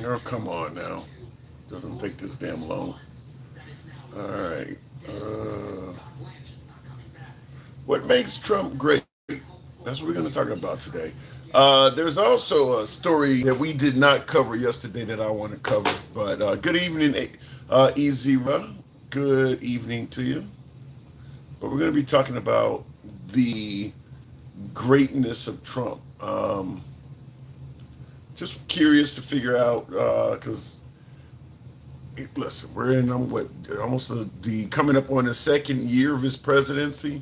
Oh, come on now. Doesn't take this damn long. All right. Uh, what makes Trump great? That's what we're going to talk about today. There's also a story that we did not cover yesterday that I want to cover. But good evening, Ezra. Good evening to you. But we're going to be talking about the greatness of Trump. Just curious to figure out because listen, we're in what almost the coming up on the second year of his presidency,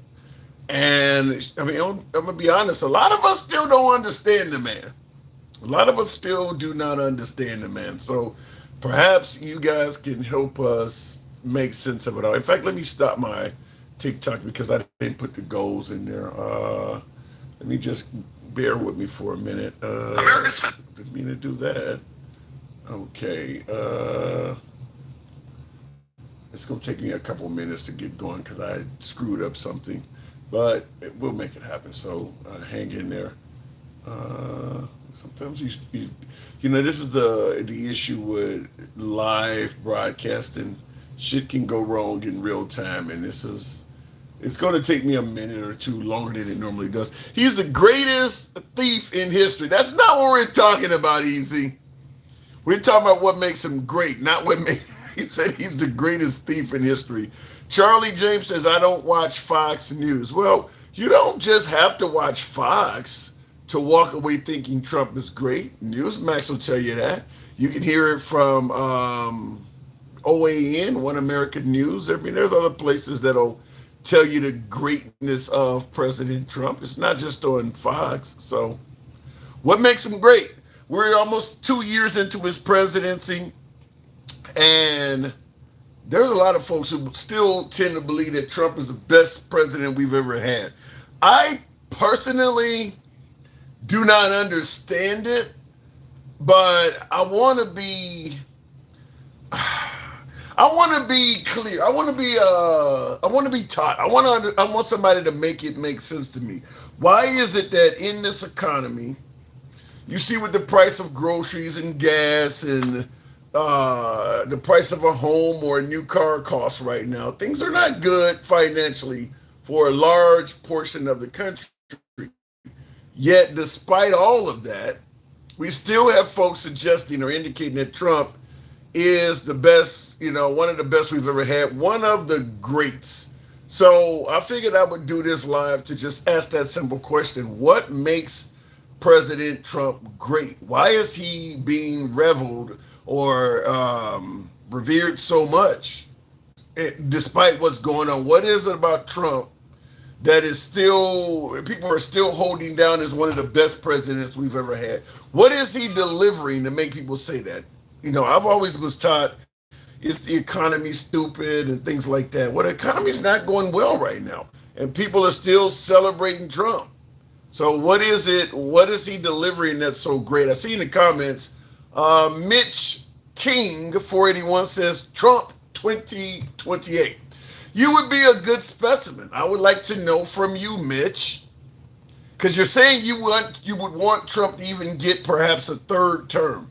and I mean I'm gonna be honest, a lot of us still don't understand the man. A lot of us still do not understand the man. So perhaps you guys can help us make sense of it all. In fact, let me stop my TikTok because I didn't put the goals in there. Let me just bear with me for a minute. America's Didn't mean to do that. Okay. It's going to take me a couple minutes to get going because I screwed up something, but we'll make it happen. So hang in there. Sometimes this is the issue with live broadcasting. Shit can go wrong in real time, and it's going to take me a minute or two longer than it normally does. He's the greatest thief in history. That's not what we're talking about, Easy. We're talking about what makes him great, not what makes. He said he's the greatest thief in history. Charlie James says, I don't watch Fox News. Well, you don't just have to watch Fox to walk away thinking Trump is great. Newsmax will tell you that. You can hear it from OAN, One American News. I mean, there's other places that'll tell you the greatness of President Trump. It's not just on Fox. So, what makes him great? We're almost 2 years into his presidency. And there's a lot of folks who still tend to believe that Trump is the best president we've ever had. I personally do not understand it, but I want to be clear. I want to be taught. I want somebody to make it make sense to me. Why is it that in this economy, you see with the price of groceries and gas and the price of a home or a new car costs right now, things are not good financially for a large portion of the country. Yet, despite all of that, we still have folks suggesting or indicating that Trump is the best, one of the best we've ever had, one of the greats. So I figured I would do this live to just ask that simple question. What makes President Trump great? Why is he being reveled or revered so much, despite what's going on? What is it about Trump that is still, people are still holding down as one of the best presidents we've ever had? What is he delivering to make people say that? I've always was taught is the economy stupid and things like that. Well, the economy's not going well right now, and people are still celebrating Trump. So what is it? What is he delivering that's so great? I see in the comments, Mitch King 481 says Trump 2028. You would be a good specimen. I would like to know from you, Mitch, because you're saying you would want Trump to even get perhaps a third term.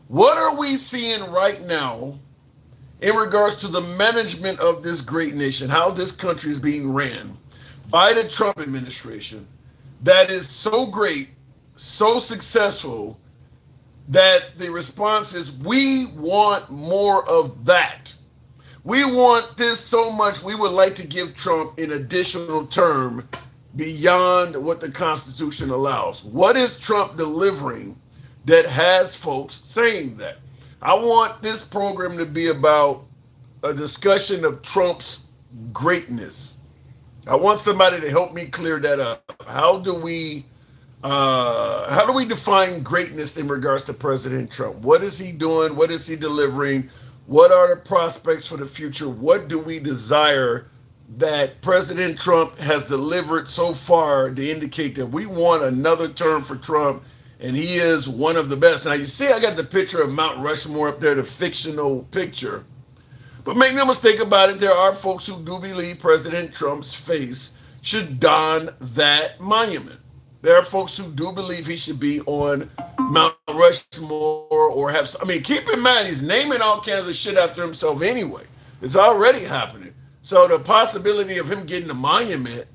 What are we seeing right now in regards to the management of this great nation, how this country is being ran by the Trump administration that is so great, so successful, that the response is we want more of that. We want this so much, we would like to give Trump an additional term beyond what the Constitution allows. What is Trump delivering that has folks saying that? I want this program to be about a discussion of Trump's greatness. I want somebody to help me clear that up. How do we define greatness in regards to President Trump? What is he doing? What is he delivering? What are the prospects for the future? What do we desire that President Trump has delivered so far to indicate that we want another term for Trump and he is one of the best? Now, you see, I got the picture of Mount Rushmore up there, the fictional picture. But make no mistake about it, there are folks who do believe President Trump's face should don that monument. There are folks who do believe he should be on Mount Rushmore or have. I mean, keep in mind he's naming all kinds of shit after himself anyway. It's already happening. So the possibility of him getting a monument,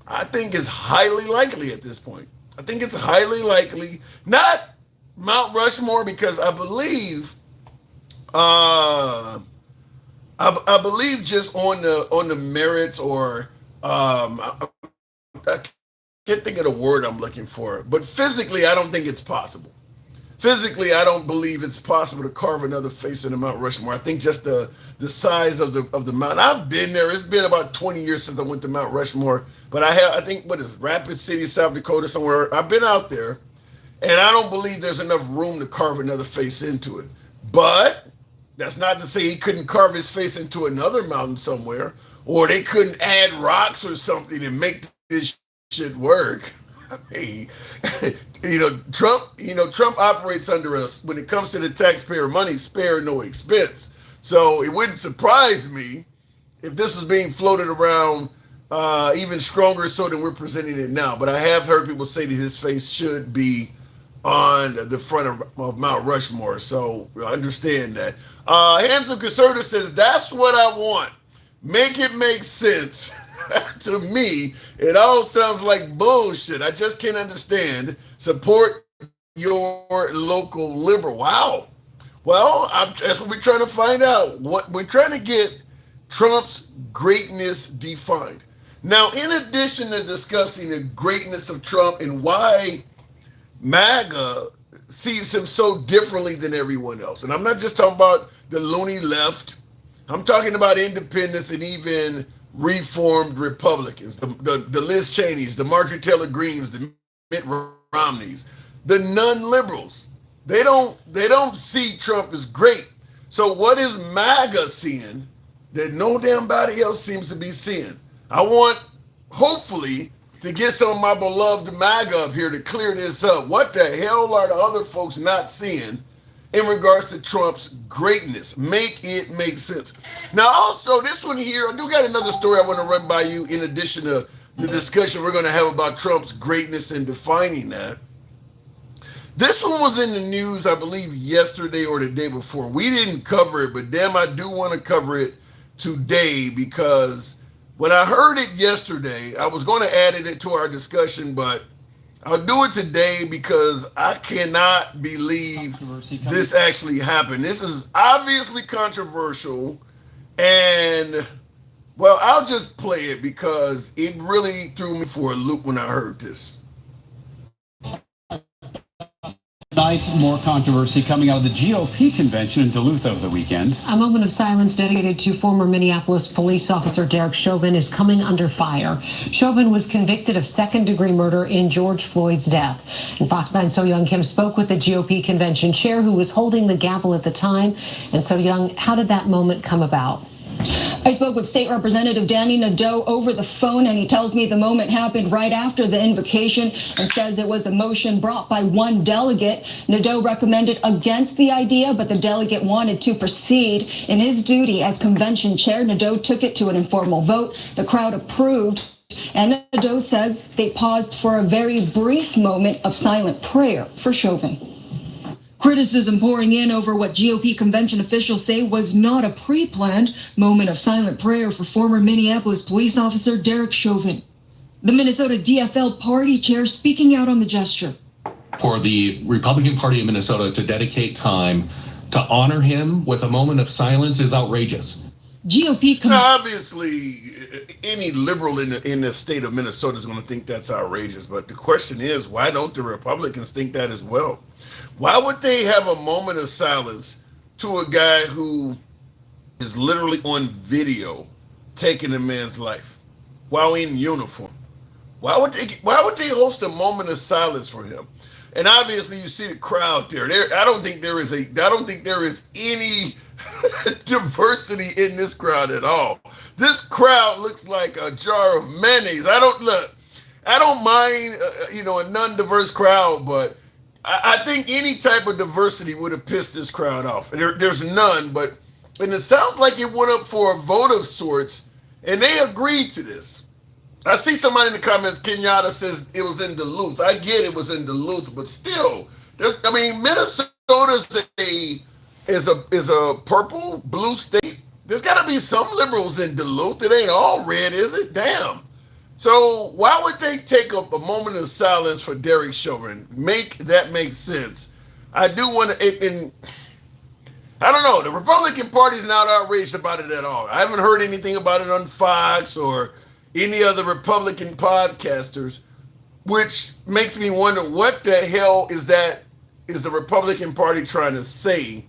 I think, is highly likely at this point. I think it's highly likely. Not Mount Rushmore because I believe, uh, I believe just on the merits or I can't think of the word I'm looking for. But physically, I don't think it's possible. Physically, I don't believe it's possible to carve another face in the Mount Rushmore. I think just the size of the mountain. I've been there. It's been about 20 years since I went to Mount Rushmore, but I think what is Rapid City, South Dakota, somewhere. I've been out there, and I don't believe there's enough room to carve another face into it. But that's not to say he couldn't carve his face into another mountain somewhere, or they couldn't add rocks or something and make this shit work. I mean, Trump operates under us when it comes to the taxpayer money, spare no expense. So it wouldn't surprise me if this is being floated around even stronger so than we're presenting it now. But I have heard people say that his face should be on the front of Mount Rushmore. So I understand that. Handsome Conservative says, that's what I want. Make it make sense. To me, it all sounds like bullshit. I just can't understand. Support your local liberal. Wow. Well, that's what we're trying to find out. What we're trying to get Trump's greatness defined. Now, in addition to discussing the greatness of Trump and why MAGA sees him so differently than everyone else, and I'm not just talking about the loony left, I'm talking about independents and even reformed Republicans, the Liz Cheneys, the Marjorie Taylor Greens, the Mitt Romneys, the non-liberals. They don't see Trump as great. So what is MAGA seeing that no damn body else seems to be seeing? I want, hopefully, to get some of my beloved MAGA up here to clear this up. What the hell are the other folks not seeing in regards to Trump's greatness? Make it make sense. Now, also, this one here, I do got another story I want to run by you in addition to the discussion we're going to have about Trump's greatness and defining that. This one was in the news, I believe, yesterday or the day before. We didn't cover it, but damn, I do want to cover it today because when I heard it yesterday, I was going to add it to our discussion, but I'll do it today because I cannot believe this actually happened. This is obviously controversial, and well, I'll just play it because it really threw me for a loop when I heard this. Tonight, more controversy coming out of the GOP convention in Duluth over the weekend. A moment of silence dedicated to former Minneapolis police officer Derek Chauvin is coming under fire. Chauvin was convicted of second-degree murder in George Floyd's death. And Fox 9's So Young Kim spoke with the GOP convention chair who was holding the gavel at the time. And So Young, how did that moment come about? I spoke with State Representative Danny Nadeau over the phone, and he tells me the moment happened right after the invocation and says it was a motion brought by one delegate. Nadeau recommended against the idea, but the delegate wanted to proceed. In his duty as convention chair, Nadeau took it to an informal vote. The crowd approved, and Nadeau says they paused for a very brief moment of silent prayer for Chauvin. Criticism pouring in over what GOP convention officials say was not a pre-planned moment of silent prayer for former Minneapolis police officer Derek Chauvin. The Minnesota DFL party chair speaking out on the gesture. For the Republican Party of Minnesota to dedicate time to honor him with a moment of silence is outrageous. GOP. Now, obviously, any liberal in the state of Minnesota is going to think that's outrageous. But the question is, why don't the Republicans think that as well? Why would they have a moment of silence to a guy who is literally on video taking a man's life while in uniform? Why would they host a moment of silence for him? And obviously, you see the crowd there. I don't think there is any diversity in this crowd at all. This crowd looks like a jar of mayonnaise. I don't mind a non-diverse crowd, but I think any type of diversity would have pissed this crowd off. There's none, and it sounds like it went up for a vote of sorts, and they agreed to this. I see somebody in the comments, Kenyatta says it was in Duluth. I get it was in Duluth, but still, Minnesota's is a purple blue state. There's got to be some liberals in Duluth. It ain't all red, is it? Damn. So why would they take a moment of silence for Derek Chauvin? Make sense. I do want to, and I don't know. The Republican Party's not outraged about it at all. I haven't heard anything about it on Fox or any other Republican podcasters, which makes me wonder what the hell is the Republican Party trying to say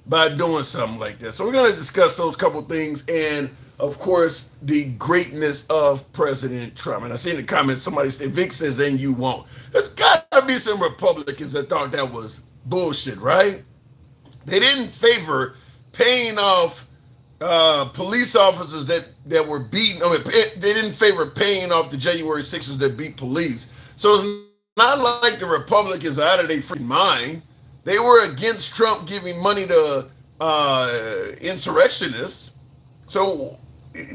by doing something like that. So we're going to discuss those couple things and, of course, the greatness of President Trump. And I see in the comments somebody say, Vic says, then you won't. There's got to be some Republicans that thought that was bullshit, right? They didn't favor paying off police officers that were beaten. I mean, they didn't favor paying off the January 6ers that beat police. So it's not like the Republicans are out of their freaking mind. They were against Trump giving money to insurrectionists. So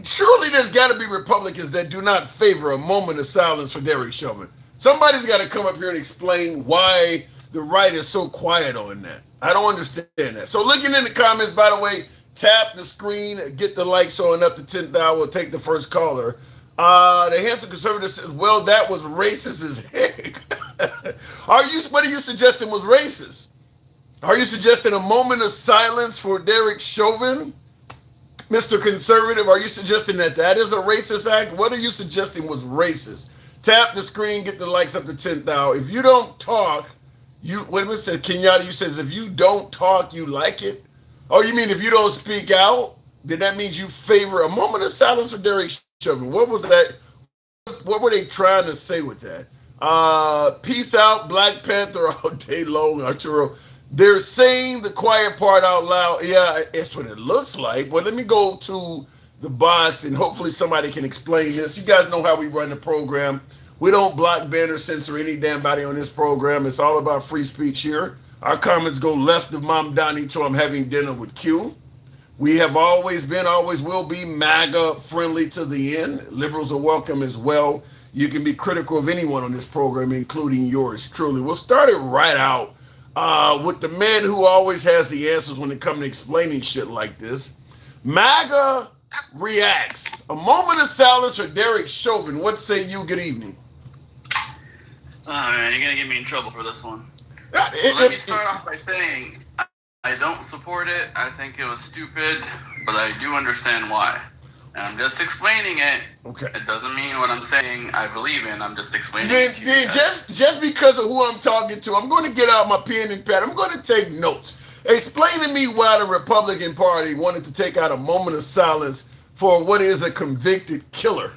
surely there's got to be Republicans that do not favor a moment of silence for Derek Chauvin. Somebody's got to come up here and explain why the right is so quiet on that. I don't understand that. So looking in the comments, by the way, tap the screen, get the likes on up to 10,000. We'll take the first caller. The handsome conservative says, well, that was racist as heck. What are you suggesting was racist? Are you suggesting a moment of silence for Derek Chauvin? Mr. Conservative, are you suggesting that is a racist act? What are you suggesting was racist? Tap the screen, get the likes up to 10,000. If you don't talk, wait a minute, said Kenyatta, you says if you don't talk, you like it? Oh, you mean if you don't speak out, then that means you favor a moment of silence for Derek Chauvin. What was that? What were they trying to say with that? Peace out, Black Panther all day long, Arturo. They're saying the quiet part out loud. Yeah, that's what it looks like. But let me go to the box and hopefully somebody can explain this. You guys know how we run the program. We don't block, ban, or censor any damn body on this program. It's all about free speech here. Our comments go left of Mom Donnie to I'm having dinner with Q. We have always been, always will be MAGA friendly to the end. Liberals are welcome as well. You can be critical of anyone on this program, including yours truly. We'll start it right out with the man who always has the answers when it comes to explaining shit like this. MAGA reacts. A moment of silence for Derek Chauvin. What say you? Good evening. Oh man, you're gonna get me in trouble for this one. Let me start off by saying I don't support it. I think it was stupid, but I do understand why. And I'm just explaining it. Okay. It doesn't mean what I'm saying I believe in. I'm just explaining then it. Just because of who I'm talking to, I'm going to get out my pen and pad. I'm going to take notes. Explain to me why the Republican Party wanted to take out a moment of silence for what is a convicted killer.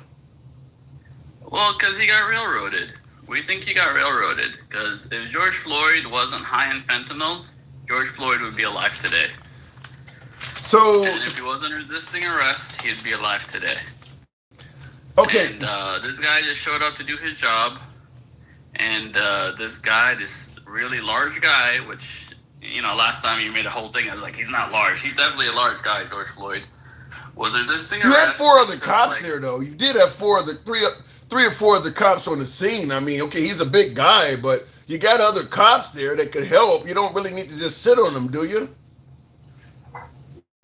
Well, because he got railroaded. We think he got railroaded. Because if George Floyd wasn't high in fentanyl, George Floyd would be alive today. So, and if he wasn't resisting arrest, he'd be alive today. Okay. And this guy just showed up to do his job. And this really large guy, which, last time you made a whole thing, I was like, he's not large. He's definitely a large guy, George Floyd. Was resisting arrest. You had 4 other cops there, though. You did have three or four of the cops on the scene. I mean, okay, he's a big guy, but you got other cops there that could help. You don't really need to just sit on them, do you?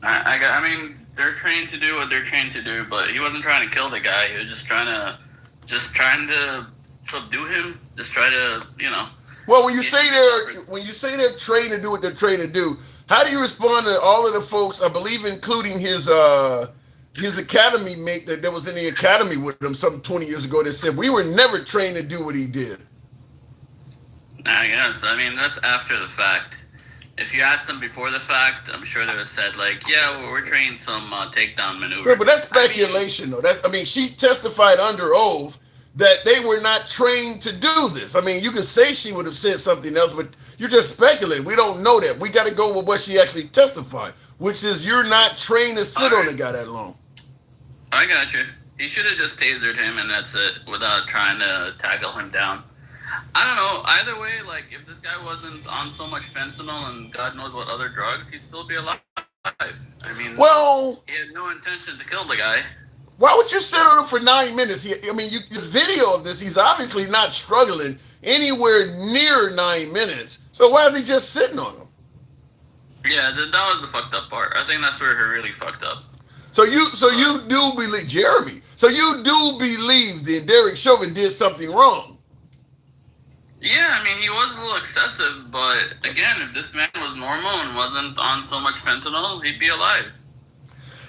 I mean, they're trained to do what they're trained to do, but he wasn't trying to kill the guy. He was just trying to subdue him. Just try to, Well, when you say they're trained to do what they're trained to do, how do you respond to all of the folks? I believe, including his academy mate that was in the academy with him some 20 years ago that said we were never trained to do what he did. I guess. I mean, that's after the fact. If you asked them before the fact, I'm sure they would have said, we're trained some takedown maneuver. Yeah, but that's speculation, though. She testified under oath that they were not trained to do this. I mean, you could say she would have said something else, but you're just speculating. We don't know that. We got to go with what she actually testified, which is you're not trained to sit on the guy that long. I got you. He should have just tasered him, and that's it, without trying to tackle him down. I don't know. Either way, if this guy wasn't on so much fentanyl and God knows what other drugs, he'd still be alive. I mean, he had no intention to kill the guy. Why would you sit on him for 9 minutes? The video of this, he's obviously not struggling. anywhere near 9 minutes. So why is he just sitting on him? Yeah, that was the fucked up part. I think that's where he really fucked up. So you do believe, Jeremy, so you do believe that Derek Chauvin did something wrong? Yeah, I mean, he was a little excessive, but again, if this man was normal and wasn't on so much fentanyl, he'd be alive.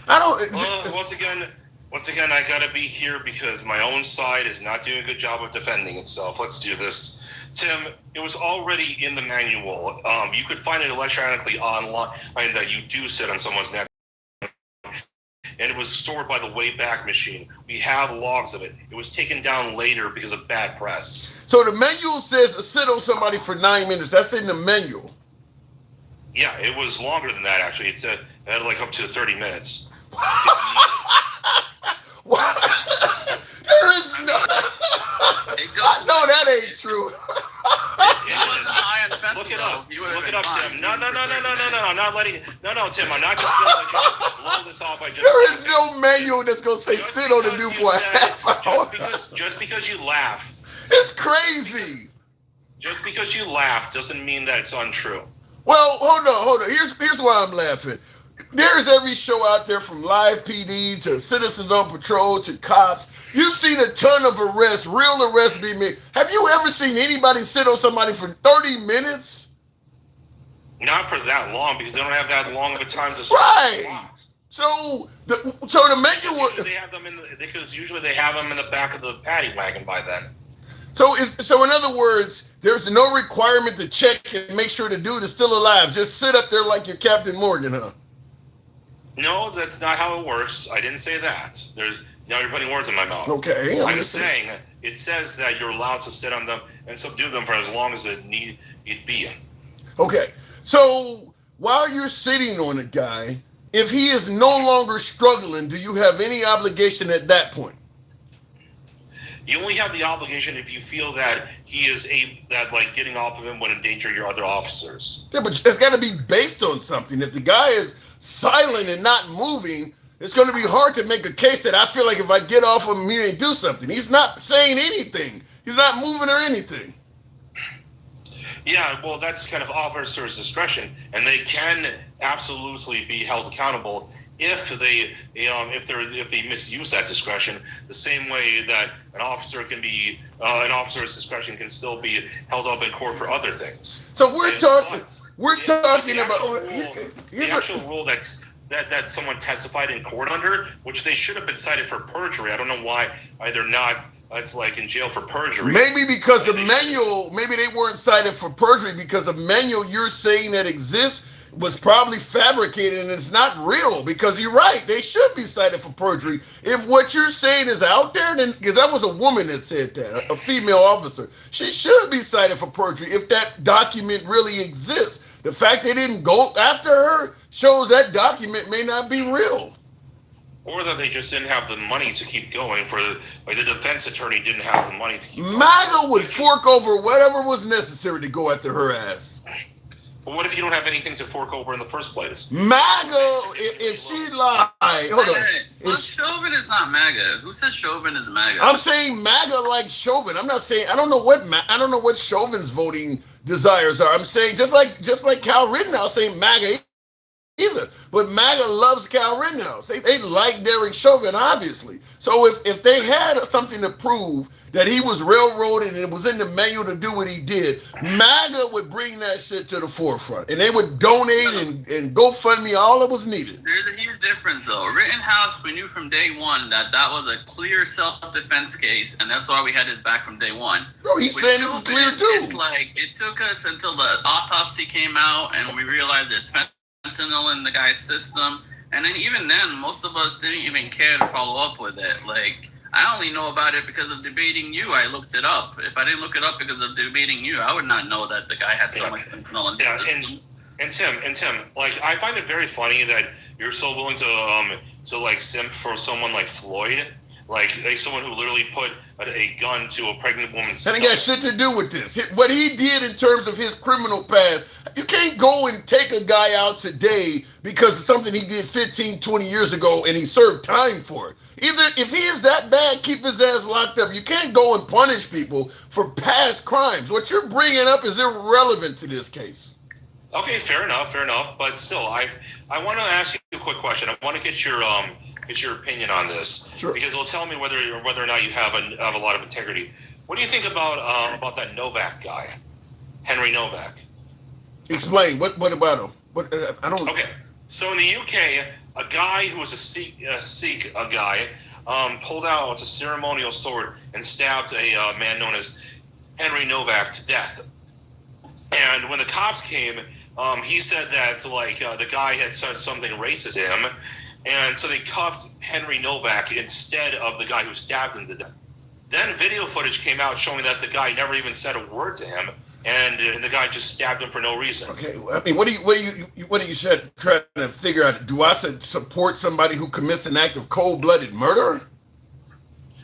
I don't. Well, once again, I gotta be here because my own side is not doing a good job of defending itself. Let's do this. Tim, it was already in the manual. You could find it electronically online that you do sit on someone's neck. And it was stored by the Wayback Machine. We have logs of it. It was taken down later because of bad press. So the manual says to sit on somebody for 9 minutes. That's in the manual. Yeah, it was longer than that, actually. It had like up to 30 minutes. What? There is no. No, that ain't true. Look it up. Look it up, Tim. No, I'm not letting. No, Tim. I'm not just gonna let you just blow this off by just. There is no manual that's gonna say sit on the dude for a half hour. Just because you laugh. It's crazy. Just because you laugh doesn't mean that it's untrue. Well, hold on. Here's why I'm laughing. There's every show out there from Live PD to Citizens on Patrol to cops. You've seen a ton of arrests, real arrests being made. Have you ever seen anybody sit on somebody for 30 minutes? Not for that long, because they don't have that long of a time to right. So the manual. They have them because usually they have them in the back of the paddy wagon by then. So in other words, there's no requirement to check and make sure the dude is still alive. Just sit up there like you're Captain Morgan, huh? No, that's not how it works. I didn't say that. Now you're putting words in my mouth. Okay. I'm saying it says that you're allowed to sit on them and subdue them for as long as it need be. Okay. So while you're sitting on a guy, if he is no longer struggling, do you have any obligation at that point? You only have the obligation if you feel that he is getting off of him would endanger your other officers. Yeah, but it's got to be based on something. If the guy is silent and not moving, it's going to be hard to make a case that I feel like if I get off of him, he may do something. He's not saying anything. He's not moving or anything. Yeah, well, that's kind of officer's discretion, and they can absolutely be held accountable if they misuse that discretion. The same way that an officer's discretion can still be held up in court for other things. So we're talking about the actual rule that someone testified in court under, which they should have been cited for perjury. I don't know why they're not. It's like in jail for perjury. Maybe because the manual, maybe they weren't cited for perjury because the manual you're saying that exists was probably fabricated and it's not real, because you're right. They should be cited for perjury. If what you're saying is out there, then, because that was a woman that said that, a female officer, she should be cited for perjury if that document really exists. The fact they didn't go after her shows that document may not be real. Or that they just didn't have the money to keep going. The defense attorney didn't have the money to keep going. MAGA would fork over whatever was necessary to go after her ass. But what if you don't have anything to fork over in the first place? MAGA, if she lied, hold on. Well, Chauvin is not MAGA. Who says Chauvin is MAGA? I'm saying MAGA like Chauvin. I'm not saying I don't know what Chauvin's voting desires are. I'm saying just like Kyle Rittenhouse saying MAGA either. But MAGA loves Kyle Rittenhouse. They like Derek Chauvin, obviously. So if they had something to prove that he was railroaded and it was in the manual to do what he did, MAGA would bring that shit to the forefront. And they would donate and GoFundMe all that was needed. There's a huge difference, though. Rittenhouse, we knew from day one that was a clear self-defense case, and that's why we had his back from day one. Bro, he's saying this is clear, too. It's like, it took us until the autopsy came out, and we realized there's fentanyl in the guy's system. And then even then, most of us didn't even care to follow up with it. Like, I only know about it because of debating you. I looked it up. If I didn't look it up because of debating you, I would not know that the guy had so much fentanyl in his system. And Tim, like, I find it very funny that you're so willing to simp for someone like Floyd. like someone who literally put a gun to a pregnant woman's That ain't got stomach. shit to do with this. What he did in terms of his criminal past, you can't go and take a guy out today because of something he did 15, 20 years ago and he served time for it. Either if he is that bad, keep his ass locked up. You can't go and punish people for past crimes. What you're bringing up is irrelevant to this case. Okay, fair enough. But still, I want to ask you a quick question. I want to get your opinion on this, Sure. because it'll tell me whether or not you have a lot of integrity. What do you think about that Novak guy, Henry Novak? Explain. What about him? I don't. Okay, so in the UK, a guy who was a Sikh guy pulled out a ceremonial sword and stabbed a man known as Henry Novak to death. And when the cops came, he said that the guy had said something racist to him, and so they cuffed Henry Novak instead of the guy who stabbed him to death. Then video footage came out showing that the guy never even said a word to him, and the guy just stabbed him for no reason. Okay, I mean, what do you trying to figure out? Do I support somebody who commits an act of cold-blooded murder?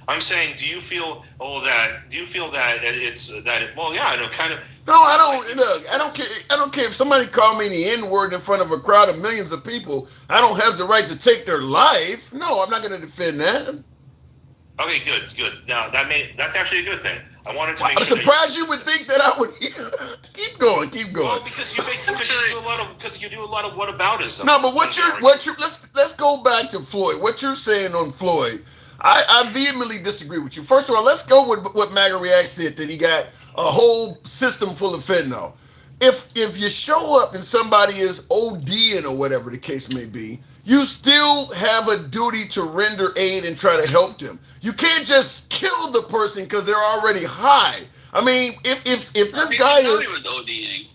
I'm saying, do you feel that it's that? Well, yeah, I know, kind of. No, I don't. Look, I don't care. I don't care if somebody called me the N-word in front of a crowd of millions of people. I don't have the right to take their life. No, I'm not going to defend that. Okay, good. Now that's actually a good thing. I wanted to make I'm sure. surprised you would think that I would. Keep going. Well, because you do a lot of whataboutism. No, but what you're let's go back to Floyd. What you're saying on Floyd, I vehemently disagree with you. First of all, let's go with what MAGA React said, that he got a whole system full of fentanyl. If you show up and somebody is ODing or whatever the case may be, you still have a duty to render aid and try to help them. You can't just kill the person because they're already high. I mean, if this guy is He was ODing.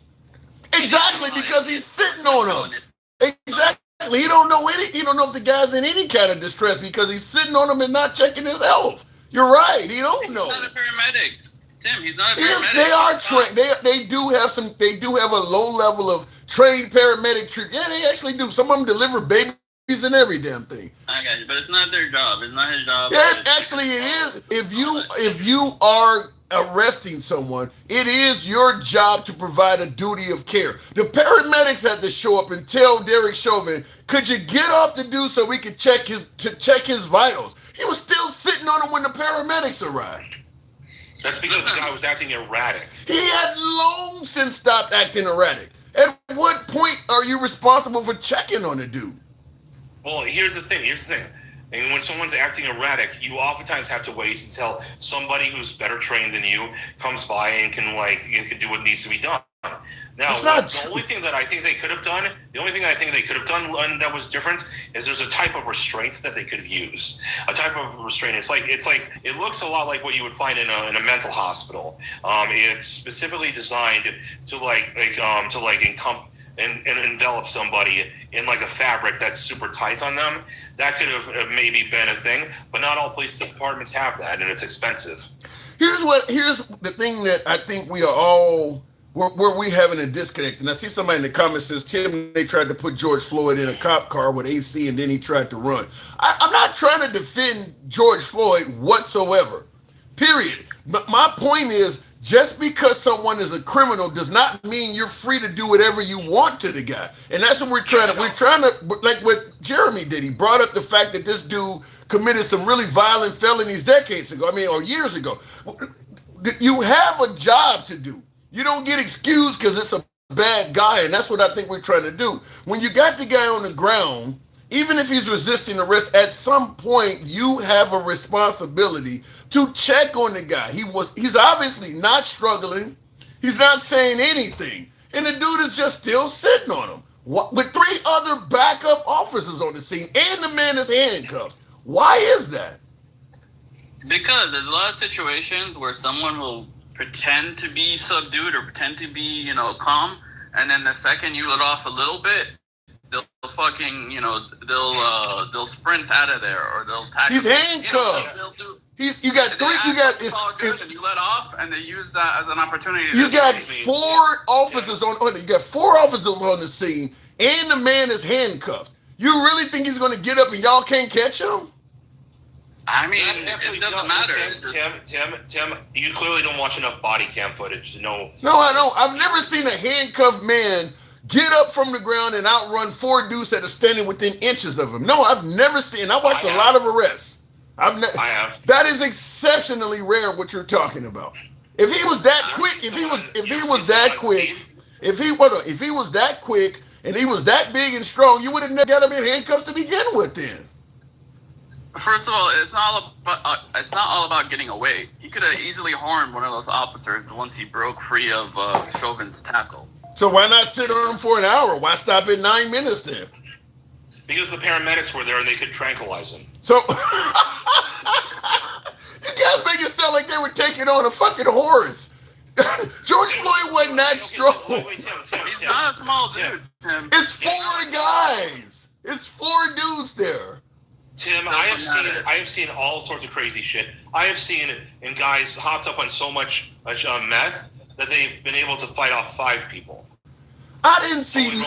exactly because he's sitting on them. Exactly. He don't know if the guy's in any kind of distress because he's sitting on them and not checking his health. You're right. He don't know. He's not a paramedic. Tim, he's not a He is, paramedic. they are trained. They do have a low level of trained paramedic treatment. Yeah, they actually do. Some of them deliver babies and every damn thing. I got you, but it's not their job. It's not his job. Yeah, actually it is. If you are arresting someone, it is your job to provide a duty of care. The paramedics had to show up and tell Derek Chauvin, could you get off the dude so we could check his vitals? He was still sitting on him when the paramedics arrived. That's because the guy was acting erratic. He had long since stopped acting erratic. At what point are you responsible for checking on the dude? Well, here's the thing. And when someone's acting erratic, you oftentimes have to wait until somebody who's better trained than you comes by and can do what needs to be done. Now, the only thing that I think they could have done, and that was different, is there's a type of restraint that they could have used. A type of restraint. It's like it looks a lot like what you would find in a mental hospital. It's specifically designed to and envelop somebody in like a fabric that's super tight on them. That could have maybe been a thing, but not all police departments have that, and it's expensive. Here's the thing that I think we are all where we having a disconnect. And I see somebody in the comments says, Tim, they tried to put George Floyd in a cop car with AC and then he tried to run. I'm not trying to defend George Floyd whatsoever, period. But my point is, just because someone is a criminal does not mean you're free to do whatever you want to the guy. And that's what we're trying to, like what Jeremy did. He brought up the fact that this dude committed some really violent felonies decades ago, or years ago. You have a job to do. You don't get excused because it's a bad guy, and that's what I think we're trying to do. When you got the guy on the ground, even if he's resisting arrest, at some point you have a responsibility to check on the guy. He's obviously not struggling. He's not saying anything. And the dude is just still sitting on him with 3 other backup officers on the scene, and the man is handcuffed. Why is that? Because there's a lot of situations where someone will pretend to be subdued or pretend to be, calm, and then the second you let off a little bit, they'll fucking, they'll sprint out of there, or they'll tackle. He's handcuffed. You let off, and they use that as an opportunity. You got 4 officers on the scene, and the man is handcuffed. You really think he's going to get up and y'all can't catch him? I mean, it doesn't matter. Tim, you clearly don't watch enough body cam footage to know. No, I don't. I've never seen a handcuffed man get up from the ground and outrun 4 dudes that are standing within inches of him. No, I've never seen. I watched a lot of arrests. I have. That is exceptionally rare. What you're talking about. If he was that quick, if he was that quick and he was that big and strong, you would have never got him in handcuffs to begin with. Then. First of all, it's not all about getting away. He could have easily harmed one of those officers once he broke free of Chauvin's tackle. So why not sit on him for an hour? Why stop at 9 minutes then? Because the paramedics were there and they could tranquilize him. So you guys make it sound like they were taking on a fucking horse. George Floyd wasn't that strong. He's not a small dude. It's 4 guys. It's 4 dudes there. Tim, I have seen all sorts of crazy shit. I have seen and guys hopped up on so much meth that they've been able to fight off 5 people. I didn't see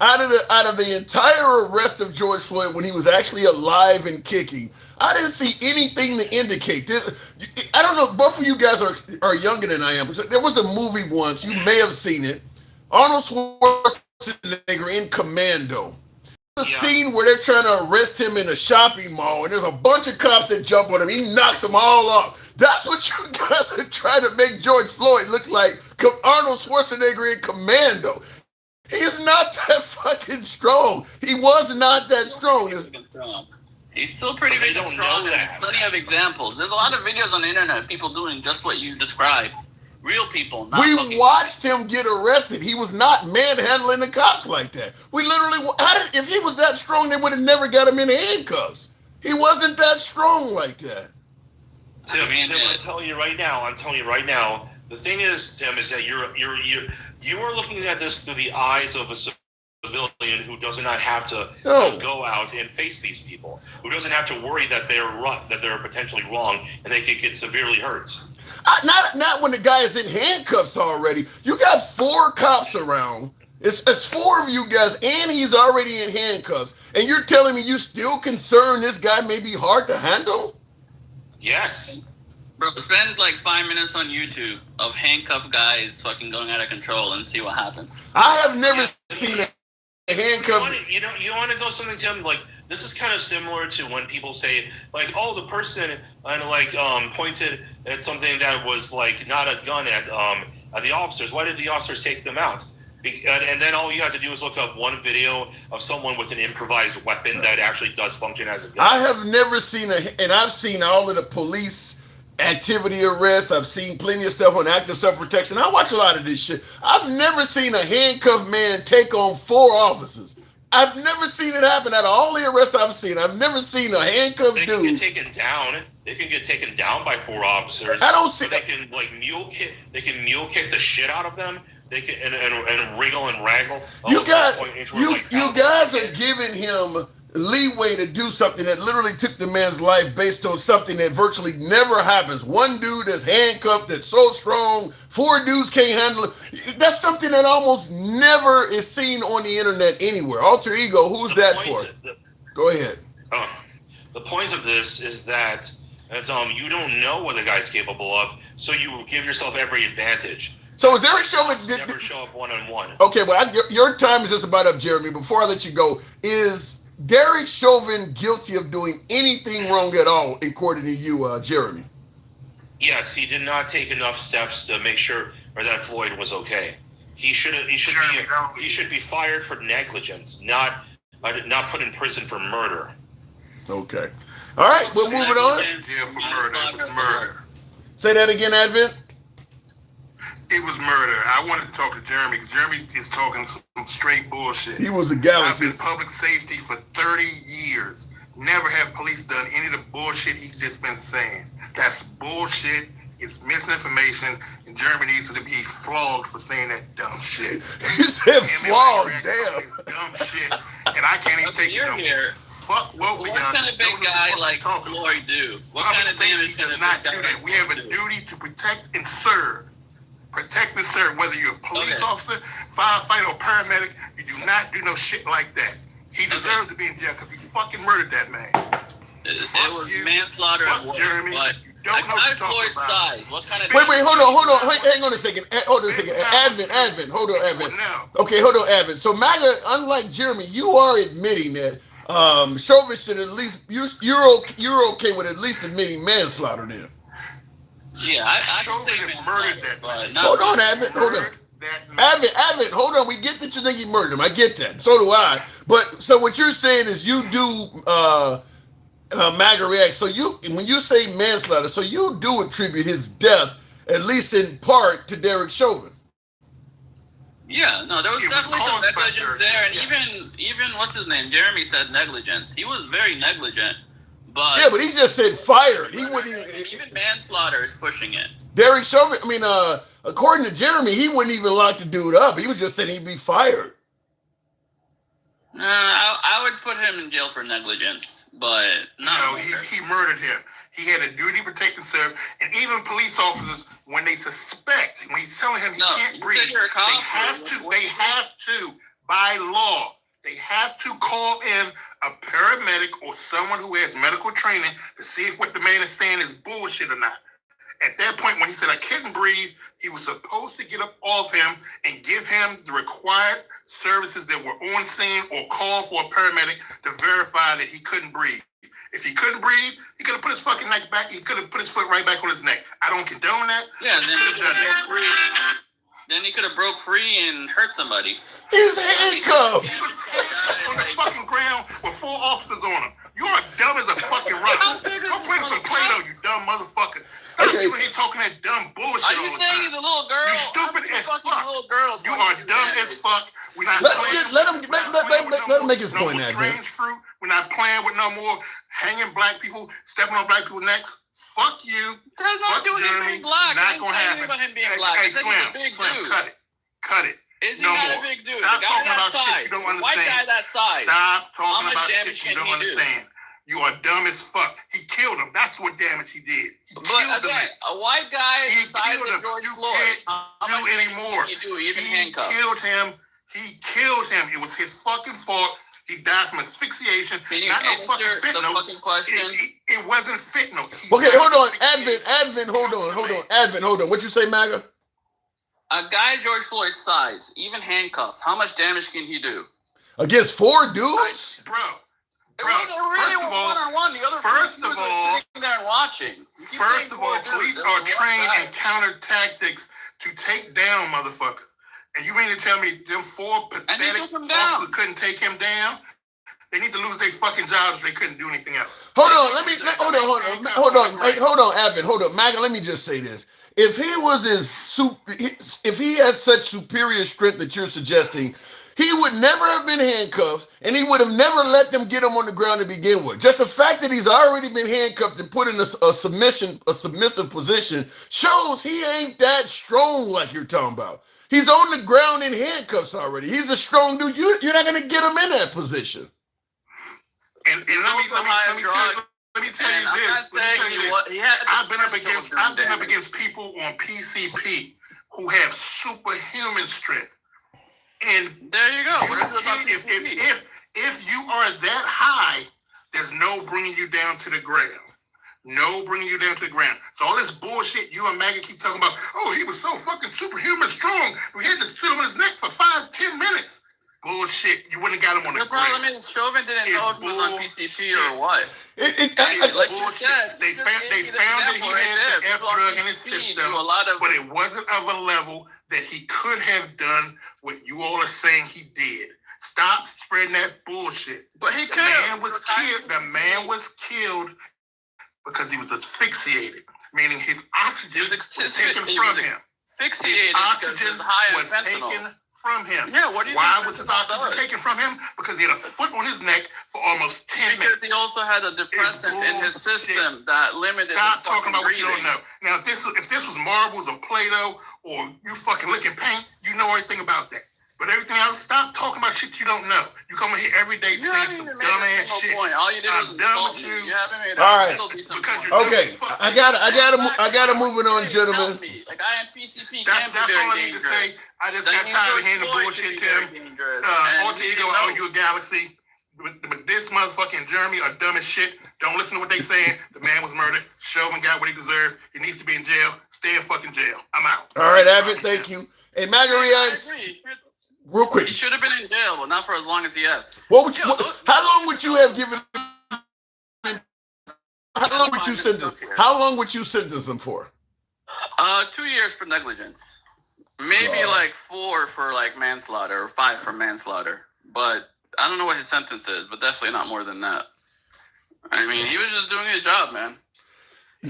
out of the entire arrest of George Floyd when he was actually alive and kicking. I didn't see anything to indicate this. I don't know. Both of you guys are younger than I am. There was a movie once. You may have seen it. Arnold Schwarzenegger in Commando. The scene where they're trying to arrest him in a shopping mall, and there's a bunch of cops that jump on him. He knocks them all off. That's what you guys are trying to make George Floyd look like. Arnold Schwarzenegger in Commando. He's not that fucking strong. He was not that strong. He's still pretty big and strong. There's plenty of examples. There's a lot of videos on the internet, people doing just what you described. Real people. We watched him get arrested. He was not manhandling the cops like that. We literally, if he was that strong, they would have never got him in handcuffs. He wasn't that strong like that. Tim, I'm telling you right now. The thing is, Tim, is that you are looking at this through the eyes of a civilian who does not have to go out and face these people, who doesn't have to worry that they're potentially wrong and they could get severely hurt. Not when the guy is in handcuffs already. You got 4 cops around. It's 4 of you guys, and he's already in handcuffs. And you're telling me you still concerned this guy may be hard to handle? Yes. Bro, spend like 5 minutes on YouTube of handcuffed guys fucking going out of control and see what happens. I have never seen a handcuff. You want to know something, Tim? Like, this is kind of similar to when people say, like, oh, the person pointed at something that was like not a gun at the officers. Why did the officers take them out? And then all you have to do is look up one video of someone with an improvised weapon that actually does function as a gun. I have never seen and I've seen all of the police activity arrests. I've seen plenty of stuff on active self-protection. I watch a lot of this shit. I've never seen a handcuffed man take on 4 officers. I've never seen it happen out of all the arrests I've seen. I've never seen a handcuffed dude. They can get taken down. They can get taken down by 4 officers. I don't see that. They can mule kick the shit out of them. They can and wriggle and raggle. You guys are giving him leeway to do something that literally took the man's life based on something that virtually never happens. One dude that's handcuffed that's so strong, 4 dudes can't handle it. That's something that almost never is seen on the internet anywhere. Alter ego, who's that for? Go ahead. The point of this is that you don't know what the guy's capable of, so you give yourself every advantage. So is Derek Chauvin never show up one-on-one? Okay, well, your time is just about up, Jeremy. Before I let you go, is Derek Chauvin guilty of doing anything wrong at all, according to you, Jeremy? Yes, he did not take enough steps to make sure that Floyd was okay. He should be fired for negligence, not put in prison for murder. Okay. All right, we'll move it on. Yeah, for murder. It was murder. Say that again, Advent. It was murder. I wanted to talk to Jeremy because Jeremy is talking some straight bullshit. He was a galaxy. I've been public safety for 30 years. Never have police done any of the bullshit he's just been saying. That's bullshit. It's misinformation. And Jeremy needs to be flogged for saying that dumb shit. You said flogged, damn. Dumb shit. And I can't even take it no more. Fuck both of y'all. What kind of big guy like Floyd do? What kind of damage does not do that? We have a duty to protect and serve. Protect and serve, whether you're a police officer, firefighter, or paramedic, you do not do no shit like that. He deserves to be in jail because he fucking murdered that man. It was you. manslaughter Fuck and worse, Jeremy. but You don't know what you're talking Floyd's about. size. What kind of Wait, hold on. Hang on a second. Hold on a second. Advent. Hold on, Advent. Okay, hold on, Advent. So MAGA, unlike Jeremy, you are admitting that Chauvin should at least you're okay with at least admitting manslaughter then. Yeah, I Chauvin can has say murdered manslaughter, that but man. not Hold on, Advent. Hold on. Advent, hold on. We get that you think he murdered him. I get that. So do I. But so what you're saying is you do MAGA react. So when you say manslaughter, so you do attribute his death, at least in part, to Derek Chauvin. Yeah, no, there was It was definitely some caused by negligence Derek there, and Chauvin, even what's his name? Jeremy said negligence. He was very negligent, but Yeah, but he just said fired. He wouldn't even manslaughter is pushing it. Derek Chauvin, according to Jeremy, he wouldn't even lock the dude up. He was just saying he'd be fired. I would put him in jail for negligence, but not murder. He murdered him. He had a duty to protect himself, and even police officers, when they suspect, when he's telling him he can't you breathe, said you're a cop, they have to, by law, they have to call in a paramedic or someone who has medical training to see if what the man is saying is bullshit or not. At that point, when he said, I couldn't breathe, he was supposed to get up off him and give him the required services that were on scene or call for a paramedic to verify that he couldn't breathe. If he couldn't breathe, he could have put his fucking neck back. He could have put his foot right back on his neck. I don't condone that. Yeah, and he could have done that. then he could have broke free and hurt somebody. He's handcuffed. He was on the fucking ground with 4 officers on him. You are dumb as a fucking rock. Go play some Play-Doh, you dumb motherfucker. Stop sitting here talking that dumb bullshit Are all you the saying time. he's a little girl? You stupid as fuck. Little girls You are dumb as fuck. We're not Let playing him make his no point, more Advent. strange fruit. We're not playing with no more hanging black people, stepping on black people's necks. Fuck you. That's not Fuck doing him Jeremy. being black. Not I didn't gonna say anything happen. about him being Hey, black. Hey, I said he's a big Slim, dude. cut it. Is he No not more. a big dude? Stop the guy talking that about size. shit you don't The white understand. guy that size. Stop How talking much about damage shit you can don't he do? understand. You are dumb as fuck. He killed him. That's what damage he did. He But killed him. again, a white guy He the size killed of him. George You Floyd. can't How do much damage anymore. can you do, even He handcuffed? killed him. He killed him. It was his fucking fault. He died from asphyxiation. Can you Not no fucking answer the fentanyl. fucking question? It wasn't fentanyl. He Okay, died hold from on. asphyxiation. Advent, hold on. What you say, MAGA? A guy George Floyd's size, even handcuffed, how much damage can he do? Against 4 dudes? Bro. It really was one-on-one. The other first dudes of were all- sitting there and watching. First of all, police are trained in counter tactics to take down motherfuckers. And you mean to tell me them 4 pathetic took him down. officers couldn't take him down? They need to lose their fucking jobs if they couldn't do anything else. Hold on, Advent, hold on. MAGA, let me just say this. If he has such superior strength that you're suggesting, he would never have been handcuffed, and he would have never let them get him on the ground to begin with. Just the fact that he's already been handcuffed and put in a submissive position shows he ain't that strong like you're talking about. He's on the ground in handcuffs already. He's a strong dude. You're not going to get him in that position. And let me tell you this. I've been up against people on PCP who have superhuman strength. And there you go. If you are that high, there's no bringing you down to the ground. No bringing you down to the ground. So all this bullshit you and Maggie keep talking about, oh, he was so fucking superhuman strong. We had to sit on his neck for 5-10 minutes. Bullshit. You wouldn't have got him on the ground. The problem is Chauvin didn't know if he was on PCP or what. Like you said, they found that he had the F drug in his system, but it wasn't of a level that he could have done what you all are saying he did. Stop spreading that bullshit. But he could. The man was killed because he was asphyxiated, meaning his oxygen was taken from him. His oxygen was taken from him. Yeah, what do you Why was his oxygen taken from him? Because he had a foot on his neck for almost 10 minutes. Because he also had a depressant in his system that limited Stop his talking about breathing. what you don't know. Now, if this was marbles or Play-Doh or you fucking licking paint, you know everything about that. But everything else, stop talking about shit you don't know. You come in here every day saying some dumbass shit. All you did was insult me. You haven't made a single decent point. Okay, I gotta move it on, gentlemen. Like I am PCP That's can be all I very need to dangerous. say. I just got tired of hearing the bullshit, Tim. Alter Ego, you a galaxy. But this motherfucking Jeremy are dumb as shit. Don't listen to what they saying. The man was murdered. Chauvin got what he deserved. He needs to be in jail. Stay in fucking jail. I'm out. All right, Avid, thank you. Hey, I Magarians, agree. real quick. He should have been in jail, but not for as long as he had. What would you? How long would you have given? How long would you sentence? How long would you sentence him for? 2 years for negligence. Maybe like 4 for like manslaughter or 5 for manslaughter. But I don't know what his sentence is, but definitely not more than that. I mean, he was just doing his job, man.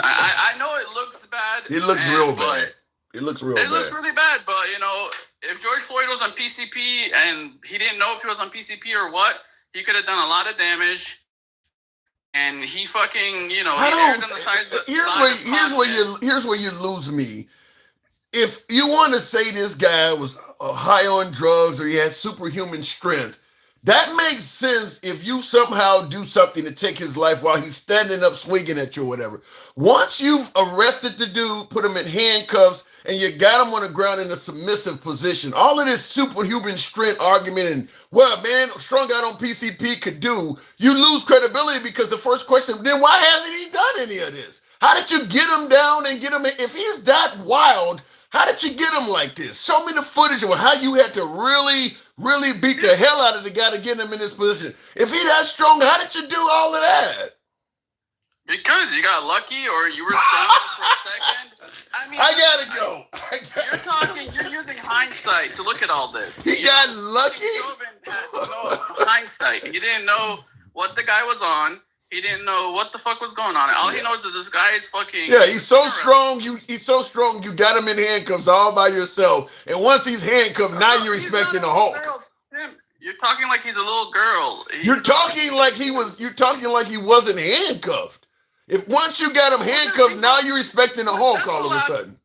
I know it looks bad. It looks real bad. It looks real bad. It looks really bad, but you know, if George Floyd was on PCP and he didn't know if he was on PCP or what, he could have done a lot of damage. And he fucking, you know, here's where you lose me. If you want to say this guy was high on drugs or he had superhuman strength, that makes sense if you somehow do something to take his life while he's standing up swinging at you or whatever. Once you've arrested the dude, put him in handcuffs, and you got him on the ground in a submissive position, all of this superhuman strength argument and, well, man, strong out on PCP could do, you lose credibility because the first question, then why hasn't he done any of this? How did you get him down and get him, if he's that wild, how did you get him like this? Show me the footage of how you had to really beat the hell out of the guy to get him in this position. If he's that strong, how did you do all of that? Because you got lucky or you were strong for a second. I mean, I gotta go. You're using hindsight to look at all this. He got lucky? Hindsight. He didn't know what the guy was on. He didn't know what the fuck was going on. All he knows is this guy is fucking... Yeah, he's so strong. He's so strong. You got him in handcuffs all by yourself. And once he's handcuffed, now you're expecting a Hulk. You're talking like he's a little girl. You're talking like he wasn't handcuffed. If once you got him handcuffed, now you're expecting a Hulk all of a sudden.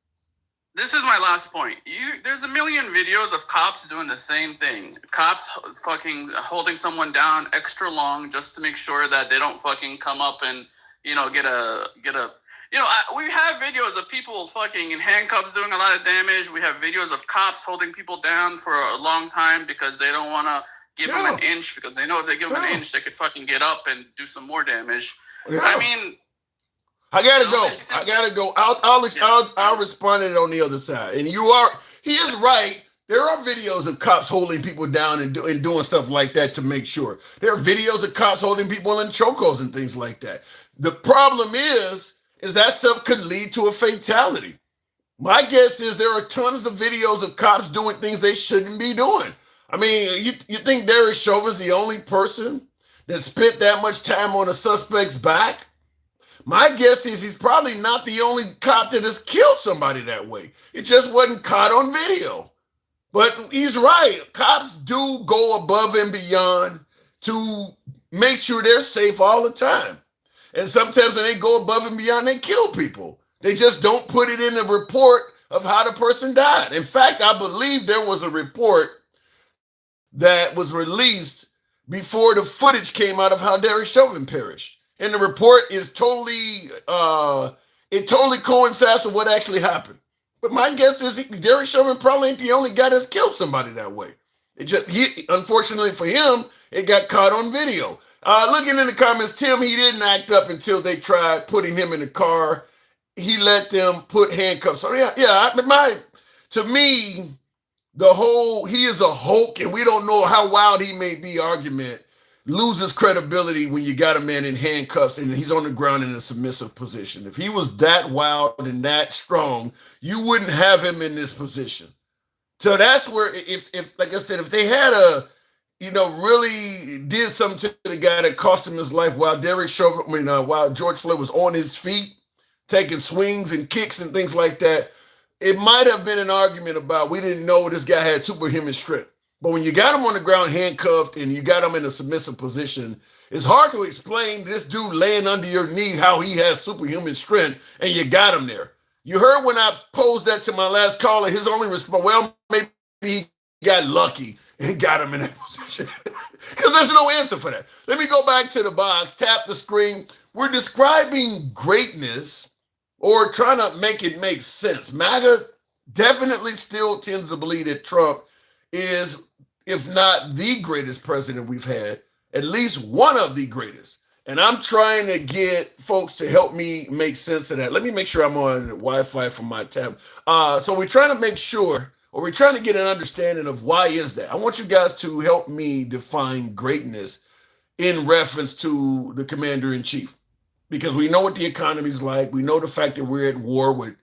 This is my last point. There's a million videos of cops doing the same thing. Cops fucking holding someone down extra long just to make sure that they don't fucking come up and, you know, get a. You know, we have videos of people fucking in handcuffs doing a lot of damage. We have videos of cops holding people down for a long time because they don't want to give them an inch because they know if they give them an inch, they could fucking get up and do some more damage. Yeah. I mean. I gotta go. I'll respond to it on the other side. And he is right. There are videos of cops holding people down and doing stuff like that to make sure. There are videos of cops holding people in chokeholds and things like that. The problem is that stuff could lead to a fatality. My guess is there are tons of videos of cops doing things they shouldn't be doing. I mean, you think Derek Chauvin's the only person that spent that much time on a suspect's back? My guess is he's probably not the only cop that has killed somebody that way. It just wasn't caught on video. But he's right. Cops do go above and beyond to make sure they're safe all the time. And sometimes when they go above and beyond, they kill people. They just don't put it in the report of how the person died. In fact, I believe there was a report that was released before the footage came out of how Derek Chauvin perished. And the report is totally coincides with what actually happened. But my guess is Derek Chauvin probably ain't the only guy that's killed somebody that way. Unfortunately for him, it got caught on video. Looking in the comments, Tim, he didn't act up until they tried putting him in the car. He let them put handcuffs on. To me, the whole he is a Hulk and we don't know how wild he may be argument loses credibility when you got a man in handcuffs and he's on the ground in a submissive position. If he was that wild and that strong, you wouldn't have him in this position. So that's where, if like I said, if they had really did something to the guy that cost him his life while while George Floyd was on his feet, taking swings and kicks and things like that, it might have been an argument about we didn't know this guy had superhuman strength. But when you got him on the ground handcuffed and you got him in a submissive position, it's hard to explain this dude laying under your knee how he has superhuman strength and you got him there. You heard when I posed that to my last caller, his only response, well, maybe he got lucky and got him in that position. Because there's no answer for that. Let me go back to the box, tap the screen. We're describing greatness or trying to make it make sense. MAGA definitely still tends to believe that Trump is, if not the greatest president we've had, at least one of the greatest. And I'm trying to get folks to help me make sense of that. Let me make sure I'm on Wi-Fi from my tab. So we're trying to make sure, or we're trying to get an understanding of why is that. I want you guys to help me define greatness in reference to the commander-in-chief, because we know what the economy's like. We know the fact that we're at war with.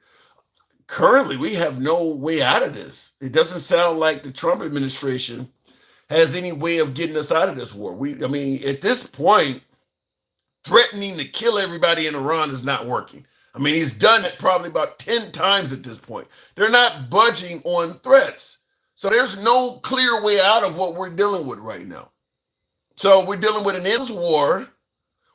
Currently, we have no way out of this. It doesn't sound like the Trump administration has any way of getting us out of this war. I mean, at this point, threatening to kill everybody in Iran is not working. I mean, he's done it probably about 10 times at this point. They're not budging on threats. So there's no clear way out of what we're dealing with right now. So we're dealing with an endless war.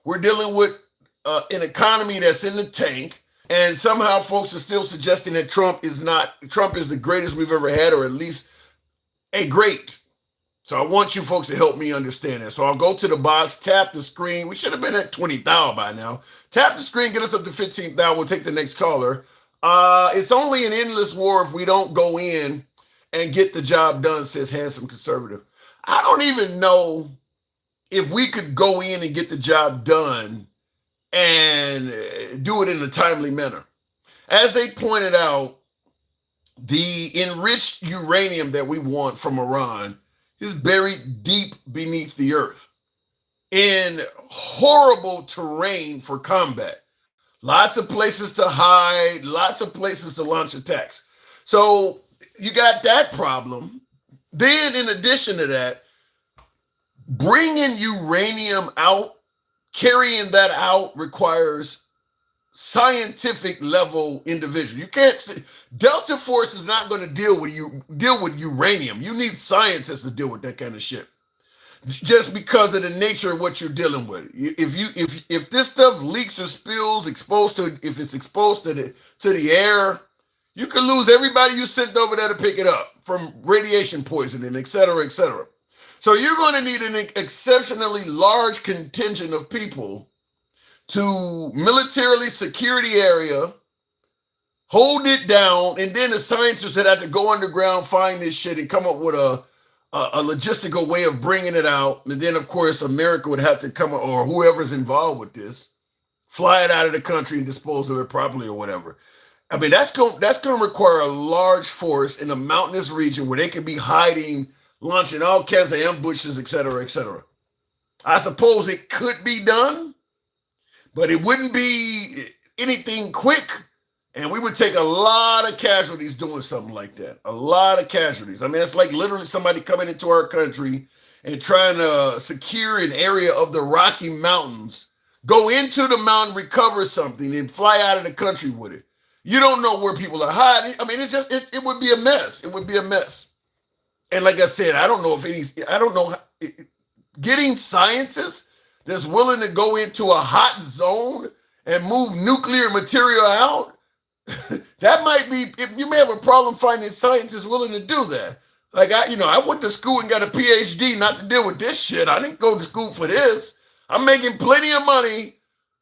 We're dealing with an economy that's in the tank. And somehow folks are still suggesting that Trump is the greatest we've ever had, or at least a great. So I want you folks to help me understand that. So I'll go to the box, tap the screen. We should have been at 20,000 by now. Tap the screen, get us up to 15,000. We'll take the next caller. It's only an endless war if we don't go in and get the job done, says Handsome Conservative. I don't even know if we could go in and get the job done and do it in a timely manner. As they pointed out, the enriched uranium that we want from Iran is buried deep beneath the earth in horrible terrain for combat. Lots of places to hide, lots of places to launch attacks. So you got that problem. Then in addition to that, bringing uranium out, carrying that out requires scientific level individual. You can't. Delta Force is not going to deal with uranium. You need scientists to deal with that kind of shit. Just because of the nature of what you're dealing with. If this stuff leaks or spills, if it's exposed to the air, you could lose everybody you sent over there to pick it up from radiation poisoning, et cetera, et cetera. So you're going to need an exceptionally large contingent of people to militarily secure the area, hold it down, and then the scientists that have to go underground, find this shit, and come up with a logistical way of bringing it out. And then, of course, America would have to come, or whoever's involved with this, fly it out of the country and dispose of it properly or whatever. I mean, that's going to require a large force in a mountainous region where they could be hiding, launching all kinds of ambushes, et cetera, et cetera. I suppose it could be done, but it wouldn't be anything quick, and we would take a lot of casualties doing something like that. A lot of casualties. I mean, it's like literally somebody coming into our country and trying to secure an area of the Rocky Mountains, go into the mountain, recover something, and fly out of the country with it. You don't know where people are hiding. I mean, it would be a mess. It would be a mess. And like I said, I don't know, getting scientists that's willing to go into a hot zone and move nuclear material out, that might be, you may have a problem finding scientists willing to do that. Like I went to school and got a PhD not to deal with this shit. I didn't go to school for this. I'm making plenty of money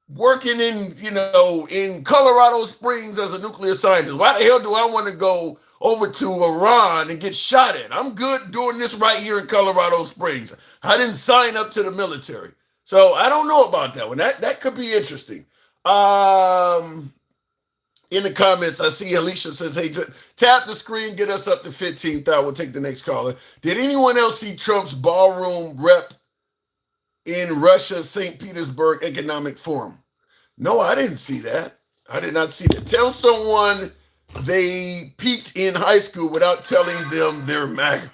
working in Colorado Springs as a nuclear scientist. Why the hell do I want to go over to Iran and get shot at? I'm good doing this right here in Colorado Springs. I didn't sign up to the military. So I don't know about that one. That could be interesting. In the comments, I see Alicia says, hey, tap the screen, get us up to 15,000. We'll take the next caller. Did anyone else see Trump's ballroom rep in Russia's St. Petersburg Economic Forum? No, I didn't see that. I did not see that. Tell someone they peaked in high school without telling them they're MAGA.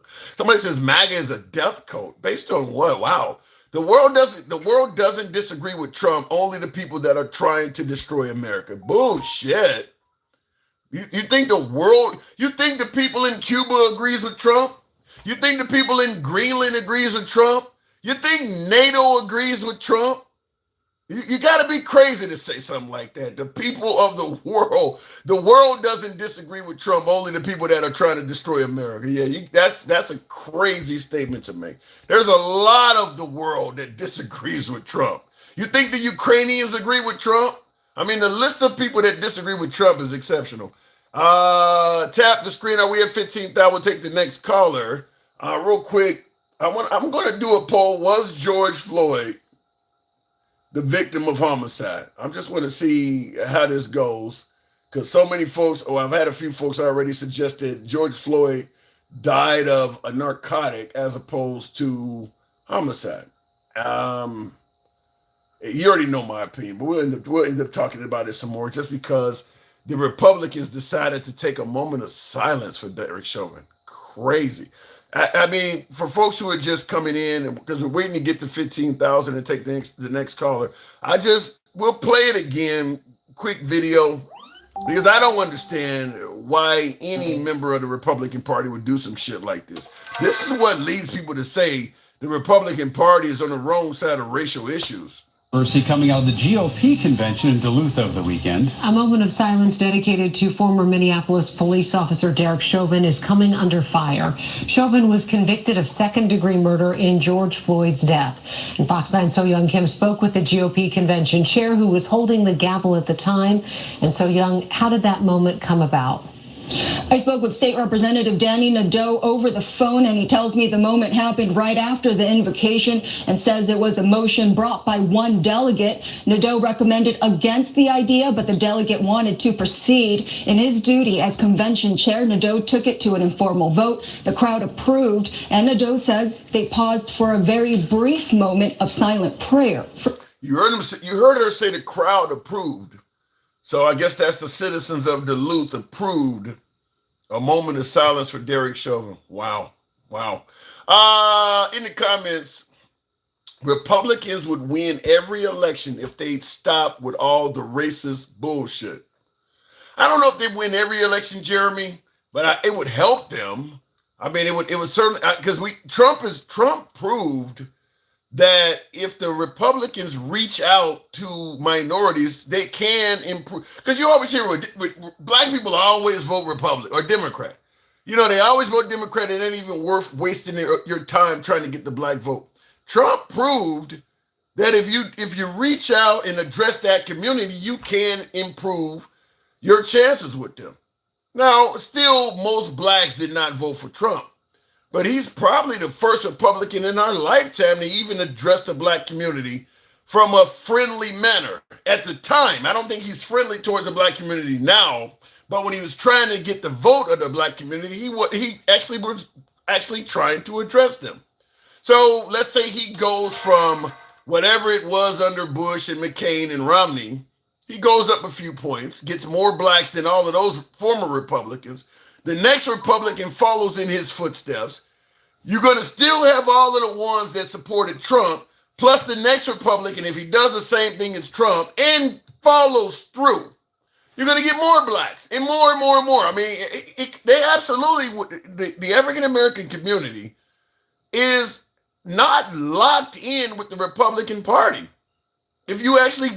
Somebody says MAGA is a death cult. Based on what? Wow. The world doesn't disagree with Trump, only the people that are trying to destroy America. Bullshit. You think the people in Cuba agrees with Trump? You think the people in Greenland agrees with Trump? You think NATO agrees with Trump? You got to be crazy to say something like that. The people of the world doesn't disagree with Trump, only the people that are trying to destroy America. Yeah, that's a crazy statement to make. There's a lot of the world that disagrees with Trump. You think the Ukrainians agree with Trump? I mean, the list of people that disagree with Trump is exceptional. Tap the screen. Are we at 15,000? We'll take the next caller. Real quick, I'm going to do a poll. Was George Floyd the victim of homicide? I'm just want to see how this goes, because so many folks, I've had a few folks already suggest that George Floyd died of a narcotic as opposed to homicide. You already know my opinion, but we'll end up talking about it some more, just because the Republicans decided to take a moment of silence for Derek Chauvin. Crazy. I mean, for folks who are just coming in, because we're waiting to get to 15,000 and take the next caller, we'll play it again, quick video, because I don't understand why any member of the Republican Party would do some shit like this. This is what leads people to say the Republican Party is on the wrong side of racial issues. Controversy coming out of the GOP convention in Duluth over the weekend. A moment of silence dedicated to former Minneapolis police officer Derek Chauvin is coming under fire. Chauvin was convicted of second-degree murder in George Floyd's death. And Fox 9's So Young Kim spoke with the GOP convention chair who was holding the gavel at the time. And So Young, how did that moment come about? I spoke with State Representative Danny Nadeau over the phone, and he tells me the moment happened right after the invocation and says it was a motion brought by one delegate. Nadeau recommended against the idea, but the delegate wanted to proceed. In his duty as convention chair, Nadeau took it to an informal vote. The crowd approved, and Nadeau says they paused for a very brief moment of silent prayer. You heard her say the crowd approved. So I guess that's the citizens of Duluth approved a moment of silence for Derek Chauvin. Wow. In the comments, Republicans would win every election if they'd stop with all the racist bullshit. I don't know if they win every election, Jeremy, but it would help them. I mean, it would certainly, because Trump proved that if the Republicans reach out to minorities, they can improve. Because you always hear with black people always vote Republican or Democrat. You know, they always vote Democrat. It ain't even worth wasting your time trying to get the black vote. Trump proved that if you reach out and address that community, you can improve your chances with them. Now, still, most blacks did not vote for Trump. But he's probably the first Republican in our lifetime to even address the black community from a friendly manner. At the time, I don't think he's friendly towards the black community now, but when he was trying to get the vote of the black community, he actually was trying to address them. So let's say he goes from whatever it was under Bush and McCain and Romney, he goes up a few points, gets more blacks than all of those former Republicans. The next Republican follows in his footsteps. You're going to still have all of the ones that supported Trump, plus the next Republican, if he does the same thing as Trump and follows through, you're going to get more blacks and more and more and more. I mean, they absolutely would. The African-American community is not locked in with the Republican Party. If you actually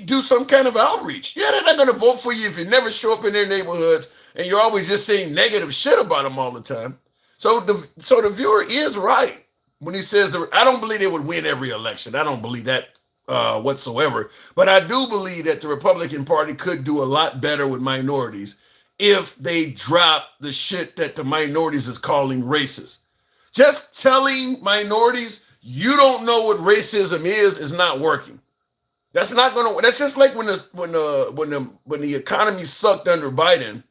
do some kind of outreach, they're not going to vote for you if you never show up in their neighborhoods and you're always just saying negative shit about them all the time. So the viewer is right when he says I don't believe they would win every election. I don't believe that whatsoever. But I do believe that the Republican Party could do a lot better with minorities if they drop the shit that the minorities is calling racist. Just telling minorities you don't know what racism is not working. That's not gonna. That's just like when the economy sucked under Biden,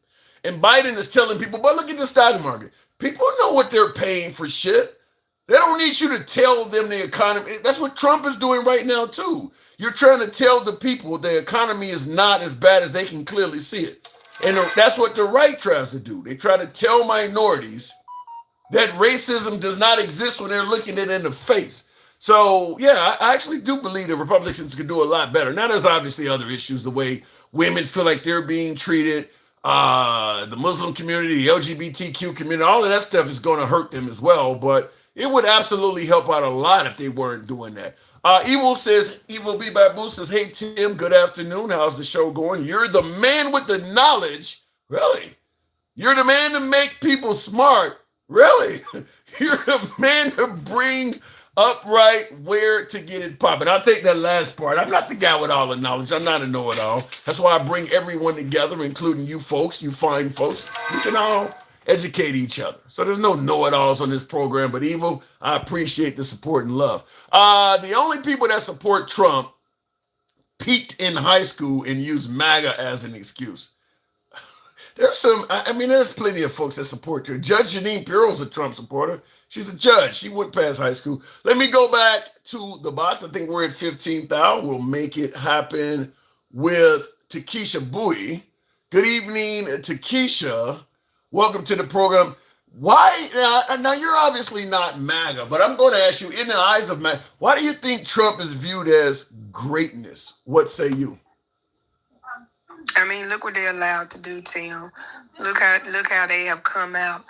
and Biden is telling people, "But look at the stock market. People know what they're paying for shit. They don't need you to tell them the economy." That's what Trump is doing right now too. You're trying to tell the people the economy is not as bad as they can clearly see it, and that's what the right tries to do. They try to tell minorities that racism does not exist when they're looking it in the face. So, yeah, I actually do believe the Republicans could do a lot better. Now, there's obviously other issues, the way women feel like they're being treated, the Muslim community, the LGBTQ community, all of that stuff is going to hurt them as well. But it would absolutely help out a lot if they weren't doing that. Evil B. Babu says, "Hey, Tim, good afternoon. How's the show going? You're the man with the knowledge." Really? You're the man to make people smart. Really? You're the man to bring upright where to get it popping. I'll take that last part. I'm not the guy with all the knowledge. I'm not a know-it-all. That's why I bring everyone together, including you folks, you fine folks. We can all educate each other. So there's no know-it-alls on this program, but Evil, I appreciate the support and love. The only people that support Trump peaked in high school and used MAGA as an excuse. There's there's plenty of folks that support her. Judge Jeanine Pirro's a Trump supporter. She's a judge. She went past high school. Let me go back to the box. I think we're at 15th hour. We'll make it happen with Takesha Bowie. Good evening, Takesha. Welcome to the program. Why, now you're obviously not MAGA, but I'm going to ask you, in the eyes of MAGA, why do you think Trump is viewed as greatness? What say you? I mean, look what they're allowed to do, Tim. Look how they have come out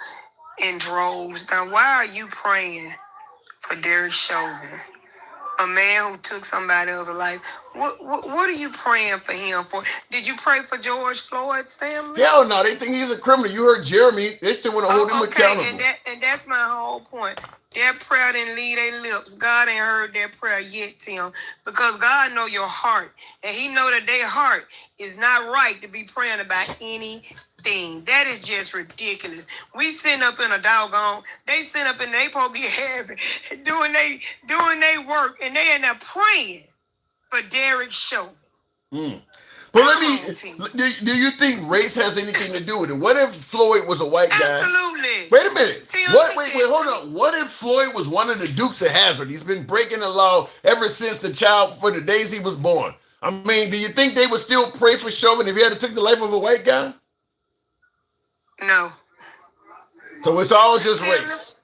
in droves. Now, why are you praying for Derek Chauvin, a man who took somebody else's life? What are you praying for him for? Did you pray for George Floyd's family? Hell no, they think he's a criminal. You heard Jeremy. They still want to hold him accountable. And that's my whole point. That prayer didn't leave their lips. God ain't heard that prayer yet, Tim, because God know your heart, and He know that their heart is not right to be praying about anything. That is just ridiculous. We sitting up in a doggone. They sitting up in. They supposed to be having doing they work, and they end up praying for Derek Chauvin. But do you think race has anything to do with it? What if Floyd was a white guy? Absolutely. Wait a minute. Wait, hold on. What if Floyd was one of the Dukes of Hazzard? He's been breaking the law ever since for the days he was born. I mean, do you think they would still pray for Chauvin if he had to take the life of a white guy? No. So it's all just race.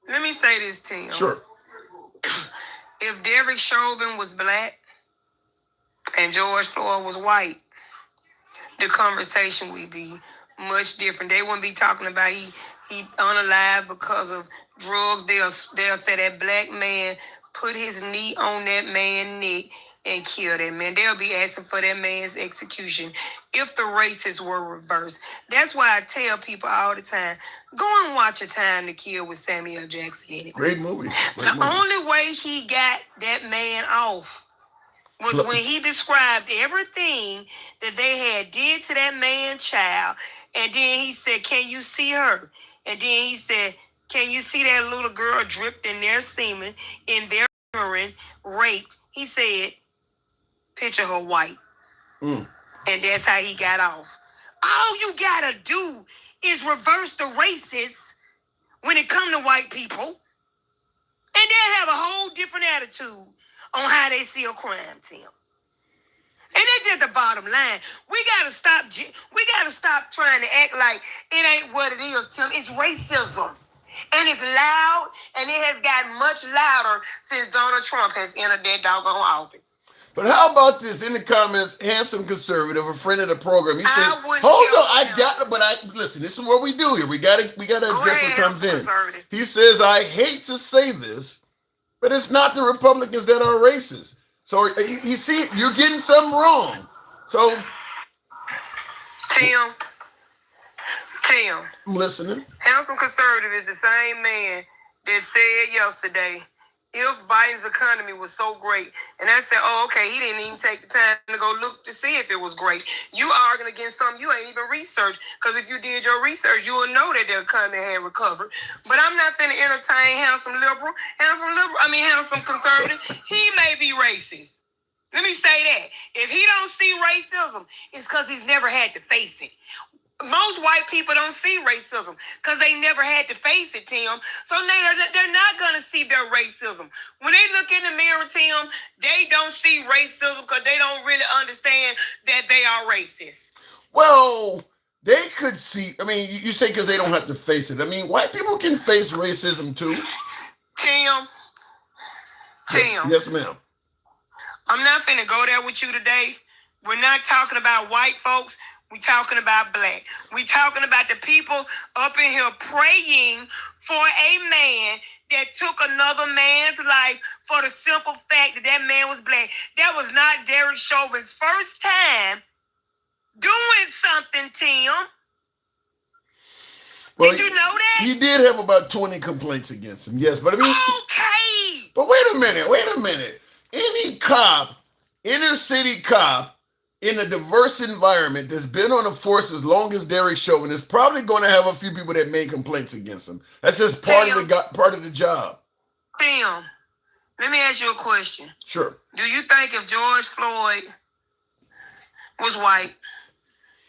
Let me say this, Tim. Sure. If Derek Chauvin was black and George Floyd was white, the conversation would be much different. They wouldn't be talking about he unalive because of drugs. They'll say that black man put his knee on that man's neck and kill that man. They'll be asking for that man's execution if the races were reversed. That's why I tell people all the time, go and watch A Time to Kill with Samuel Jackson in it. Great movie. Only way he got that man off was when he described everything that they had did to that man's child. And then he said, can you see her? And then he said, can you see that little girl dripped in their semen, in their urine, raped? He said, picture her white. And that's how he got off. All you gotta do is reverse the races when it come to white people. And they'll have a whole different attitude on how they see a crime, Tim. And that's just the bottom line. We gotta stop trying to act like it ain't what it is, Tim. It's racism. And it's loud, and it has gotten much louder since Donald Trump has entered that doggone office. But how about this in the comments? Handsome conservative, a friend of the program. He said, listen, this is what we do here. We gotta address what comes in. He says, I hate to say this, but it's not the Republicans that are racist. So you're getting something wrong. So Tim, I'm listening. Handsome conservative is the same man that said yesterday, if Biden's economy was so great, and I said, oh, okay, he didn't even take the time to go look to see if it was great. You arguing against something you ain't even researched, because if you did your research, you would know that the economy had recovered. But I'm not finna entertain handsome conservative. He may be racist. Let me say that. If he don't see racism, it's because he's never had to face it. Most white people don't see racism because they never had to face it, Tim. So they're not going to see their racism. When they look in the mirror, Tim, they don't see racism because they don't really understand that they are racist. Well, they could see, you say because they don't have to face it. White people can face racism too. Tim. Yes, ma'am. I'm not finna go there with you today. We're not talking about white folks. We talking about black. We talking about the people up in here praying for a man that took another man's life for the simple fact that man was black. That was not Derek Chauvin's first time doing something, Tim. Well, did you know that? He did have about 20 complaints against him, yes. But okay. But wait a minute. Any cop, inner city cop, in a diverse environment that's been on the force as long as Derek Chauvin is probably going to have a few people that made complaints against him. That's just part of the job. Tim, let me ask you a question. Sure. Do you think if George Floyd was white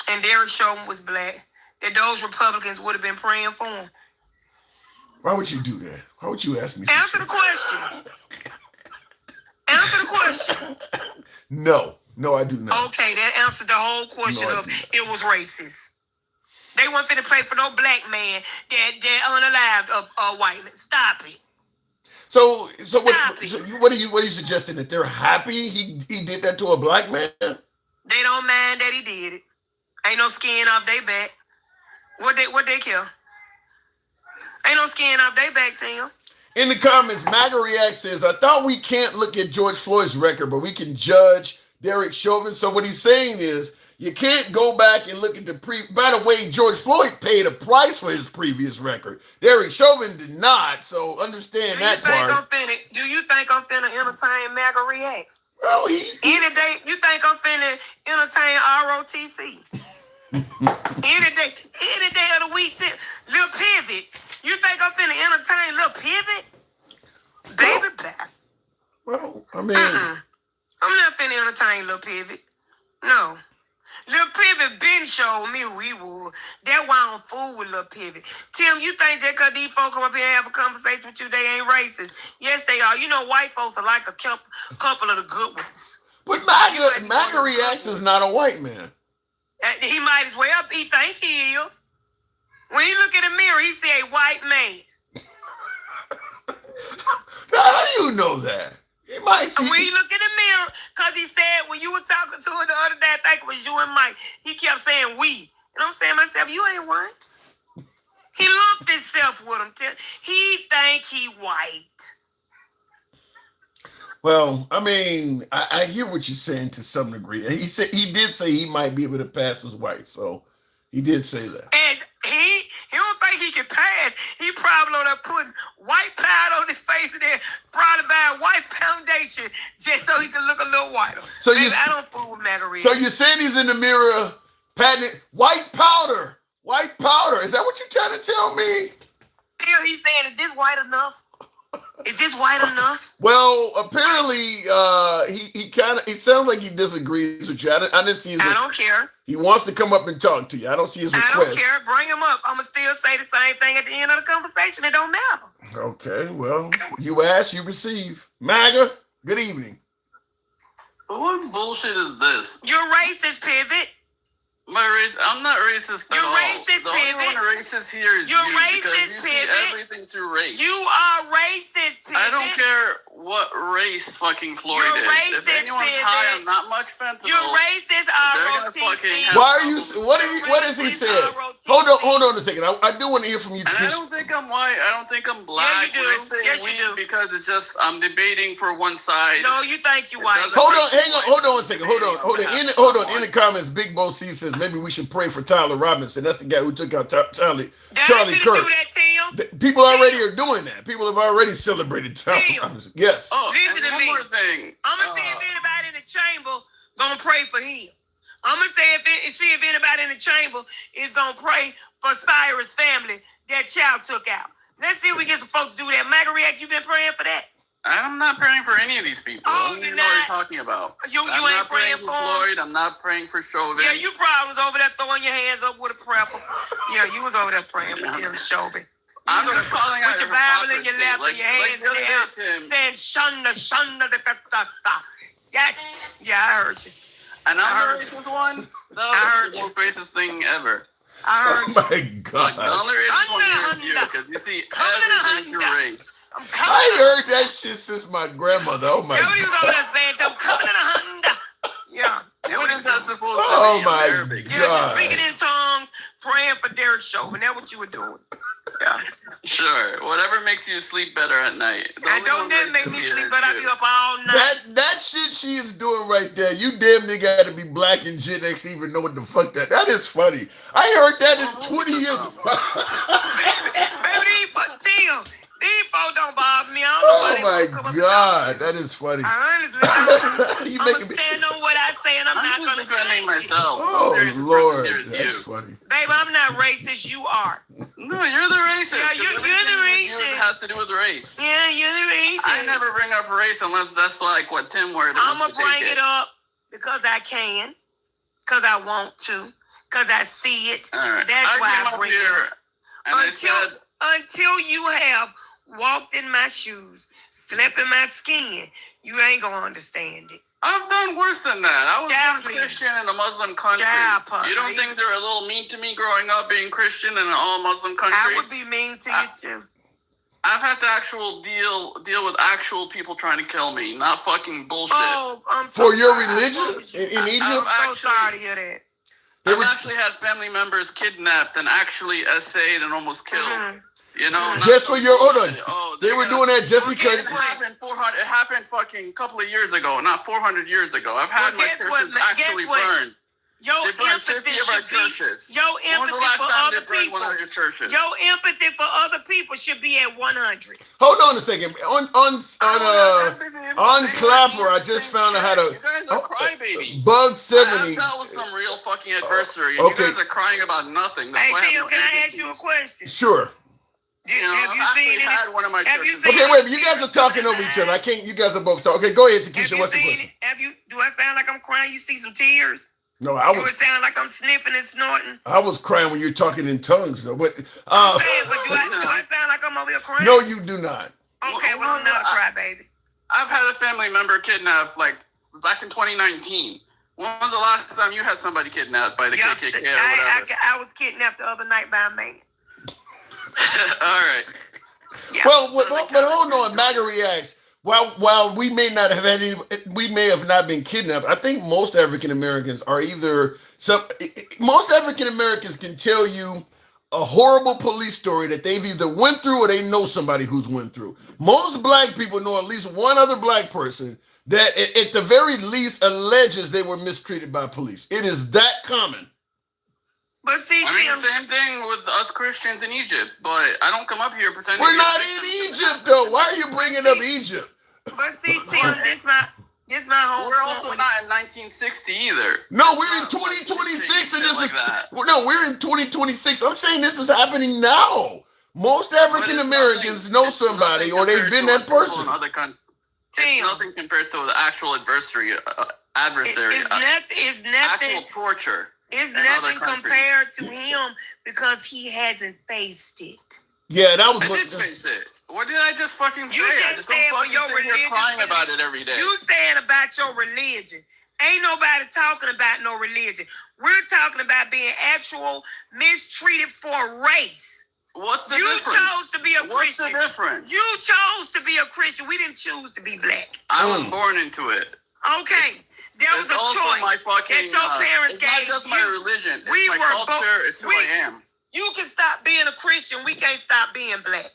and Derek Chauvin was black, that those Republicans would have been praying for him? Why would you do that? Why would you ask me? Answer the question. Answer the question. No, I do not. Okay, that answered the whole question of it was racist. They weren't finna play for no black man that unalived a white man. Stop it. So what are you suggesting, that they're happy he did that to a black man? They don't mind that he did it. Ain't no skin off their back. What they care? Ain't no skin off their back, Tim. In the comments, MAGA React says, I thought we can't look at George Floyd's record, but we can judge Derek Chauvin. So what he's saying is, you can't go back and look at by the way, George Floyd paid a price for his previous record. Derek Chauvin did not, so understand that part. Do you think I'm finna entertain MAGA Reacts? Well, any day, you think I'm finna entertain ROTC? any day of the week, Lil Pivot. You think I'm finna entertain Lil Pivot? Baby black. Well, I mean, I'm not finna entertain Lil Pivot. No. Lil Pivot been showed me who he was. That's why I don't fool with Lil Pivot. Tim, you think just because these folks come up here and have a conversation with you, they ain't racist? Yes, they are. You know, white folks are like a couple of the good ones. But MAGA Reacts is not a white man. He might as well. He think he is. When he look in the mirror, he say a white man. How do you know that? He might see. When he look in the mirror, because he said when you were talking to him the other day, I think it was you and Mike, he kept saying we. And I'm saying to myself, you ain't white. He lumped himself with him. He think he white. Well, I mean, I hear what you're saying to some degree. He did say he might be able to pass as white, so he did say that. And he don't think he can pass. He probably on there putting white powder on his face and then probably buying white foundation just so he can look a little whiter. So I don't fool with MAGA. So you're saying he's in the mirror patting white powder. White powder. Is that what you're trying to tell me? Still, he's saying, is this white enough? Is this white enough? Well, apparently, he sounds like he disagrees with you. I didn't see his. I don't care. He wants to come up and talk to you. I don't see his request. I don't care. Bring him up. I'ma still say the same thing at the end of the conversation. It don't matter. Okay. Well, you ask, you receive. MAGA. Good evening. What bullshit is this? You're racist, Pivot. I'm not racist at all. Racist, the only one racist here is you because you see everything through race. You are racist, Pivot. I don't care what race fucking Floyd is. If anyone's high on not much fentanyl, you're racist, ROTC. Why are you? What has he said? Hold on a second. I do want to hear from you. And I don't think I'm white. I don't think I'm black. Yeah, you do. Yes, you do. Because it's just I'm debating for one side. No, you think you white. Hold on, hang on. Hold on a second. Hold on. In the comments, Big Bo C says maybe we should pray for Tyler Robinson. That's the guy who took out Charlie Kirk. People already are doing that. People have already celebrated Tyler Robinson. Yes. Oh, listen to me. One more thing. I'm gonna see if anybody in the chamber gonna pray for him. I'm gonna see if anybody in the chamber is gonna pray for Cyrus' family that child took out. Let's see if we get some folks to do that. MAGA React, you been praying for that? I'm not praying for any of these people. I don't even know what you're talking about. You ain't praying for Floyd. I'm not praying for Chauvin. Yeah, you probably was over there throwing your hands up with a prayer. Yeah, you was over there praying for Derek Chauvin. I'm just calling out your Bible in your lap and your hands in the air, saying "Shunda da da da da." Yes, yeah, I heard you. And I'm the racist one. That was the most racist thing ever. I heard you. Oh my God! The only racist one is you because you see everything through race. I heard that shit since my grandmother. Oh my God! He was over there saying, "I'm coming in a Honda." Yeah. What is that supposed to be? Oh my Arabic? God! Speaking in tongues, praying for Derek Chauvin. That's what you were doing. Yeah. Sure. Whatever makes you sleep better at night. Don't that make me sleep better? I be up all night. That shit she is doing right there. You damn near got to be black and Gen X to even know what the fuck that. That is funny. I heard that in 20 years. Baby, these folks don't bother me. Oh my God, that is funny. Honestly, I'm gonna stand on what I say, and I'm not gonna change. me myself. Oh, The racist Lord. person here is That's you. funny. Babe, I'm not racist. You are. No, you're the racist. Yeah, you're the Everything you racist. has to do with race. Yeah, you're the racist. I never bring up race unless that's like what Tim word I'm wants going to to bring take it up because I can, because I want to, because I see it. All right. That's why came I up bring it here up. and I said, Until you have walked in my shoes, slept in my skin, you ain't going to understand it. I've done worse than that. I was Yeah, born please. Christian in a Muslim country. Yeah, You don't please. think they're a little mean to me growing up being Christian in an all Muslim country? I would be mean to you too. I've had to deal with actual people trying to kill me, not fucking bullshit. Oh, I'm so For your sorry. religion in Egypt? I'm so sorry to hear that. I've actually had family members kidnapped and actually essayed and almost killed. Mhm. You know, not Just for some your, hold bullshit. on. Oh, They they're were gonna- doing that just Well, because. guess It happened fucking a couple of years ago, not 400 years ago. I've had Well, my guess churches what, actually guess what? burned. Your They burned empathy 50 of our should be churches. your When was the empathy last for time other they burned people. one of your churches? Your empathy for other people should be at 100. Hold on a second. On Clapper, I just found out how to. You guys are crybabies. Bug 70. That was some real fucking adversary. Okay. You guys are crying about nothing. That's Hey, why I Tim, have can no I ask empathy. you a question? Sure. You know, Have you I've seen actually it? had one of my Have you churches. seen Okay, wait. You guys are talking over each other. I can't. You guys are both talking. Okay, go ahead, Have Takesha. you What's the seen question? it? Do I sound like I'm crying? You see some tears? No, I Do it was. sound like I'm sniffing and snorting? I was crying when you're talking in tongues, though. But I'm saying, but do I sound like I'm over here crying? no, you do not. Okay, well, I'm not a crybaby. I've had a family member kidnapped, like, back in 2019. When was the last time you had somebody kidnapped by the KKK or whatever? I was kidnapped the other night by a man. All right. Yeah. Well, but hold on. MAGA reacts. While we may not have had any, we may have not been kidnapped. I think most African Americans are either most African Americans can tell you a horrible police story that they've either went through or they know somebody who's went through. Most black people know at least one other black person that at the very least alleges they were mistreated by police. It is that common. But see, I mean, Tim, same thing with us Christians in Egypt, but I don't come up here pretending. We're to be not a in victim. Egypt though. Why are you bringing up Egypt? but see, Tim, this my whole We're point also with- not in 1960 either. No, That's we're in not 2026, and this like is that. no, we're in 2026. I'm saying this is happening now. Most But African it's Americans nothing- know it's somebody, nothing or they've compared been to that what people person. in other countries. Tim, It's nothing compared to the actual adversary. it's nothing. Actual torture. It's in other nothing countries. compared to him because he hasn't faced it. Yeah, that was I what. did face it. What did I just fucking say? You I didn't just say it don't for fucking your sit here religion. crying about it every day. You saying about your religion. Ain't nobody talking about no religion. We're talking about being actual mistreated for race. What's the You difference? chose to be a What's Christian. the difference? You chose to be a Christian. We didn't choose to be black. I was born into it. Okay. That was It's a also choice my fucking. that your parents it's not gave just you. my religion. It's We my were culture. It's who I am. You can stop being a Christian. We can't stop being black.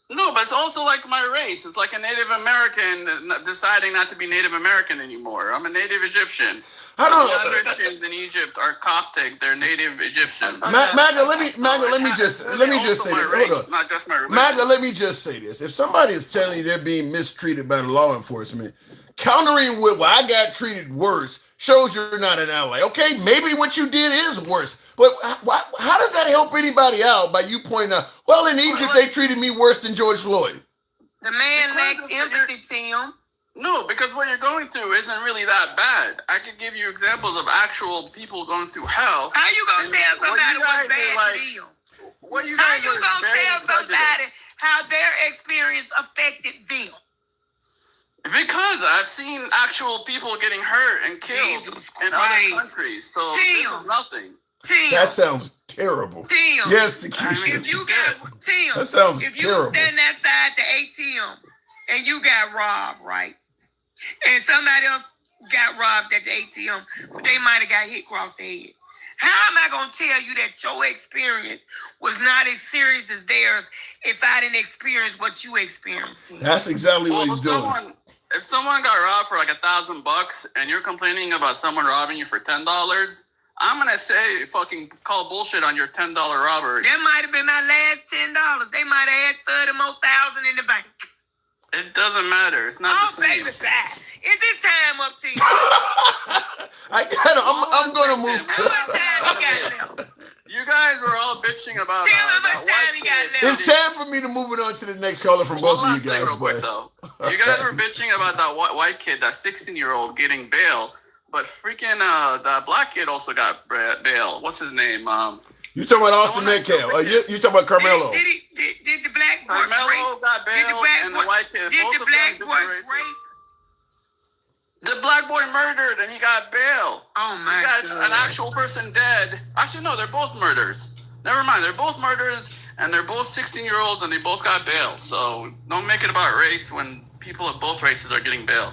No, but it's also like my race. It's like a Native American deciding not to be Native American anymore. I'm a Native Egyptian. I don't. The Christians in Egypt are Coptic. They're Native Egyptians. MAGA, let me just say this. Hold on. Not just my religion. MAGA, let me just say this. If somebody is telling you they're being mistreated by the law enforcement, countering with, well, I got treated worse, shows you're not an ally. Okay, maybe what you did is worse, but how does that help anybody out by you pointing out, well, in Egypt, they treated me worse than George Floyd? The man Because lacks of empathy, Tim. No, because what you're going through isn't really that bad. I could give you examples of actual people going through hell. How you gonna And tell what somebody you what's guys bad are like- to them? What you How guys you are gonna very tell somebody prejudiced. how their experience affected them? Because I've seen actual people getting hurt and killed Jesus in Christ. other countries. So this Tim. is nothing. Tim, That sounds terrible. Tim. Yes, If Takesha. you got Tim, That sounds if you terrible. stand outside the ATM and you got robbed, right? And somebody else got robbed at the ATM, but they might have got hit across the head. How am I gonna tell you that your experience was not as serious as theirs if I didn't experience what you experienced? Tim? That's exactly what he's doing. If someone got robbed for like $1,000 and you're complaining about someone robbing you for $10, I'm gonna say fucking call bullshit on your $10 robbery. That might have been my last $10. They might have had 30 more thousand in the bank. It doesn't matter. It's not the same. Baby, bye. Is this time up to you? I'm gonna move. How much time you got left? You guys were all bitching about Tell how that much white time you got kid. left. It's time for me to move it on to the next caller from both of you guys. Real quick, But though. You guys were bitching about that white kid, that 16-year-old getting bail, but freaking that black kid also got bail. What's his name? you talking about Austin Metcalf? You talking about Carmelo? Did the black boy Carmelo got bail, and the white kid. Did both the of black them boy different races. rape? The black boy murdered, and he got bail. Oh He my got God. an actual person dead. Actually, no, they're both murders. Never mind, they're both murders, and they're both 16-year-olds, and they both got bail. So don't make it about race when people of both races are getting bail.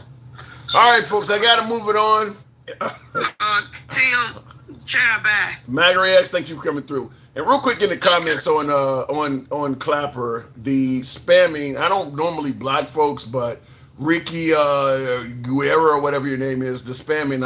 All right, folks, I gotta move it on. Tim, child bye. Magrex, thank you for coming through. And real quick in the comments on Clapper, the spamming. I don't normally block folks, but Ricky Guerra or whatever your name is, the spamming.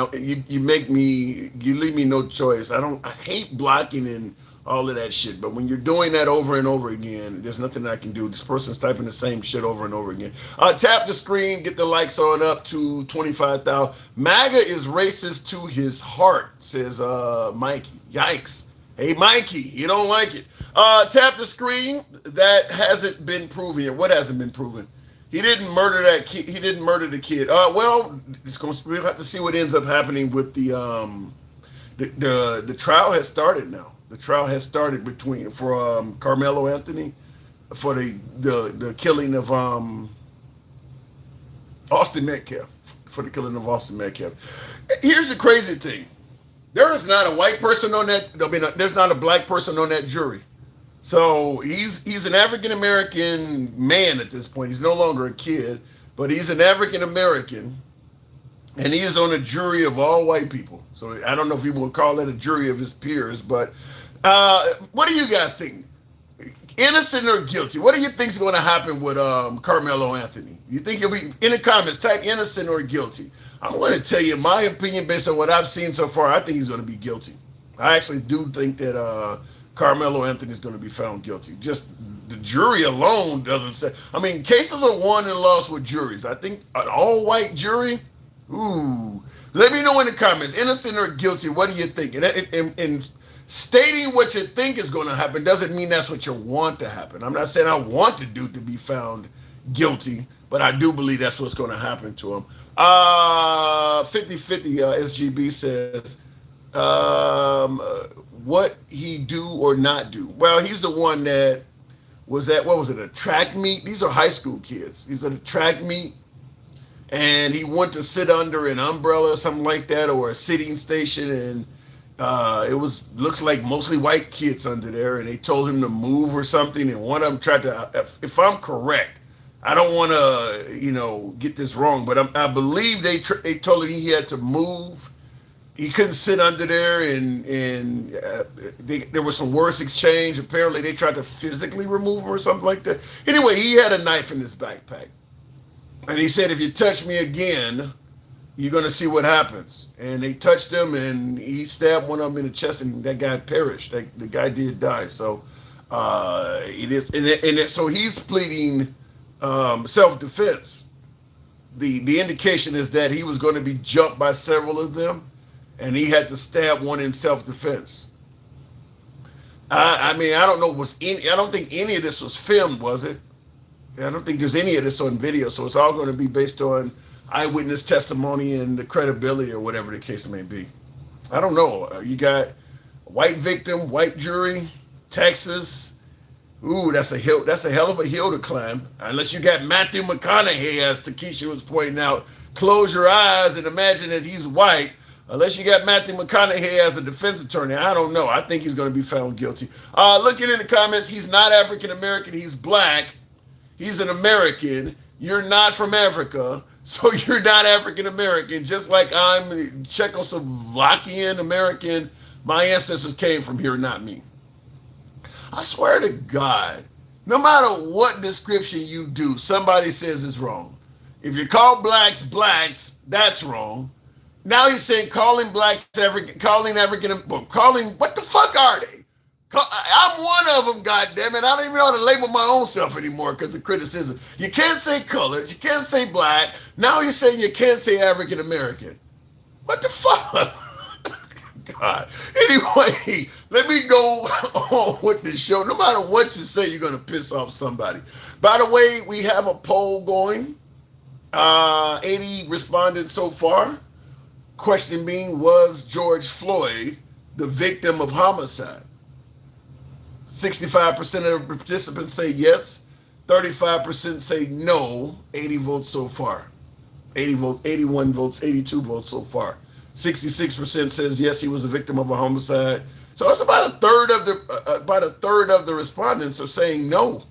You leave me no choice. I hate blocking and all of that shit. But when you're doing that over and over again, there's nothing I can do. This person's typing the same shit over and over again. Tap the screen, get the likes on up to 25,000. MAGA is racist to his heart, says Mikey. Yikes. Hey, Mikey, you don't like it. Tap the screen. That hasn't been proven yet. What hasn't been proven? He didn't murder that kid. He didn't murder the kid. We'll have to see what ends up happening with the trial has started now. The trial has started for Carmelo Anthony for the killing of Austin Metcalf. For the killing of Austin Metcalf. Here's the crazy thing. There is not a white person on that. There's not a black person on that jury. So he's an African American man at this point. He's no longer a kid, but he's an African American, and he is on a jury of all white people. So I don't know if you will call it a jury of his peers, but what do you guys think? Innocent or guilty? What do you think is going to happen with Carmelo Anthony? You think he'll be in the comments? Type innocent or guilty. I'm going to tell you my opinion based on what I've seen so far. I think he's going to be guilty. I actually do think that Carmelo Anthony is going to be found guilty. Just the jury alone doesn't say. I mean, cases are won and lost with juries. I think an all-white jury. Ooh, let me know in the comments, innocent or guilty. What do you think? And stating what you think is going to happen doesn't mean that's what you want to happen. I'm not saying I want the dude to be found guilty, but I do believe that's what's going to happen to him. 50-50 SGB says, what he do or not do? Well, he's the one that was at, what was it, a track meet? These are high school kids. He's at a track meet, and he went to sit under an umbrella or something like that, or a sitting station, and it looks like mostly white kids under there, and they told him to move or something, and one of them tried to, if I'm correct, I don't want to, get this wrong, but I believe they told him he had to move. He couldn't sit under there, and there was some words exchanged. Apparently, they tried to physically remove him or something like that. Anyway, he had a knife in his backpack, and he said, "If you touch me again, you're gonna see what happens." And they touched him, and he stabbed one of them in the chest, and that guy perished. The guy did die. So it is, so he's pleading self-defense. The indication is that he was going to be jumped by several of them, and he had to stab one in self-defense. I mean, I don't know. I don't think any of this was filmed, was it? I don't think there's any of this on video, so it's all going to be based on eyewitness testimony and the credibility or whatever the case may be. I don't know. You got white victim, white jury, Texas. Ooh, that's a hell of a hill to climb. Unless you got Matthew McConaughey, as Takesha was pointing out. Close your eyes and imagine that he's white. Unless you got Matthew McConaughey as a defense attorney, I don't know. I think he's going to be found guilty. Looking in the comments, he's not African American. He's black. He's an American. You're not from Africa, so you're not African American. Just like I'm Czechoslovakian American. My ancestors came from here, not me. I swear to God, no matter what description you do, somebody says it's wrong. If you call blacks, that's wrong. Now he's saying calling blacks African, calling what the fuck are they? I'm one of them, goddammit. I don't even know how to label my own self anymore because of criticism. You can't say colored. You can't say black. Now you're saying you can't say African American. What the fuck? God. Anyway, let me go on with the show. No matter what you say, you're going to piss off somebody. By the way, we have a poll going. 80 responded so far. Question being, was George Floyd the victim of homicide? 65% of the participants say yes. 35% say no. 80 votes so far. 80 votes, 81 votes, 82 votes so far. 66% says yes, he was a victim of a homicide. So it's about a third of the respondents are saying no,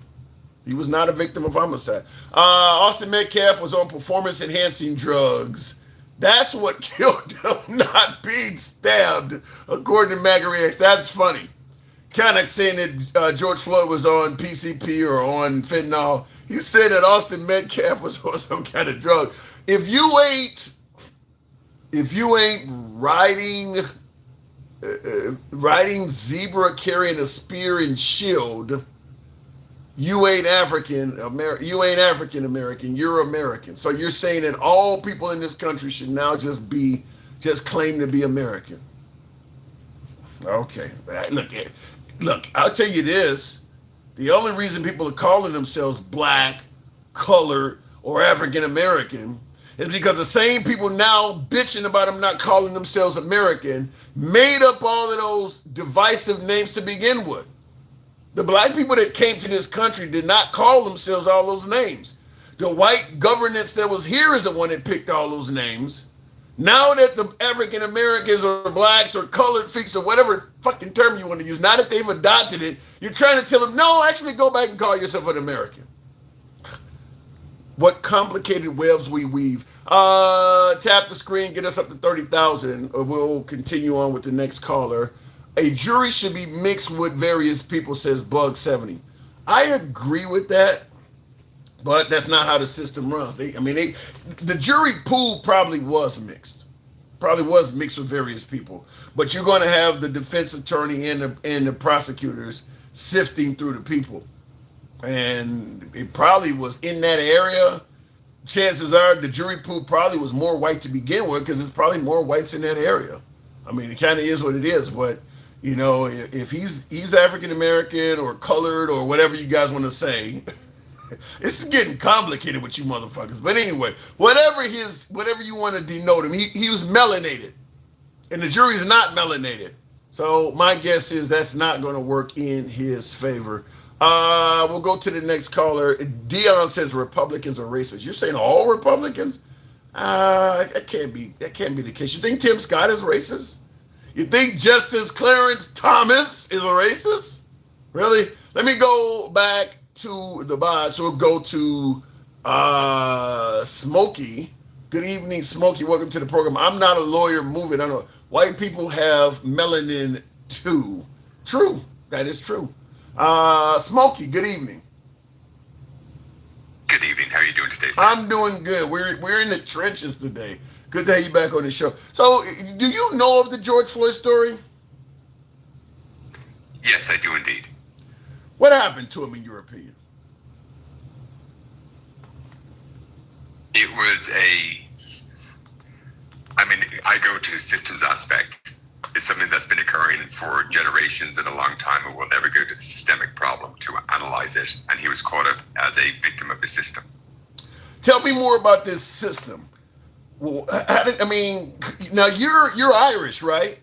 he was not a victim of homicide. Austin Metcalf was on performance-enhancing drugs. That's what killed him, not being stabbed, according to Magarex. That's funny. Connick saying that George Floyd was on PCP or on fentanyl. He said that Austin Metcalf was on some kind of drug. If you ain't riding zebra carrying a spear and shield, you ain't African American. You're American. So you're saying that all people in this country should now just claim to be American. Okay, look. I'll tell you this: the only reason people are calling themselves black, colored, or African American is because the same people now bitching about them not calling themselves American made up all of those divisive names to begin with. The black people that came to this country did not call themselves all those names. The white governance that was here is the one that picked all those names. Now that the African Americans or blacks or colored folks or whatever fucking term you want to use, now that they've adopted it, you're trying to tell them, no, actually go back and call yourself an American. What complicated webs we weave. Tap the screen, get us up to 30,000. We'll continue on with the next caller. A jury should be mixed with various people, says Bug70. I agree with that, but that's not how the system runs. The jury pool probably was mixed. With various people. But you're going to have the defense attorney and the prosecutors sifting through the people. And it probably was in that area. Chances are the jury pool probably was more white to begin with because there's probably more whites in that area. I mean, it kind of is what it is. But, you know, if he's African American or colored or whatever you guys want to say, this is getting complicated with you motherfuckers. But anyway, whatever you want to denote him, he was melanated. And the jury's not melanated. So my guess is that's not going to work in his favor. We'll go to the next caller. Dion says Republicans are racist. You're saying all Republicans? That can't be the case. You think Tim Scott is racist? You think Justice Clarence Thomas is a racist? Really? Let me go back to the box. We'll go to Smokey. Good evening, Smokey. Welcome to the program. I'm not a lawyer. Moving. I know white people have melanin too. True. That is true. Smokey, good evening. Good evening. How are you doing today, sir? I'm doing good. We're in the trenches today. Good to have you back on the show. So, do you know of the George Floyd story? Yes, I do indeed. What happened to him, in your opinion? It was I go to systems aspect. It's something that's been occurring for generations and a long time, and we'll never go to the systemic problem to analyze it. And he was caught up as a victim of the system. Tell me more about this system. Well, now you're Irish, right?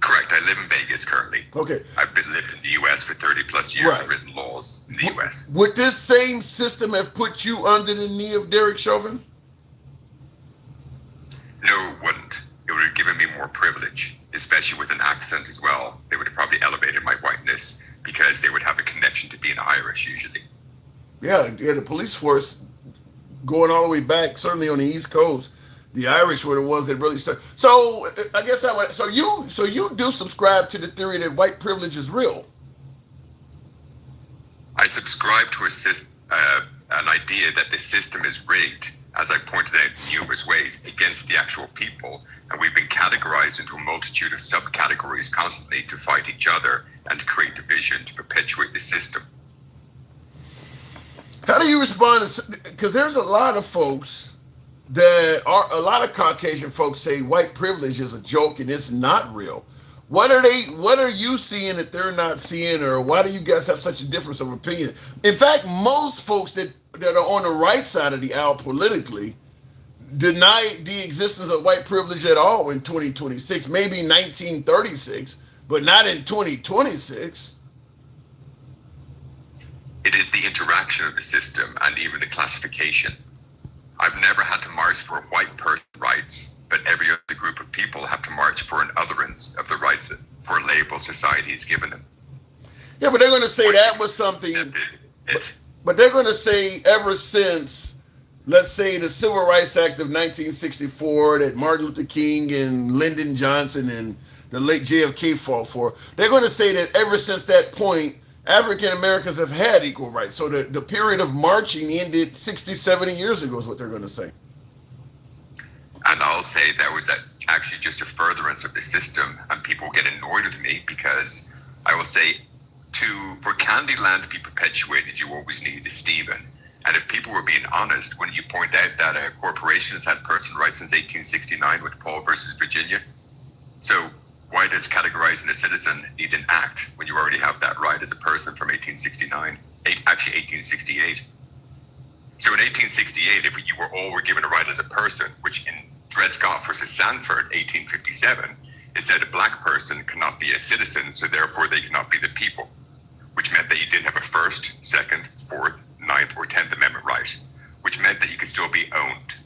Correct. I live in Vegas currently. Okay. I've lived in the U.S. for 30 plus years and written laws in the U.S. Would this same system have put you under the knee of Derek Chauvin? No, it wouldn't. It would have given me more privilege, especially with an accent as well. They would have probably elevated my whiteness because they would have a connection to being Irish usually. Yeah, the police force going all the way back, certainly on the East Coast, the Irish were the ones that really started. So I guess so you do subscribe to the theory that white privilege is real. I subscribe to an idea that the system is rigged as I pointed out in numerous ways, against the actual people. And we've been categorized into a multitude of subcategories constantly to fight each other and to create division, to perpetuate the system. How do you respond to, because there's a lot of folks that are, a lot of Caucasian folks say white privilege is a joke and it's not real. What are you seeing that they're not seeing, or why do you guys have such a difference of opinion? In fact, most folks that are on the right side of the aisle politically deny the existence of white privilege at all in 2026, maybe 1936, but not in 2026. It is the interaction of the system and even the classification. I've never had to march for a white person's rights, but every other group of people have to march for an otherance of the rights that for a label society has given them. Yeah, but they're going to say that was something, but they're going to say ever since, let's say, the Civil Rights Act of 1964 that Martin Luther King and Lyndon Johnson and the late JFK fought for, they're going to say that ever since that point, African Americans have had equal rights. So the period of marching ended 60, 70 years ago is what they're going to say. And I'll say that was actually just a furtherance of the system, and people get annoyed with me because I will say for Candyland to be perpetuated, you always need a Stephen. And if people were being honest, wouldn't you point out that corporations had person rights since 1869 with Paul versus Virginia? So why does categorizing a citizen need an act when you already have that right as a person from 1869, actually 1868? So in 1868, if you were given a right as a person, which in Dred Scott versus Sanford, 1857, it said a black person cannot be a citizen, so therefore they cannot be the people, which meant that you didn't have a First, Second, Fourth, Ninth, or 10th Amendment right, which meant that you could still be owned.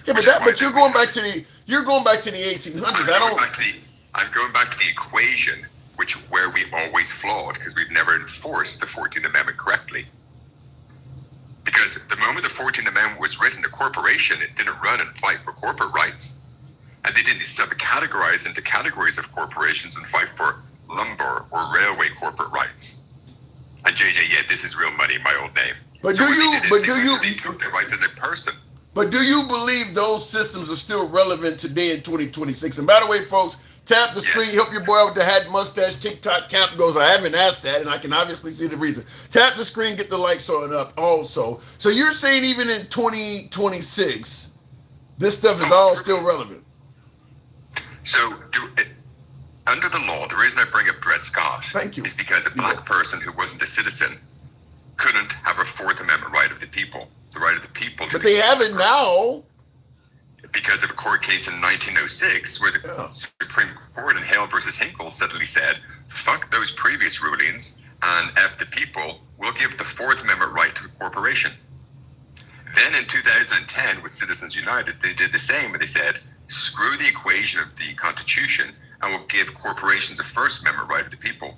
Yeah, but you're going back to the 1800s. I'm going back to the equation, where we always flawed because we've never enforced the 14th Amendment correctly. Because the moment the 14th Amendment was written, a corporation, it didn't run and fight for corporate rights. And they didn't categorize into categories of corporations and fight for lumber or railway corporate rights. And JJ, yeah, this is real money, my old name. But so they took their rights as a person. But do you believe those systems are still relevant today in 2026? And by the way, folks, tap the screen, help your boy out with the hat mustache. TikTok cap goes, I haven't asked that, and I can obviously see the reason. Tap the screen, get the likes on up also. So you're saying even in 2026, this stuff is all still relevant? So under the law, the reason I bring up Dred Scott is because a black person who wasn't a citizen couldn't have a Fourth Amendment right of the people, the right of the people. But they have it now. Because of a court case in 1906 where the Supreme Court in Hale versus Hinkle suddenly said, fuck those previous rulings and F the people, we'll give the Fourth Amendment right to a corporation. Then in 2010 with Citizens United, they did the same and they said, screw the equation of the Constitution and we'll give corporations a First Amendment right of the people.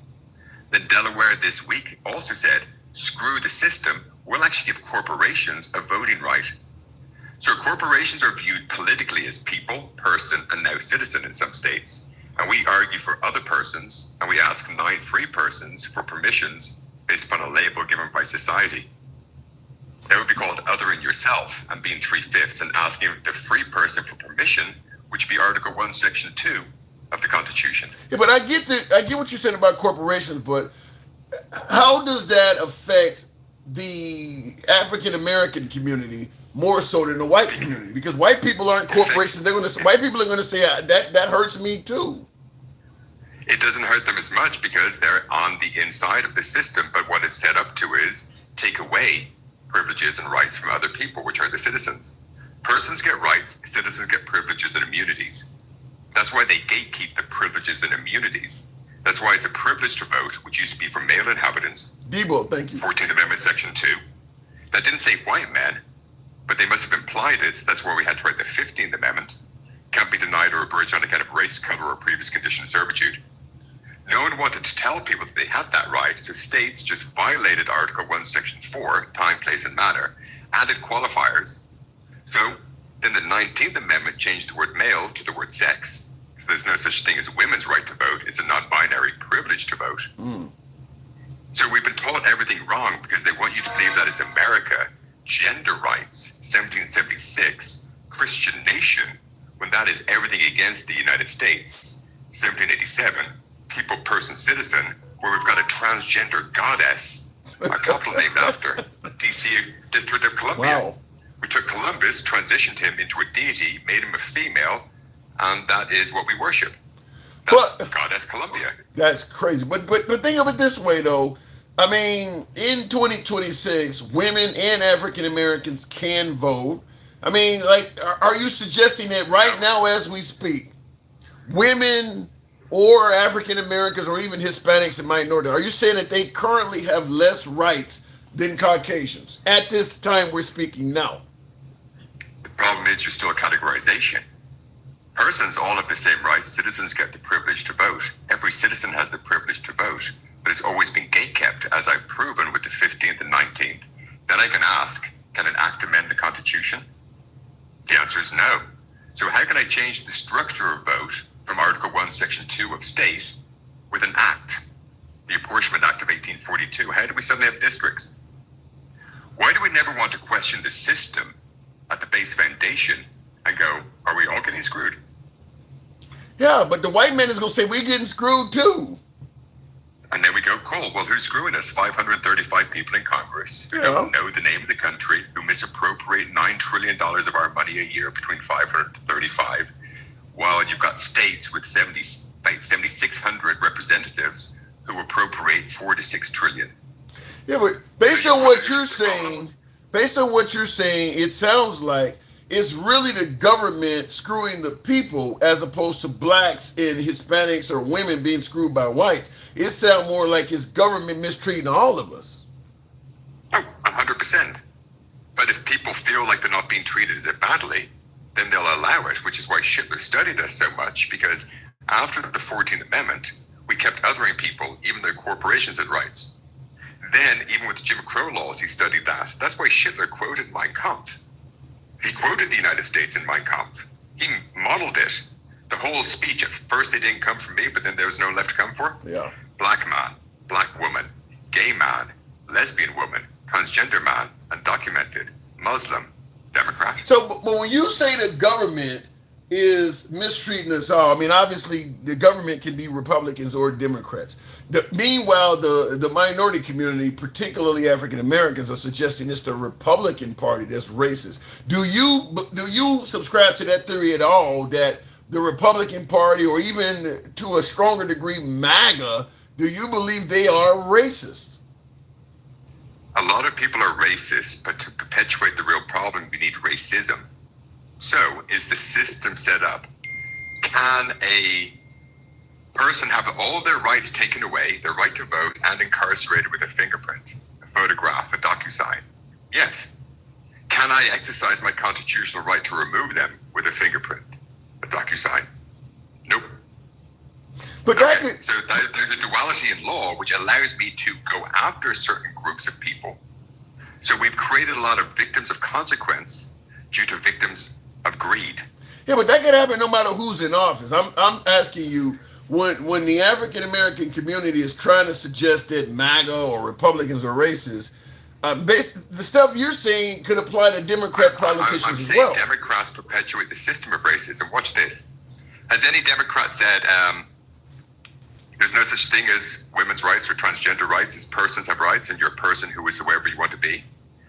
Then Delaware this week also said, screw the system, we'll actually give corporations a voting right. So corporations are viewed politically as people, person, and now citizen in some states. And we argue for other persons, and we ask 9 free persons for permissions based upon a label given by society. That would be called othering yourself and being 3/5 and asking the free person for permission, which would be Article 1, Section 2 of the Constitution. Yeah, but I get what you're saying about corporations, but how does that affect the African American community more so than the white community? Because white people aren't corporations. White people are going to say that hurts me too. It doesn't hurt them as much because they're on the inside of the system. But what it's set up to is take away privileges and rights from other people, which are the citizens. Persons get rights, citizens get privileges and immunities. That's why they gatekeep the privileges and immunities. That's why it's a privilege to vote, which used to be for male inhabitants. Debo, thank you. 14th Amendment, Section 2. That didn't say white men, but they must have implied it. So that's why we had to write the 15th Amendment. Can't be denied or abridged on account of race, color, or previous condition of servitude. No one wanted to tell people that they had that right, so states just violated Article 1, Section 4, time, place, and manner, added qualifiers. So then the 19th Amendment changed the word male to the word sex. So there's no such thing as a women's right to vote. It's a non-binary privilege to vote. So we've been taught everything wrong because they want you to believe that it's America gender rights, 1776, Christian nation, when that is everything against the United States, 1787, people, person, citizen, where we've got a transgender goddess, a capital named after DC District of Columbia. Wow. We took Columbus, transitioned him into a deity, made him a female, and that is what we worship. That's Goddess Columbia. That's crazy. But think of it this way, though. I mean, in 2026, women and African Americans can vote. I mean, like, are you suggesting that right now as we speak, women or African Americans or even Hispanics and minorities, are you saying that they currently have less rights than Caucasians at this time we're speaking now? The problem is you're still a categorization. Persons all have the same rights. Citizens get the privilege to vote. Every citizen has the privilege to vote, but it's always been gatekept, as I've proven with the 15th and 19th. Then I can ask, can an act amend the Constitution? The answer is no. So how can I change the structure of vote from Article 1, Section 2 of state with an act? The Apportionment Act of 1842. How do we suddenly have districts? Why do we never want to question the system at the base foundation and go, are we all getting screwed? Yeah, but the white man is going to say we're getting screwed too. And then we go, cool, well, who's screwing us? 535 people in Congress who don't know the name of the country, who misappropriate $9 trillion of our money a year between 535, while you've got states with 7,600 representatives who appropriate 4 to 6 trillion. Yeah, but based on what you're saying, it sounds like it's really the government screwing the people as opposed to blacks and Hispanics or women being screwed by whites. It sounds more like it's government mistreating all of us. Oh, 100%. But if people feel like they're not being treated as badly, then they'll allow it, which is why Hitler studied us so much, because after the 14th Amendment, we kept othering people, even though corporations had rights. Then, even with Jim Crow laws, he studied that. That's why Hitler quoted Mein Kampf. He quoted the United States in Mein Kampf. He modeled it. The whole speech, at first they didn't come from me, but then there was no left to come for. Yeah. Black man, black woman, gay man, lesbian woman, transgender man, undocumented, Muslim, Democrat. So, but when you say the government is mistreating us all, I mean, obviously the government can be Republicans or Democrats. Meanwhile, the minority community, particularly African Americans, are suggesting it's the Republican Party that's racist. Do you subscribe to that theory at all, that the Republican Party, or even to a stronger degree MAGA, do you believe they are racist? A lot of people are racist, but to perpetuate the real problem, we need racism. So, is the system set up? Can a person have all of their rights taken away, their right to vote, and incarcerated with a fingerprint, a photograph, a DocuSign? Yes. Can I exercise my constitutional right to remove them with a fingerprint, a DocuSign? Nope. But so there's a duality in law which allows me to go after certain groups of people. So we've created a lot of victims of consequence due to victims of greed. Yeah, but that could happen no matter who's in office. I'm asking you, when the African American community is trying to suggest that MAGA or Republicans are racist, the stuff you're saying could apply to Democrat politicians as well. I'm saying Democrats perpetuate the system of racism. Watch this. Has any Democrat said there's no such thing as women's rights or transgender rights, as persons have rights and you're a person who is whoever you want to be?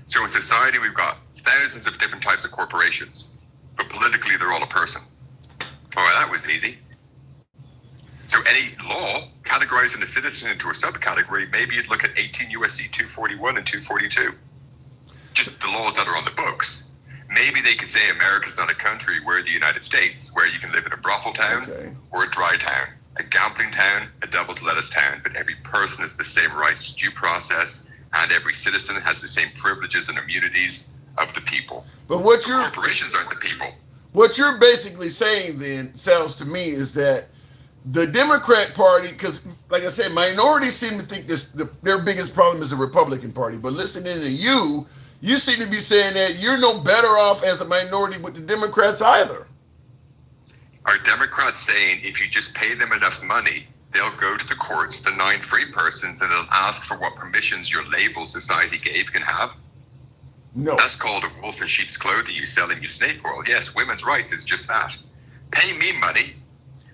So in society, we've got thousands of different types of corporations, but politically, they're all a person. Oh, that was easy. So any law categorizing a citizen into a subcategory, maybe you'd look at 18 U.S.C. 241 and 242. Just the laws that are on the books. Maybe they could say America's not a country, we're the United States, where you can live in a brothel town or a dry town, a gambling town, a devil's lettuce town, but every person has the same rights to due process, and every citizen has the same privileges and immunities of the people. But corporations aren't the people. What you're basically saying then, sounds to me, is that the Democrat Party, because like I said, minorities seem to think their biggest problem is the Republican Party. But listening to you seem to be saying that you're no better off as a minority with the Democrats either. Are Democrats saying if you just pay them enough money, they'll go to the courts, the 9 free persons, and they'll ask for what permissions your label society gave can have? No. That's called a wolf in sheep's clothing. You selling you snake oil. Yes, women's rights is just that. Pay me money,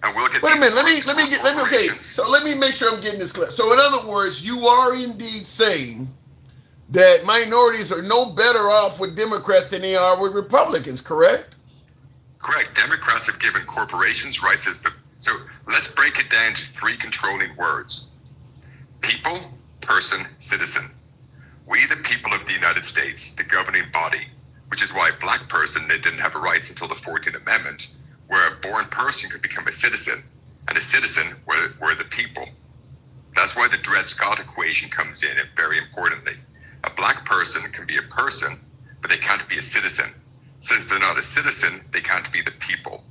and we'll get. Wait a minute. Okay. So let me make sure I'm getting this clear. So in other words, you are indeed saying that minorities are no better off with Democrats than they are with Republicans, correct? Correct. Democrats have given corporations rights as the. So let's break it down to three controlling words: people, person, citizen. We, the people of the United States, the governing body, which is why a black person, they didn't have rights until the 14th Amendment, where a born person could become a citizen, and a citizen were the people. That's why the Dred Scott equation comes in, and very importantly. A black person can be a person, but they can't be a citizen. Since they're not a citizen, they can't be the people.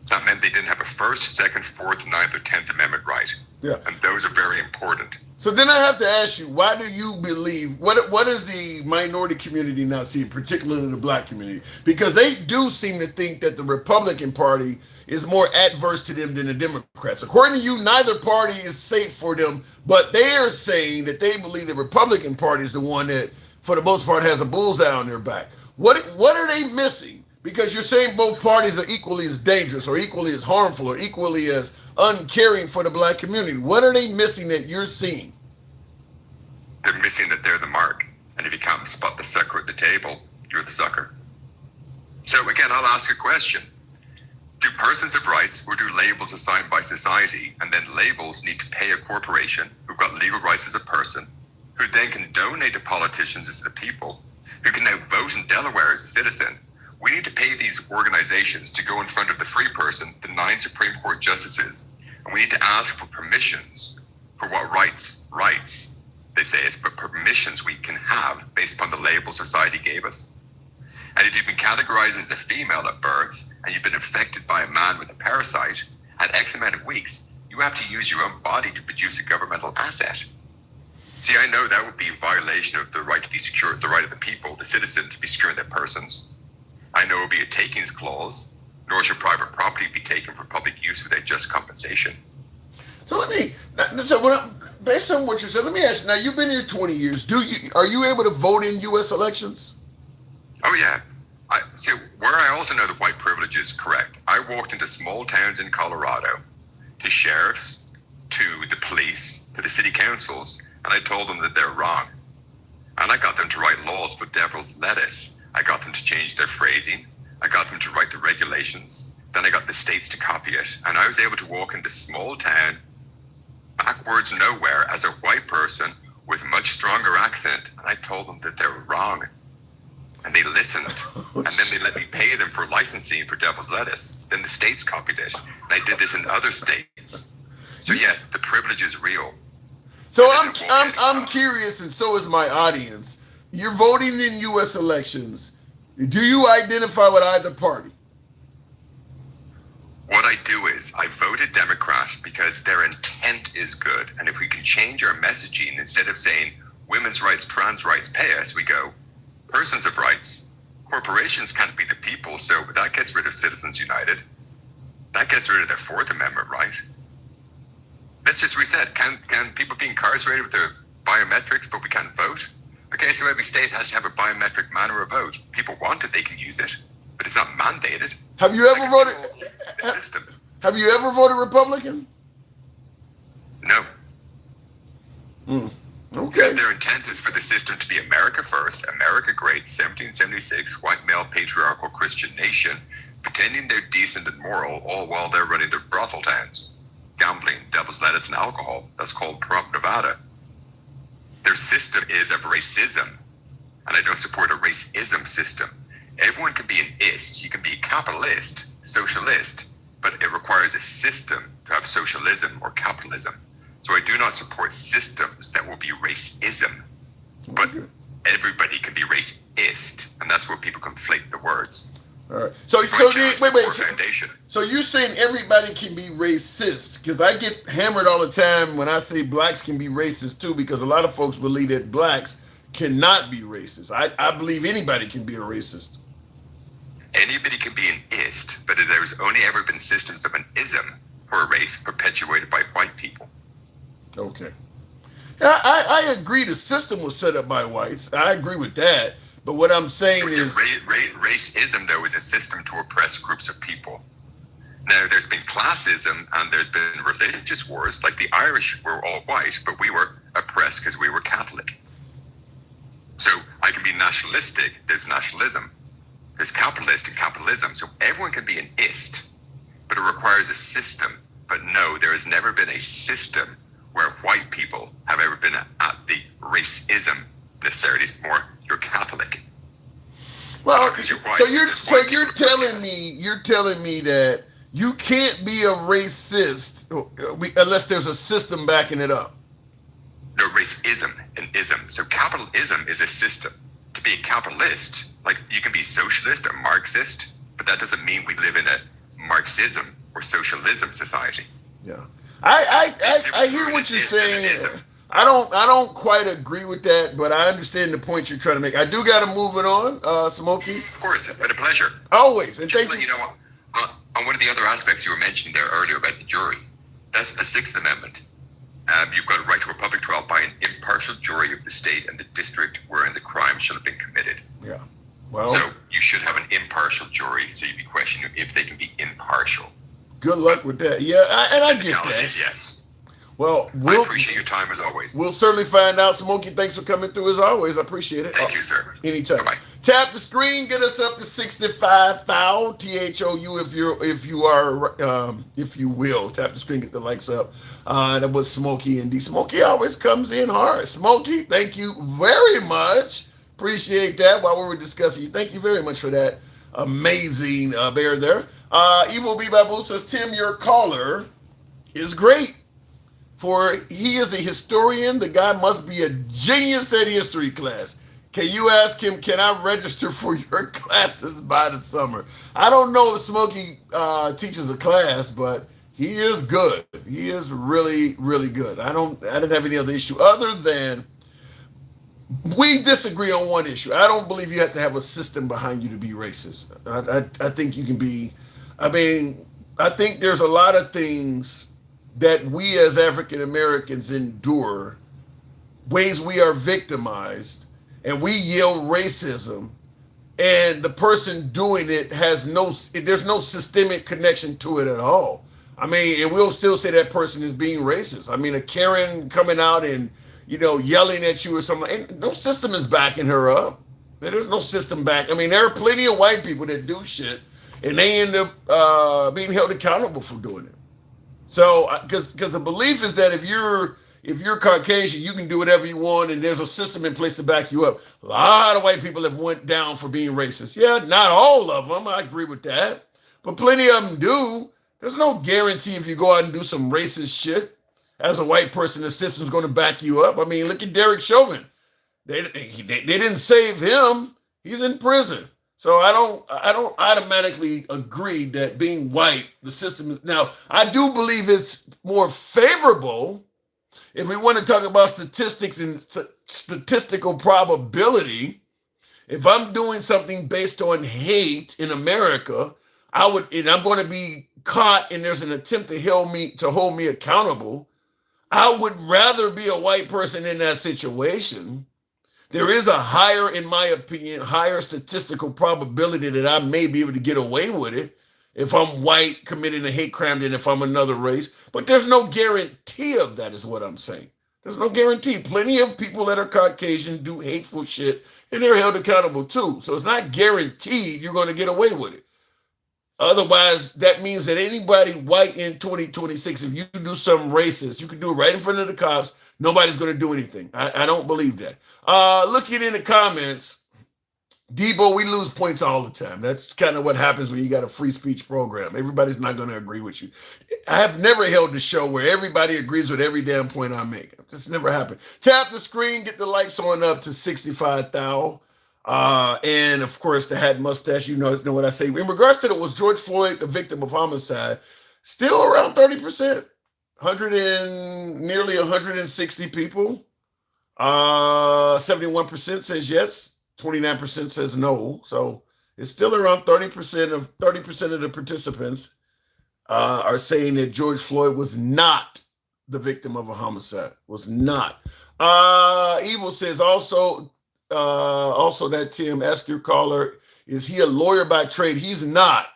That meant they didn't have a first, second, fourth, ninth, or 10th Amendment right. Yeah. And those are very important. So then I have to ask you, why do you believe, what is the minority community not seeing, particularly the black community? Because they do seem to think that the Republican Party is more adverse to them than the Democrats. According to you, neither party is safe for them, but they are saying that they believe the Republican Party is the one that, for the most part, has a bullseye on their back. What are they missing? Because you're saying both parties are equally as dangerous or equally as harmful or equally as uncaring for the black community. What are they missing that you're seeing? They're missing that they're the mark. And if you can't spot the sucker at the table, you're the sucker. So again, I'll ask a question. Do persons have rights, or do labels assigned by society, and then labels need to pay a corporation who've got legal rights as a person, who then can donate to politicians as the people, who can now vote in Delaware as a citizen? We need to pay these organizations to go in front of the free person, the 9 Supreme Court justices, and we need to ask for permissions for what rights, they say it, but permissions we can have based upon the label society gave us. And if you've been categorized as a female at birth, and you've been infected by a man with a parasite, at X amount of weeks, you have to use your own body to produce a governmental asset. See, I know that would be a violation of the right to be secure, the right of the people, the citizen, to be secure in their persons. I know it would be a takings clause, nor should private property be taken for public use without just compensation. So based on what you said, let me ask you, now you've been here 20 years. Are you able to vote in U.S. elections? Oh, yeah. See, where I also know that white privilege is correct. I walked into small towns in Colorado, to sheriffs, to the police, to the city councils, and I told them that they're wrong. And I got them to write laws for devil's lettuce. I got them to change their phrasing. I got them to write the regulations. Then I got the states to copy it. And I was able to walk into small town, backwards nowhere, as a white person with a much stronger accent. And I told them that they were wrong. And they listened. And then they let me pay them for licensing for devil's lettuce. Then the states copied it. And I did this in other states. So yes, the privilege is real. So I'm curious, and so is my audience. You're voting in U.S. elections. Do you identify with either party? What I do is I voted Democrat because their intent is good. And if we can change our messaging, instead of saying women's rights, trans rights, pay us, we go persons have rights. Corporations can't be the people, so that gets rid of Citizens United. That gets rid of their Fourth Amendment right. Let's just reset. Can people be incarcerated with their biometrics, but we can't vote? Okay, so every state has to have a biometric manner of vote. People want it, they can use it, but it's not mandated. Have you ever voted? Have you ever voted Republican? No. Okay. Because their intent is for the system to be America first, America great, 1776, white male patriarchal Christian nation, pretending they're decent and moral, all while they're running their brothel towns, gambling, devil's lettuce, and alcohol. That's called Trump Nevada. Their system is of racism, and I don't support a racism system. Everyone can be an ist. You can be a capitalist, socialist, but it requires a system to have socialism or capitalism. So I do not support systems that will be racism, but everybody can be racist, and that's where people conflate the words. All right. So you're saying everybody can be racist? Because I get hammered all the time when I say blacks can be racist too, because a lot of folks believe that blacks cannot be racist. I believe anybody can be a racist. Anybody can be an ist, but there's only ever been systems of an ism for a race perpetuated by white people. Okay. I agree the system was set up by whites. I agree with that. But what I'm saying is, racism, though, is a system to oppress groups of people. Now, there's been classism and there's been religious wars. Like the Irish were all white, but we were oppressed because we were Catholic. So I can be nationalistic. There's nationalism. There's capitalist and capitalism. So everyone can be an ist, but it requires a system. But no, there has never been a system where white people have ever been at the racism necessarily. It's more you're Catholic. well, You're white, so you're telling me that you can't be a racist unless there's a system backing it up. No, racism and ism. So capitalism is a system. To be a capitalist, like you can be socialist or Marxist, but that doesn't mean we live in a Marxism or socialism society. Yeah, I hear what you're saying. I don't quite agree with that, but I understand the point you're trying to make. I do got to move it on, Smokey. Of course, it's been a pleasure. Always, and Just thank to you. let you know, on one of the other aspects you were mentioning there earlier about the jury, that's a Sixth Amendment. You've got a right to a public trial by an impartial jury of the state and the district wherein the crime shall have been committed. Yeah. Well, So you should have an impartial jury, so you'd be questioning if they can be impartial. good luck with that. Yeah, I The get challenge that. is yes. Well, I appreciate your time as always. we'll certainly find out. Smokey, thanks for coming through as always. I appreciate it. Thank you, sir. Anytime. Bye-bye. Tap the screen, get us up to 65,000 THOU if you will. Tap the screen, get the likes up. That was Smokey and D. Smokey always comes in hard. Smokey, thank you very much. Appreciate that while we were discussing. Thank you very much for that amazing bear there. Evil B Babu says, Tim, your caller is great. For he is a historian. The guy must be a genius at history class. Can you ask him, can I register for your classes by the summer? I don't know if Smokey teaches a class, but he is good. He is really, really good. I didn't have any other issue other than we disagree on one issue. I don't believe you have to have a system behind you to be racist. I think you can be, I think there's a lot of things that we as African Americans endure, ways we are victimized, and we yell racism, and the person doing it there's no systemic connection to it at all. And we'll still say that person is being racist. A Karen coming out and, yelling at you or something, and no system is backing her up. There's no system back. There are plenty of white people that do shit, and they end up being held accountable for doing it. So, because the belief is that if you're Caucasian, you can do whatever you want, and there's a system in place to back you up. A lot of white people have went down for being racist. Yeah, not all of them. I agree with that, but plenty of them do. There's no guarantee if you go out and do some racist shit as a white person, the system's going to back you up. Look at Derek Chauvin. They didn't save him. He's in prison. So I don't automatically agree that being white, the system is. Now, I do believe it's more favorable if we want to talk about statistics and statistical probability. If I'm doing something based on hate in America, and I'm going to be caught and there's an attempt to hold me accountable, I would rather be a white person in that situation. There is in my opinion, higher statistical probability that I may be able to get away with it if I'm white committing a hate crime than if I'm another race. But there's no guarantee of that, is what I'm saying. There's no guarantee. Plenty of people that are Caucasian do hateful shit, and they're held accountable too. So it's not guaranteed you're going to get away with it. Otherwise, that means that anybody white in 2026, if you do something racist, you can do it right in front of the cops. Nobody's going to do anything. I don't believe that. Looking in the comments, Debo, we lose points all the time. That's kind of what happens when you got a free speech program. Everybody's not going to agree with you. I have never held the show where everybody agrees with every damn point I make. This never happened. Tap the screen, get the likes on up to 65,000. And of course, the hat mustache, you know what I say. In regards to was George Floyd the victim of homicide, still around 30%, nearly 160 people. 71% says yes, 29% says no. So it's still around 30% of the participants are saying that George Floyd was not the victim of a homicide. Was not. Evil says also also that Tim, ask your caller, is he a lawyer by trade? He's not.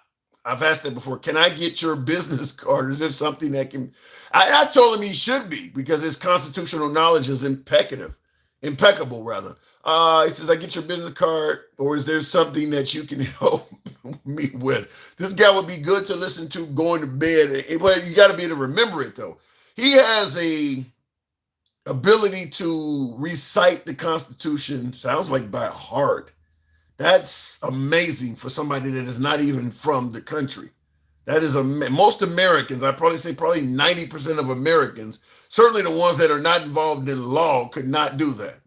I've asked that before. Can I get your business card? Is there something that can, I told him he should be because his constitutional knowledge is impeccable rather. He says, I get your business card, or is there something that you can help me with? This guy would be good to listen to going to bed, but you got to be able to remember it though. He has a ability to recite the Constitution, sounds like by heart. That's amazing for somebody that is not even from the country. That is most Americans, I'd probably say probably 90% of Americans, certainly the ones that are not involved in law, could not do that.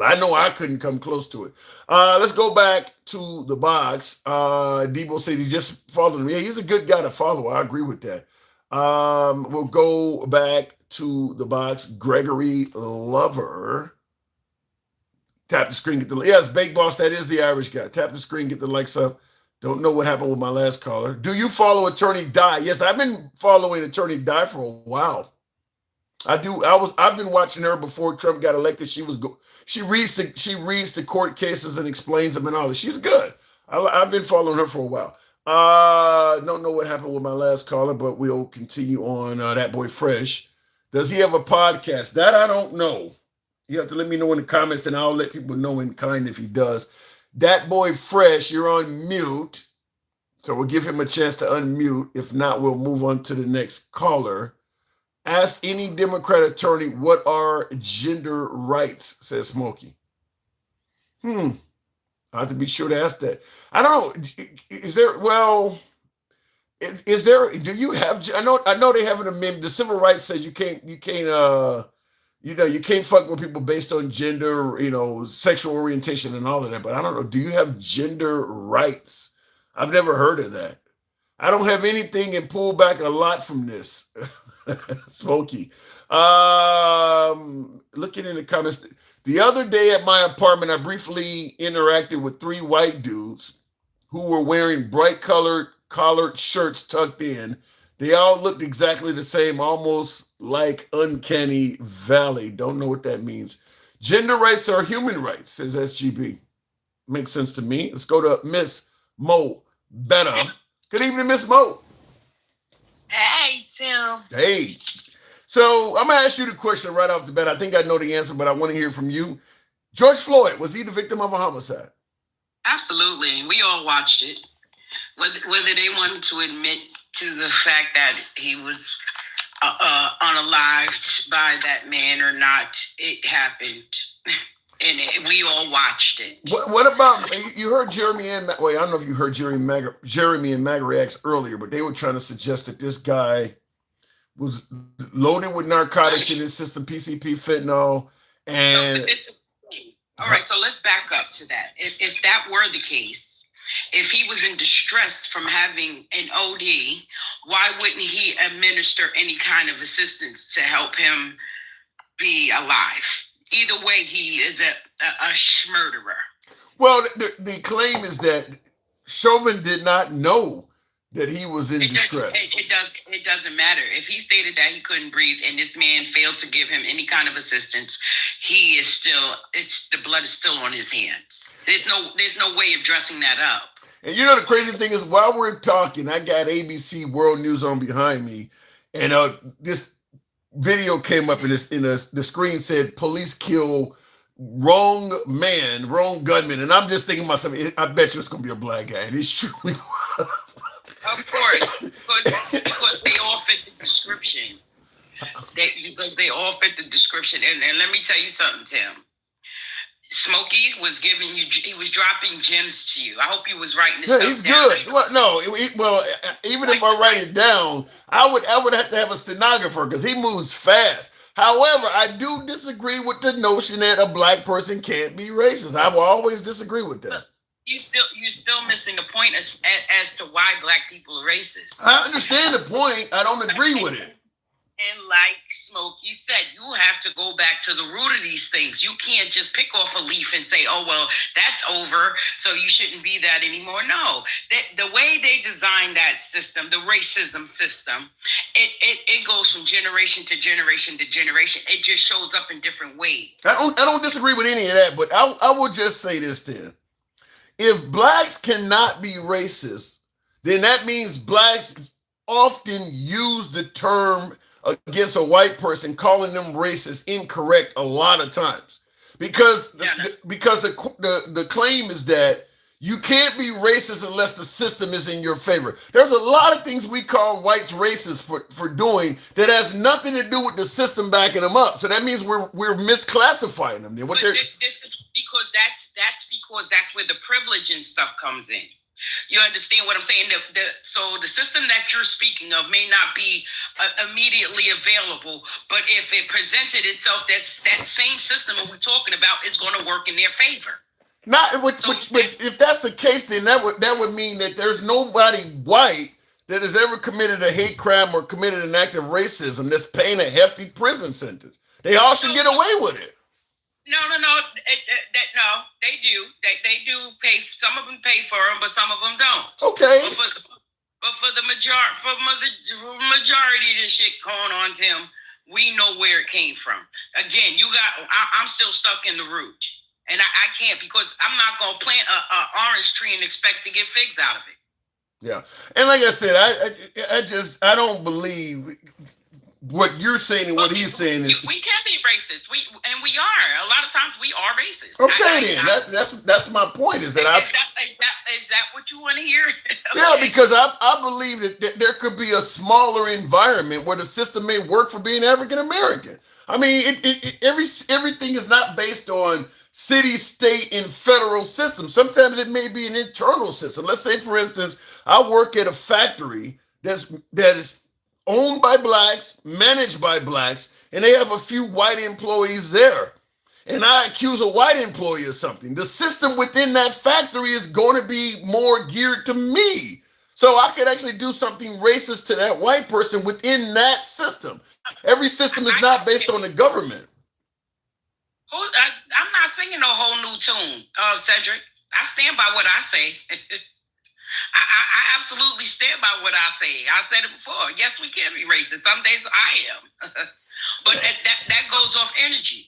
I know I couldn't come close to it. Let's go back to the box. Debo said he just followed him. Yeah, he's a good guy to follow. I agree with that. We'll go back to the box. Gregory Lover. Tap the screen, get the, yes, Bake Boss, that is the Irish guy. Tap the screen, get the likes up. Don't know what happened with my last caller. Do you follow Attorney Di? Yes, I've been following Attorney Di for a while. I do. I've been watching her before Trump got elected. She reads the court cases and explains them and all that. She's good. I've been following her for a while. Don't know what happened with my last caller, but we'll continue on. That boy Fresh. Does he have a podcast? That I don't know. You have to let me know in the comments, and I'll let people know in kind if he does. That boy Fresh, you're on mute. So we'll give him a chance to unmute. If not, we'll move on to the next caller. Ask any Democrat attorney, what are gender rights, says Smokey. I have to be sure to ask that. I don't know. Is there, well, is there, do you have, I know they have an amendment. The civil rights says you can't fuck with people based on gender, sexual orientation and all of that. But I don't know. Do you have gender rights? I've never heard of that. I don't have anything and pull back a lot from this. Smokey. Looking in the comments. The other day at my apartment, I briefly interacted with 3 white dudes who were wearing bright collared shirts tucked in. They all looked exactly the same, almost like Uncanny Valley. Don't know what that means. Gender rights are human rights, says SGB. Makes sense to me. Let's go to Miss Mo Better. Good evening, Miss Mo. Hey, Tim. Hey. So I'm going to ask you the question right off the bat. I think I know the answer, but I want to hear from you. George Floyd, was he the victim of a homicide? Absolutely. We all watched it. Whether they wanted to admit to the fact that he was unalived by that man or not, it happened. And we all watched it. What about, you heard Jeremy and, I don't know if you heard Jeremy and Maga reacts earlier, but they were trying to suggest that this guy was loaded with narcotics in his system, PCP, fentanyl, and... All right, so let's back up to that. If that were the case, if he was in distress from having an OD, why wouldn't he administer any kind of assistance to help him be alive? Either way, he is a murderer. Well, the claim is that Chauvin did not know that he was in distress. It doesn't matter. If he stated that he couldn't breathe and this man failed to give him any kind of assistance, he is still, the blood is still on his hands. There's no way of dressing that up. And the crazy thing is, while we're talking, I got ABC World News on behind me, and this video came up the screen said, police kill wrong man, wrong gunman. And I'm just thinking to myself, I bet you it's going to be a black guy. And it surely was. Of course, because they all fit the description. They all fit the description. And let me tell you something, Tim. Smokey was he was dropping gems to you. I hope he was writing this stuff down. He's good. Well, no, even if I write it down, I would have to have a stenographer because he moves fast. However, I do disagree with the notion that a black person can't be racist. I will always disagree with that. You're still missing the point as to why black people are racist. I understand the point. I don't agree with it. And like Smokey said, you have to go back to the root of these things. You can't just pick off a leaf and say, oh, well, that's over, so you shouldn't be that anymore. No, the way they designed that system, the racism system, it goes from generation to generation to generation. It just shows up in different ways. I don't disagree with any of that, but I will just say this then. If blacks cannot be racist, then that means blacks often use the term against a white person, calling them racist, incorrect a lot of times, because the claim is that you can't be racist unless the system is in your favor. There's a lot of things we call whites racist for doing that has nothing to do with the system backing them up. So that means we're misclassifying them. Then this is because that's where the privilege and stuff comes in. You understand what I'm saying? So the system that you're speaking of may not be immediately available, but if it presented itself, that same system that we're talking about is going to work in their favor. But if that's the case, then that would mean that there's nobody white that has ever committed a hate crime or committed an act of racism that's paying a hefty prison sentence. They all should get away with it. No, no, they do. They do pay. Some of them pay for them, but some of them don't. Okay. But for the majority of this shit going on, Tim, we know where it came from. Again, I'm still stuck in the root, and I can't, because I'm not gonna plant a orange tree and expect to get figs out of it. Yeah, and like I said, I don't believe what you're saying and what he's saying is we can be racist. We are. A lot of times we are racist. Okay, then that's my point. Is that is that what you want to hear? Okay. Yeah, because I believe that there could be a smaller environment where the system may work for being African American. I mean, everything is not based on city, state, and federal systems. Sometimes it may be an internal system. Let's say, for instance, I work at a factory that is owned by blacks, managed by blacks, and they have a few white employees there. And I accuse a white employee of something. The system within that factory is going to be more geared to me. So I could actually do something racist to that white person within that system. Every system is not based on the government. I'm not singing no whole new tune, Cedric. I stand by what I say. I absolutely stand by what I say. I said it before. Yes, we can be racist. Some days I am. But that goes off energy.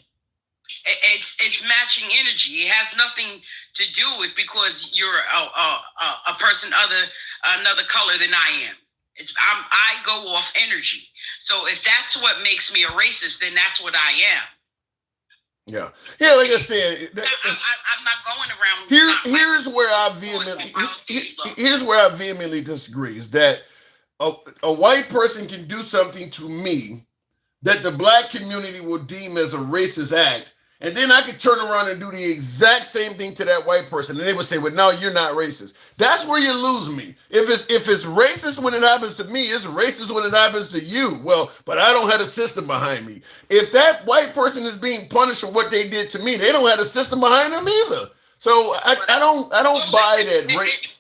It's matching energy. It has nothing to do with because you're a person another color than I am. I go off energy. So if that's what makes me a racist, then that's what I am. Yeah. Like I said, I'm not going around. Here's where I vehemently disagree. Is that a white person can do something to me that the black community will deem as a racist act, and then I could turn around and do the exact same thing to that white person, and they would say, "Well, no, you're not racist." That's where you lose me. If it's racist when it happens to me, it's racist when it happens to you. Well, but I don't have a system behind me. If that white person is being punished for what they did to me, they don't have a system behind them either. So I don't buy that.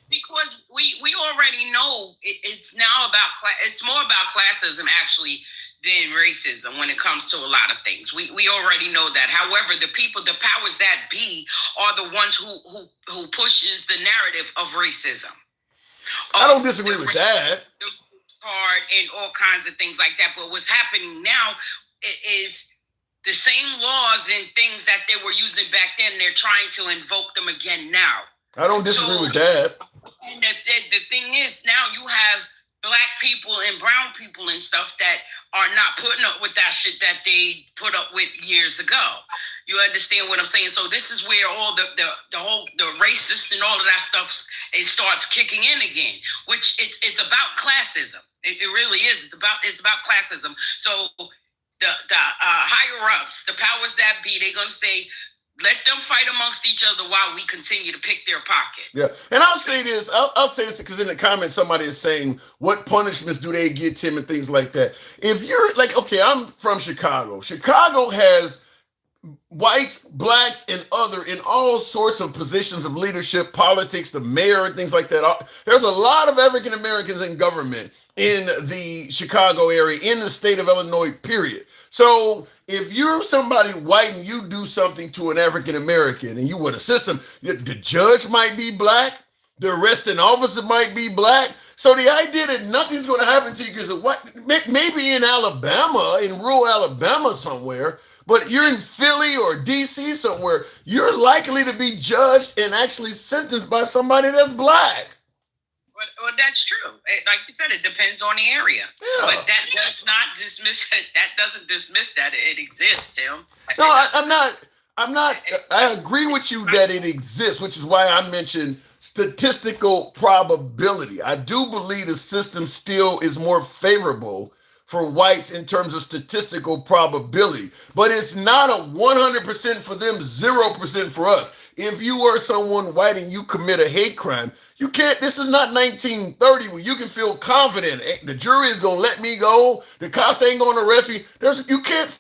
Because we already know it's now about it's more about classism actually than racism when it comes to a lot of things. We already know that. However, the powers that be are the ones who pushes the narrative of racism. I don't disagree with that. The card and all kinds of things like that. But what's happening now is the same laws and things that they were using back then. They're trying to invoke them again now. I don't disagree with that. And the thing is, now you have black people and brown people and stuff that are not putting up with that shit that they put up with years ago. You understand what I'm saying? So this is where all the racist and all of that stuff, it starts kicking in again, which it's about classism. It really is. It's about classism. So the higher ups, the powers that be, they're gonna say, let them fight amongst each other while we continue to pick their pockets. Yeah, and I'll say this. I'll say this because in the comments somebody is saying, "What punishments do they get, Tim?" and things like that. If you're like, okay, I'm from Chicago. Chicago has whites, blacks, and other in all sorts of positions of leadership, politics, the mayor, and things like that. There's a lot of African Americans in government in the Chicago area, in the state of Illinois, period. So if you're somebody white and you do something to an African American and you would assist them, the judge might be black, the arresting officer might be black. So the idea that nothing's going to happen to you because of what, maybe in Alabama, in rural Alabama somewhere, but you're in Philly or DC somewhere, you're likely to be judged and actually sentenced by somebody that's black. Well, that's true. Like you said, it depends on the area. Yeah. But that does not dismiss it. That doesn't dismiss that it exists, Tim. No, I'm not. I agree with you that it exists, which is why I mentioned statistical probability. I do believe the system still is more favorable for whites in terms of statistical probability, but it's not a 100% for them, 0% for us. If you are someone white and you commit a hate crime, you can't, this is not 1930 where you can feel confident. The jury is going to let me go. The cops ain't going to arrest me. You can't,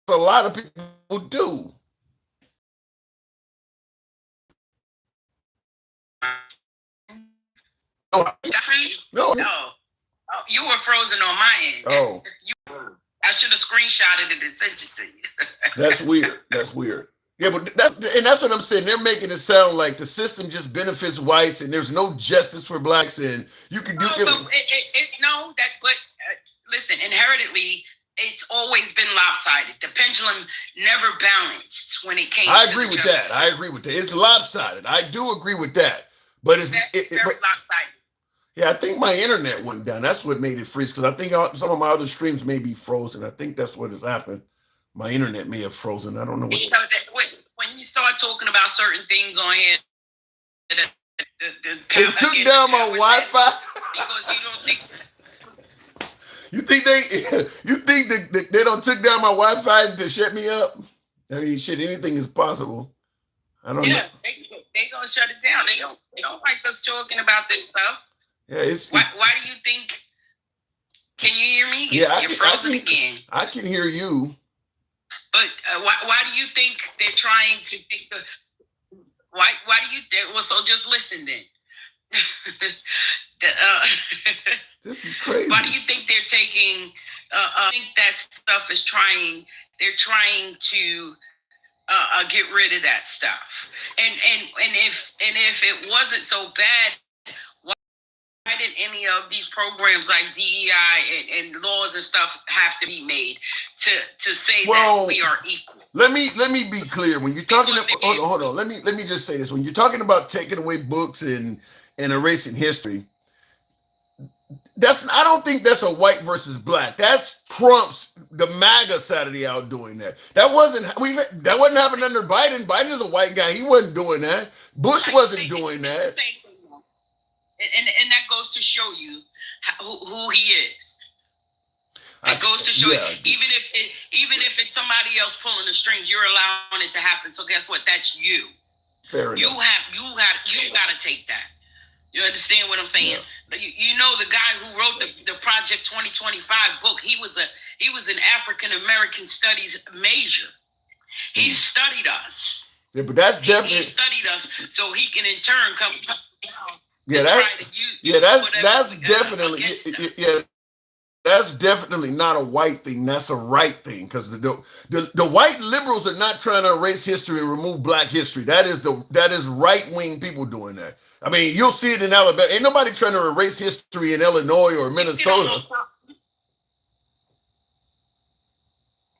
a lot of people do. No. Oh, you were frozen on my end. Oh. I should have screenshotted it and sent it to you. That's weird. That's weird. Yeah, but that's what I'm saying. They're making it sound like the system just benefits whites and there's no justice for blacks, and you can do listen, inheritedly, it's always been lopsided. The pendulum never balanced when it came. I agree with that. I agree with that. It's lopsided. I do agree with that. But it's lopsided. Yeah, I think my internet went down. That's what made it freeze, because I think some of my other streams may be frozen. I think that's what has happened. My internet may have frozen. I don't know what. When you start talking about certain things on here, it took down my Wi-Fi. Because you don't think. You think they don't took down my Wi-Fi to shut me up? I mean, shit, anything is possible. I don't know. Yeah, they gonna shut it down. They don't like us talking about this stuff. Yeah, it's. Why do you think? Can you hear me? Yeah, You're frozen again. I can hear you. But why do you think they're trying to take the? Why do you? Well, so just listen then. This is crazy. Why do you think they're taking? I think that stuff is trying. They're trying to get rid of that stuff. And if it wasn't so bad, why did any of these programs like DEI and laws and stuff have to be made to say that we are equal? Let me be clear. When you're talking about, hold on. Let me just say this. When you're talking about taking away books and erasing history, I don't think that's a white versus black. That's Trump's, the MAGA side of the aisle doing that. That wasn't happening under Biden. Biden is a white guy. He wasn't doing that. Bush wasn't doing that. And that goes to show you who he is. It goes to show you, even if it's somebody else pulling the strings, you're allowing it to happen. So guess what? That's you. Fair enough. You got to take that. You understand what I'm saying? Yeah. You know the guy who wrote the Project 2025 book. He was an African American studies major. He studied us. Yeah, but that's definitely. He studied us, so he can in turn come. That's definitely. That's definitely not a white thing. That's a right thing, because the white liberals are not trying to erase history and remove black history. That is right wing people doing that. I mean, you'll see it in Alabama. Ain't nobody trying to erase history in Illinois or Minnesota.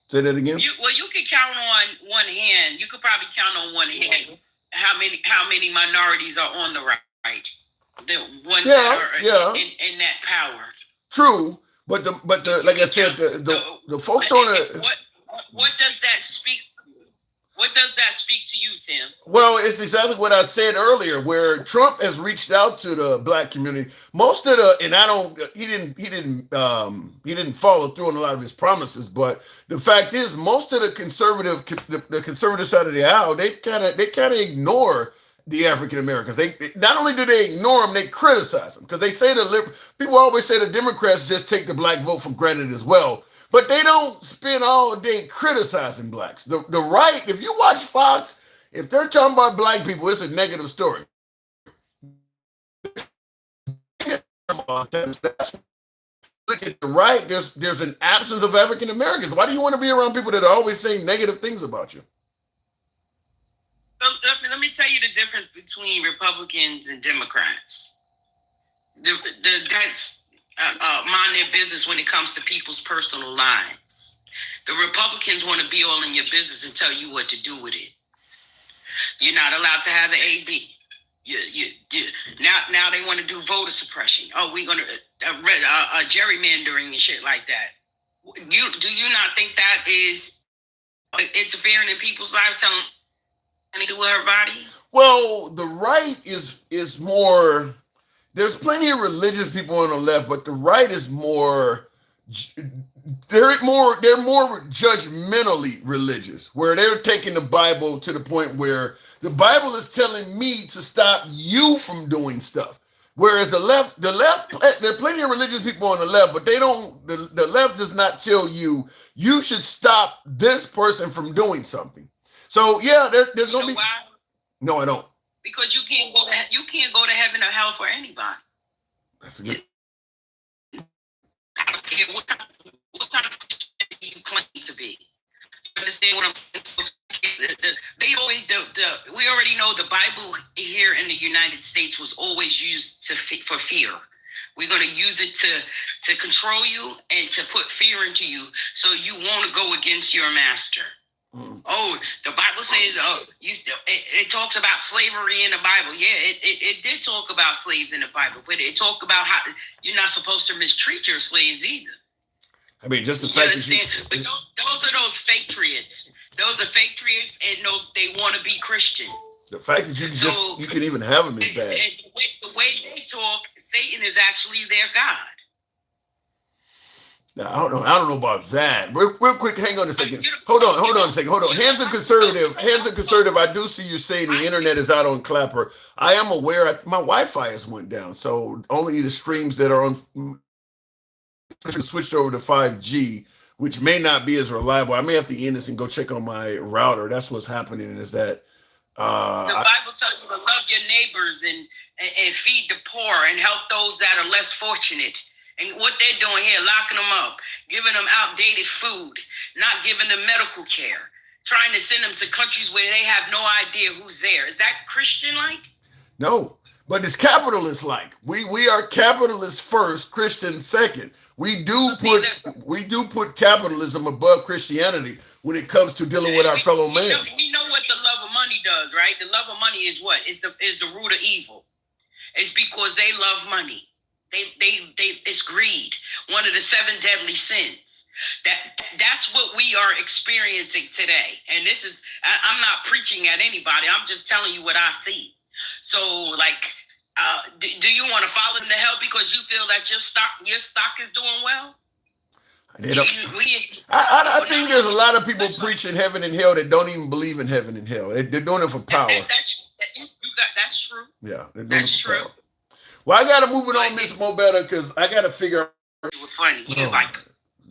Say that again. You can count on one hand. You could probably count on one hand how many minorities are on the right. The ones that are in that power. True. But like I said, the folks on the what does that speak? What does that speak to you, Tim? Well, it's exactly what I said earlier, where Trump has reached out to the black community. Most of he didn't follow through on a lot of his promises. But the fact is, most of the conservative side of the aisle, they kind of ignore the African Americans. They not only do they ignore them, they criticize them, because they say people always say the Democrats just take the black vote for granted as well. but they don't spend all day criticizing blacks. The right, if you watch Fox, if they're talking about black people, it's a negative story. Look at the right, there's an absence of African Americans. Why do you want to be around people that are always saying negative things about you? Let me tell you the difference between Republicans and Democrats. That's mind their business when it comes to people's personal lives. The Republicans want to be all in your business and tell you what to do with it. You're not allowed to have an AB. Now they want to do voter suppression. Oh, we're going to gerrymandering and shit like that. Do you not think that is interfering in people's lives, telling them to do with her body? Well, the right is more. There's plenty of religious people on the left, but the right is more. They're more judgmentally religious, where they're taking the Bible to the point where the Bible is telling me to stop you from doing stuff. Whereas the left, there are plenty of religious people on the left, but they don't. The left does not tell you should stop this person from doing something. So yeah, there's going to be. Why? No, I don't. Because you can't go to heaven or hell for anybody. That's a good. I don't care what kind of Christian you claim to be. You understand what I'm saying? We already know the Bible here in the United States was always used for fear. We're going to use it to control you and to put fear into you so you won't go against your master. Oh, the Bible says it talks about slavery in the Bible. Yeah, it did talk about slaves in the Bible, but it talked about how you're not supposed to mistreat your slaves either. I mean, just the fact that you. But those are those fake patriots. Those are fake patriots, and they want to be Christians. The fact that you can even have them is bad. And the way they talk, Satan is actually their God. Now, I don't know about that. Real quick, hang on a second. Hold on a second. Handsome conservative. I do see you saying the internet is out on Clapper. I am aware my Wi-Fi has went down, so only the streams that are on switched over to 5G, which may not be as reliable. I may have to end this and go check on my router. That's what's happening. Is that the Bible tells you to love your neighbors and feed the poor and help those that are less fortunate. And what they're doing here, locking them up, giving them outdated food, not giving them medical care, trying to send them to countries where they have no idea who's there. Is that Christian-like? No, but it's capitalist-like. We are capitalist first, Christian second. We do put capitalism above Christianity when it comes to dealing with our fellow man. We know what the love of money does, right? The love of money is what? Is the root of evil. It's because they love money. It's greed, one of the 7 deadly sins. That's what we are experiencing today. And this is, I'm not preaching at anybody. I'm just telling you what I see. So, do you want to follow them to hell because you feel that your stock is doing well? I think there's a lot of people preaching heaven and hell that don't even believe in heaven and hell. They're doing it for power. That's true. Yeah, they're doing it for power. Well, I gotta move it on, Miss Mobetta, because I gotta figure out. It was funny. He was like,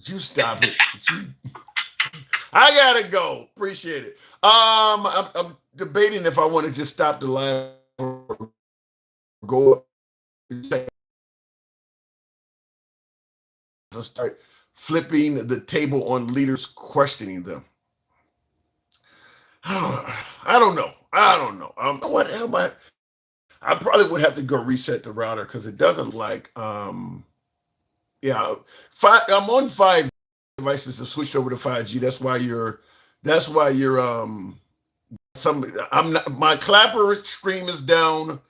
you stop it. I gotta go. Appreciate it. I'm debating if I want to just stop the live or go and start flipping the table on leaders, questioning them. I don't know. What am I probably would have to go reset the router because it doesn't I'm on 5 devices have switched over to 5G. My Clapper stream is down,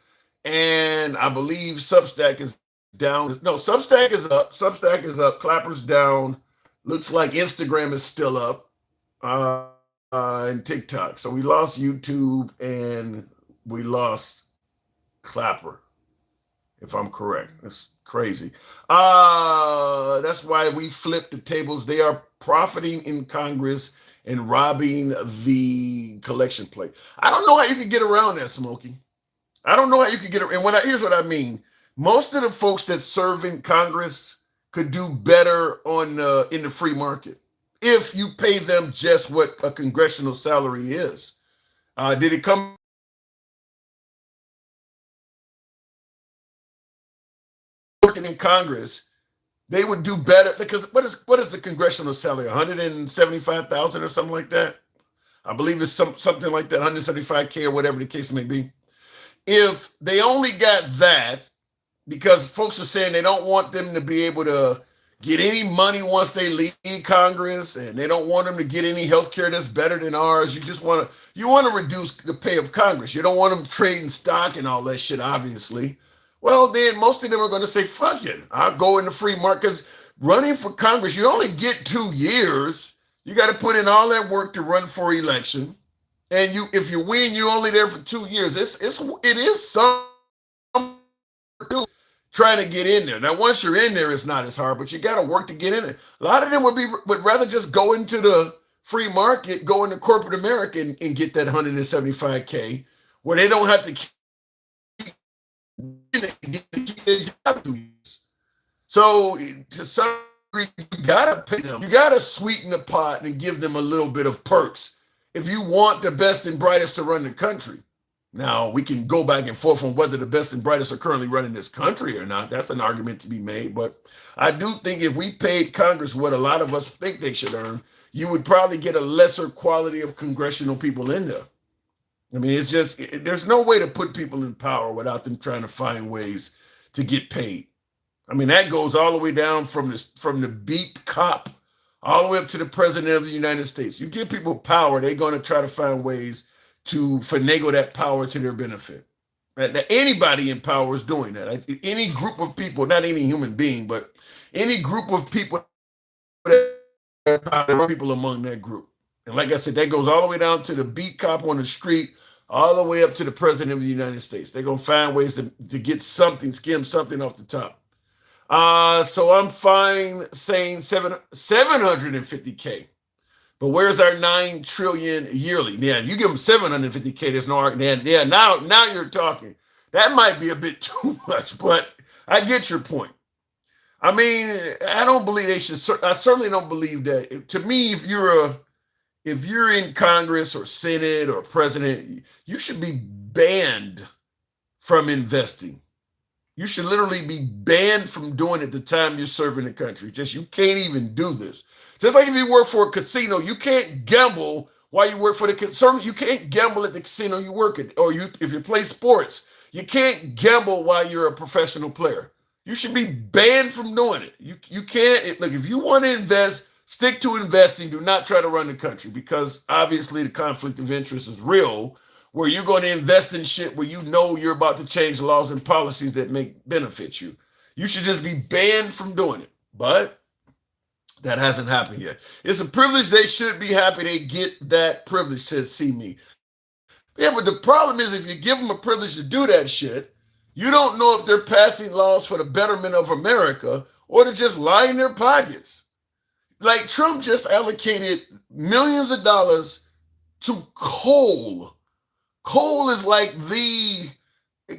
and I believe Substack is down. No, Substack is up. Clapper's down. Looks like Instagram is still up, and TikTok. So we lost YouTube and we lost Clapper, if I'm correct. That's crazy. That's why we flipped the tables. They are profiting in Congress and robbing the collection plate. I don't know how you can get around that, Smokey. I don't know how you can get around. And here's what I mean. Most of the folks that serve in Congress could do better on in the free market if you pay them just what a congressional salary is. Did it come working in Congress? They would do better because what is the congressional salary? 175,000 or something like that. I believe it's something like that, 175K or whatever the case may be. If they only got that, because folks are saying they don't want them to be able to get any money once they leave Congress, and they don't want them to get any health care that's better than ours. You just want to reduce the pay of Congress. You don't want them trading stock and all that shit, obviously. Well, then most of them are going to say, fuck it, I'll go in the free market. Because running for Congress, you only get 2 years. You got to put in all that work to run for election. And if you win, you're only there for 2 years. It is some trying to get in there. Now, once you're in there, it's not as hard, but you got to work to get in it. A lot of them would rather just go into the free market, go into corporate America and get that 175K, where they don't have to keep their job 2 years. So to some degree, you got to pay them. You got to sweeten the pot and give them a little bit of perks if you want the best and brightest to run the country. Now, we can go back and forth on whether the best and brightest are currently running this country or not. That's an argument to be made. But I do think if we paid Congress what a lot of us think they should earn, you would probably get a lesser quality of congressional people in there. I mean, it's just, there's no way to put people in power without them trying to find ways to get paid. I mean, that goes all the way down from the beat cop all the way up to the president of the United States. You give people power, they're going to try to find ways to finagle that power to their benefit. Right? Anybody in power is doing that. Any group of people, not any human being, but any group of people, there are people among that group. And like I said, that goes all the way down to the beat cop on the street, all the way up to the president of the United States. They're going to find ways to get something, skim something off the top. So I'm fine saying 750K. But where's our 9 trillion yearly? Yeah, you give them 750K, there's no argument. Yeah, now you're talking. That might be a bit too much, but I get your point. I mean, I don't believe they should. I certainly don't believe that. To me, if you're in Congress or Senate or president, you should be banned from investing. You should literally be banned from doing it the time you're serving the country. Just, you can't even do this. Just like if you work for a casino, you can't gamble while you work for the casino. You can't gamble at the casino you work at, or if you play sports, you can't gamble while you're a professional player. You should be banned from doing it. You can't. Look, if you want to invest, stick to investing. Do not try to run the country, because obviously the conflict of interest is real, where you're going to invest in shit where you know you're about to change laws and policies that make benefit you. You should just be banned from doing it. But that hasn't happened yet. It's a privilege. They should be happy they get that privilege, says See Me. Yeah, but the problem is, if you give them a privilege to do that shit, you don't know if they're passing laws for the betterment of America or to just line their pockets. Like, Trump just allocated millions of dollars to coal. Coal is like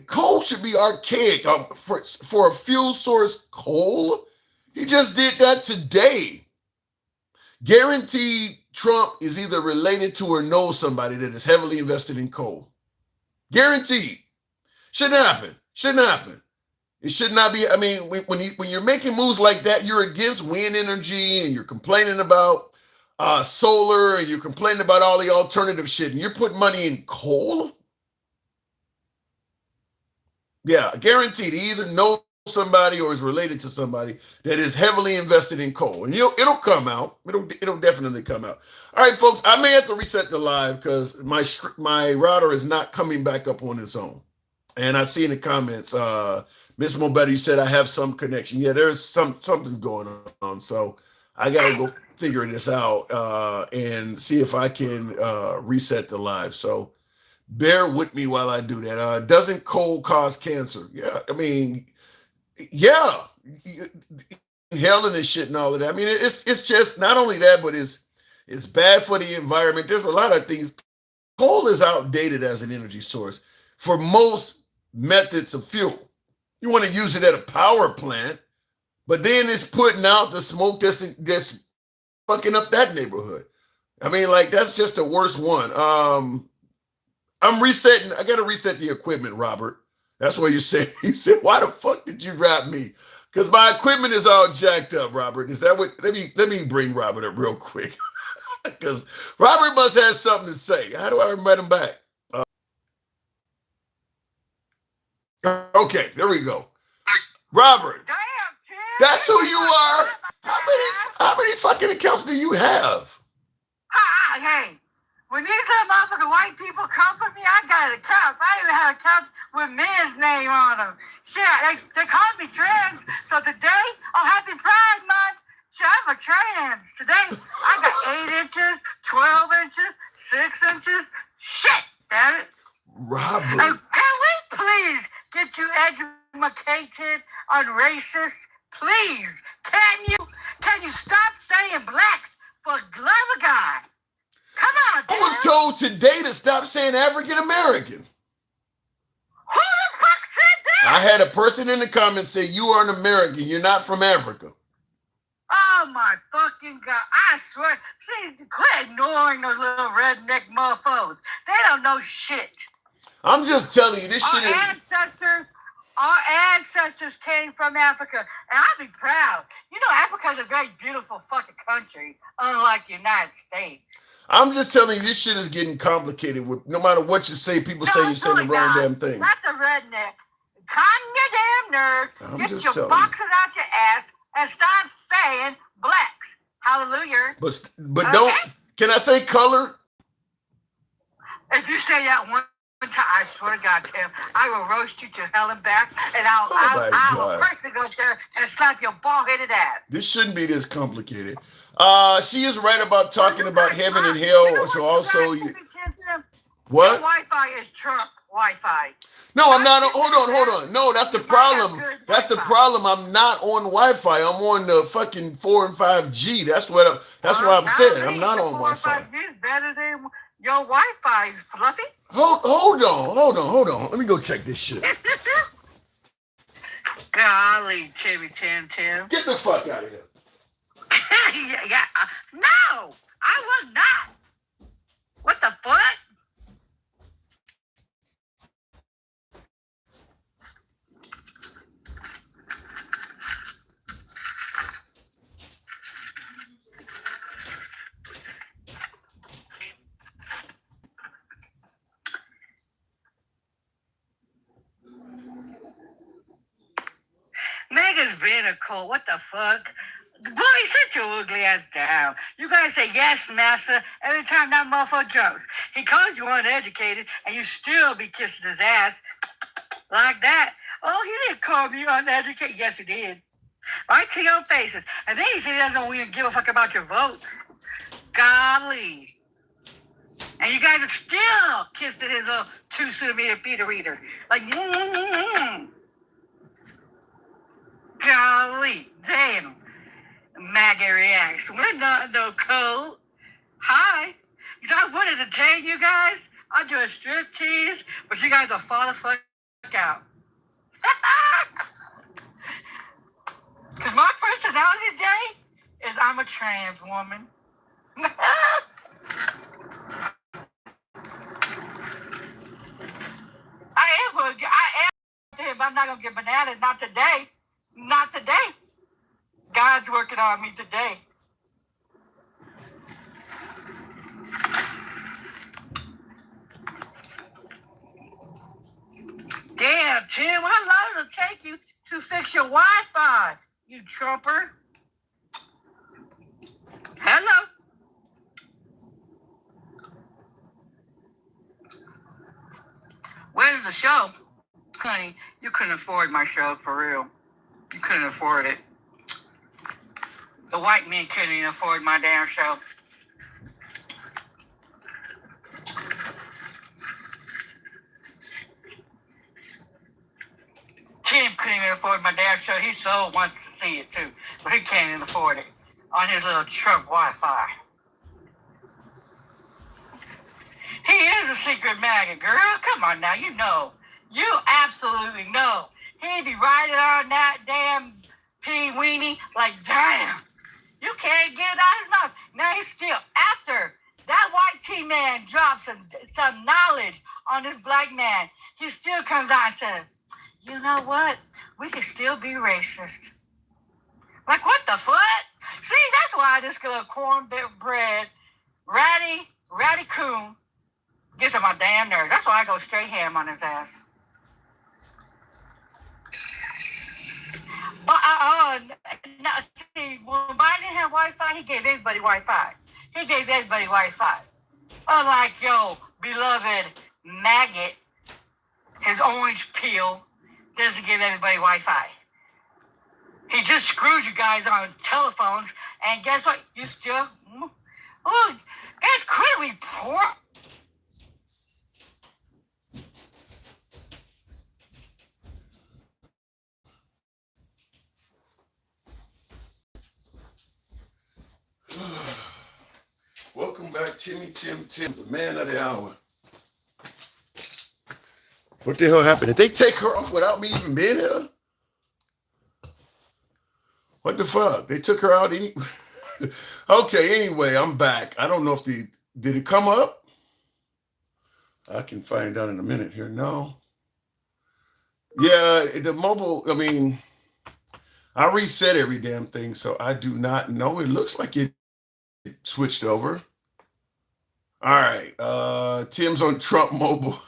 coal should be archaic. For a fuel source, coal, he just did that today. Guaranteed Trump is either related to or knows somebody that is heavily invested in coal. Guaranteed. Shouldn't happen. Shouldn't happen. It should not be. I mean, when you're making moves like that, you're against wind energy and you're complaining about solar and you're complaining about all the alternative shit, and you're putting money in coal? Yeah, guaranteed. He either knows somebody or is related to somebody that is heavily invested in coal. And it'll come out. It'll definitely come out. All right, folks, I may have to reset the live because my router is not coming back up on its own. And I see in the comments, Miss Mobetti said I have some connection. Yeah, there's something going on. So I got to go figure this out and see if I can reset the live. So bear with me while I do that. Doesn't coal cause cancer? Yeah, I mean, yeah, inhaling this shit and all of that. I mean, it's just not only that, but it's bad for the environment. There's a lot of things. Coal is outdated as an energy source for most methods of fuel. You want to use it at a power plant, But then it's putting out the smoke that's fucking up that neighborhood. I mean, like, that's just the worst one. I'm resetting. I got to reset the equipment, Robert. That's what you said. You said, why the fuck did you drop me? Because my equipment is all jacked up, Robert. Is that what? Let me bring Robert up real quick. Because Robert must have something to say. How do I invite him back? Okay, there we go. Robert, that's who you are. How many fucking accounts do you have? Hey, when these motherfucking white people come for me, I got accounts. I even have accounts with men's name on them. Shit, they call me trans. So today, on Happy Pride Month, shit, I'm a trans. Today, I got 8 inches, 12 inches, 6 inches. Shit, damn it. Robert. And can we please get you educated on racist? Please, can you stop saying blacks for the love of God? Come on, I was told today to stop saying African American. Who the fuck said that? I had a person in the comments say, you are an American. You're not from Africa. Oh my fucking God. I swear. See, quit ignoring those little redneck motherfuckers. They don't know shit. I'm just telling you, this shit is... Our ancestors came from Africa, and I'd be proud. You know, Africa's a very beautiful fucking country, unlike the United States. I'm just telling you, this shit is getting complicated. With no matter what you say, people say you're saying the wrong damn thing. Not the redneck. Calm your damn nerves. Get your boxes out your ass and stop saying blacks. Hallelujah. But don't. Can I say color? If you say that one time, I swear to God, Tim, I will roast you to hell and back, and I will personally go there and slap your bald-headed ass. This shouldn't be this complicated. She is right about talking about heaven and hell. So also, what? Your Wi-Fi is Trump Wi-Fi. No, I'm not. Hold on. No, that's the problem. That's the problem. I'm not on Wi-Fi. I'm on the fucking 4 and 5G. That's what I'm saying. I'm not on Wi-Fi. Is better than your Wi-Fi, Fluffy. Hold on. Let me go check this shit. Golly, Timmy Tim. Get the fuck out of here. No, I was not. What the fuck? Megan's being a cult. What the fuck? Boy, sit your ugly ass down. You guys say yes, master, every time that motherfucker jumps. He calls you uneducated, and you still be kissing his ass like that. Oh, he didn't call me uneducated. Yes, he did. Right to your faces. And then he said he doesn't even give a fuck about your votes. Golly. And you guys are still kissing his little 2-centimeter Peter reader. Like, Golly, damn. MAGA reacts. We're not no code. Hi. Because I would entertain you guys. I'll do a strip tease, but you guys will fall the fuck out. Because my personality today is I'm a trans woman. I'm not going to get bananas. Not today. Not today. God's working on me today. Damn, Tim, how long does it take you to fix your Wi-Fi, you trumper? Hello? Where's the show? Honey, you couldn't afford my show for real. You couldn't afford it. The white men couldn't even afford my damn show. Tim couldn't even afford my damn show. He so wants to see it too, but he can't even afford it on his little Trump Wi-Fi. He is a secret MAGA, girl. Come on now, you know. You absolutely know. He'd be riding on that damn P. Weenie, like, damn, you can't get it out of his mouth. Now he's still, after that white T-man drops some knowledge on this black man, he still comes out and says, you know what? We can still be racist. Like, what the fuck? See, that's why this little cornbread, ratty coon gets on my damn nerves. That's why I go straight ham on his ass. But now, see, when Biden had Wi-Fi, he gave everybody Wi-Fi. Unlike your beloved maggot, his orange peel doesn't give everybody Wi-Fi. He just screwed you guys on telephones, and guess what? You still, that's clearly poor. Welcome back, Tim, the man of the hour. What the hell happened? Did they take her off without me even being here? What the fuck? They took her out Okay, anyway, I'm back. I don't know if did it come up? I can find out in a minute here. No. Yeah, the mobile, I mean, I reset every damn thing, so I do not know. It looks like it switched over. All right, Tim's on Trump mobile.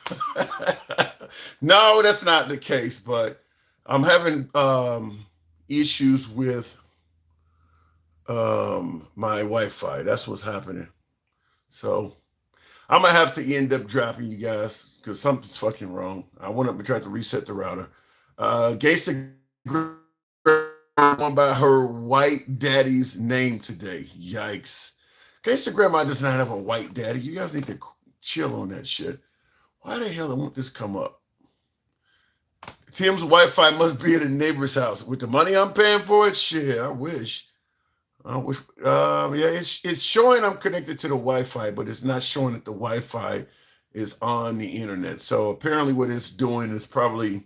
No, that's not the case, but I'm having issues with my Wi-Fi. That's what's happening. So I'm gonna have to end up dropping you guys because something's fucking wrong. I went up and tried to reset the router. Gaysa went by her white daddy's name today. Yikes. Gaysa grandma does not have a white daddy. You guys need to chill on that shit. Why the hell won't this come up? Tim's Wi-Fi must be at a neighbor's house. With the money I'm paying for it, shit, I wish. Yeah, it's showing I'm connected to the Wi-Fi, but it's not showing that the Wi-Fi is on the internet. So apparently what it's doing is probably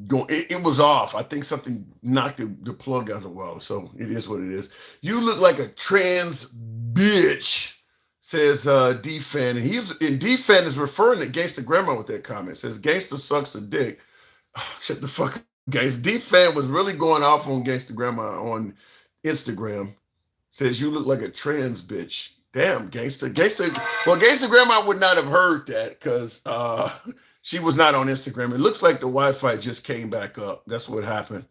going, it was off. I think something knocked the plug out of the wall. So it is what it is. You look like a trans bitch, says D-Fan. And D-Fan is referring to Gangsta Grandma with that comment. Says Gangsta sucks a dick. Shut the fuck up, guys. D-Fan was really going off on Gangsta Grandma on Instagram. Says you look like a trans bitch. Damn, Gangsta. Well, Gangsta Grandma would not have heard that because she was not on Instagram. It looks like the Wi-Fi just came back up. That's what happened.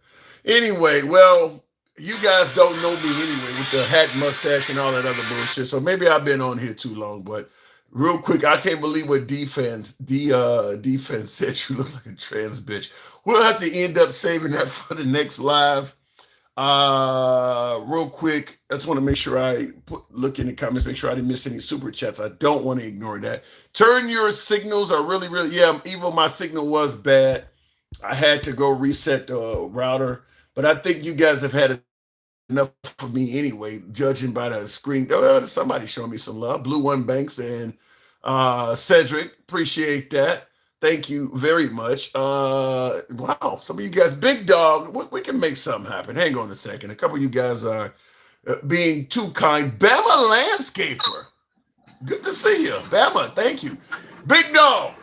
Anyway, well, you guys don't know me anyway with the hat, mustache, and all that other bullshit. So maybe I've been on here too long, but real quick, I can't believe what D-Fan said. You look like a trans bitch. We'll have to end up saving that for the next live. Real quick, I just want to make sure I look in the comments, make sure I didn't miss any super chats. I don't want to ignore that. Turn your signals are really, yeah, even my signal was bad. I had to go reset the router, but I think you guys have had enough for me anyway, judging by the screen. Somebody showing me some love. Blue One Banks and Cedric, appreciate that. Thank you very much. Wow, some of you guys, Big Dog, we can make something happen. Hang on a second. A couple of you guys are being too kind. Bama Landscaper, good to see you. Bama, thank you. Big Dog.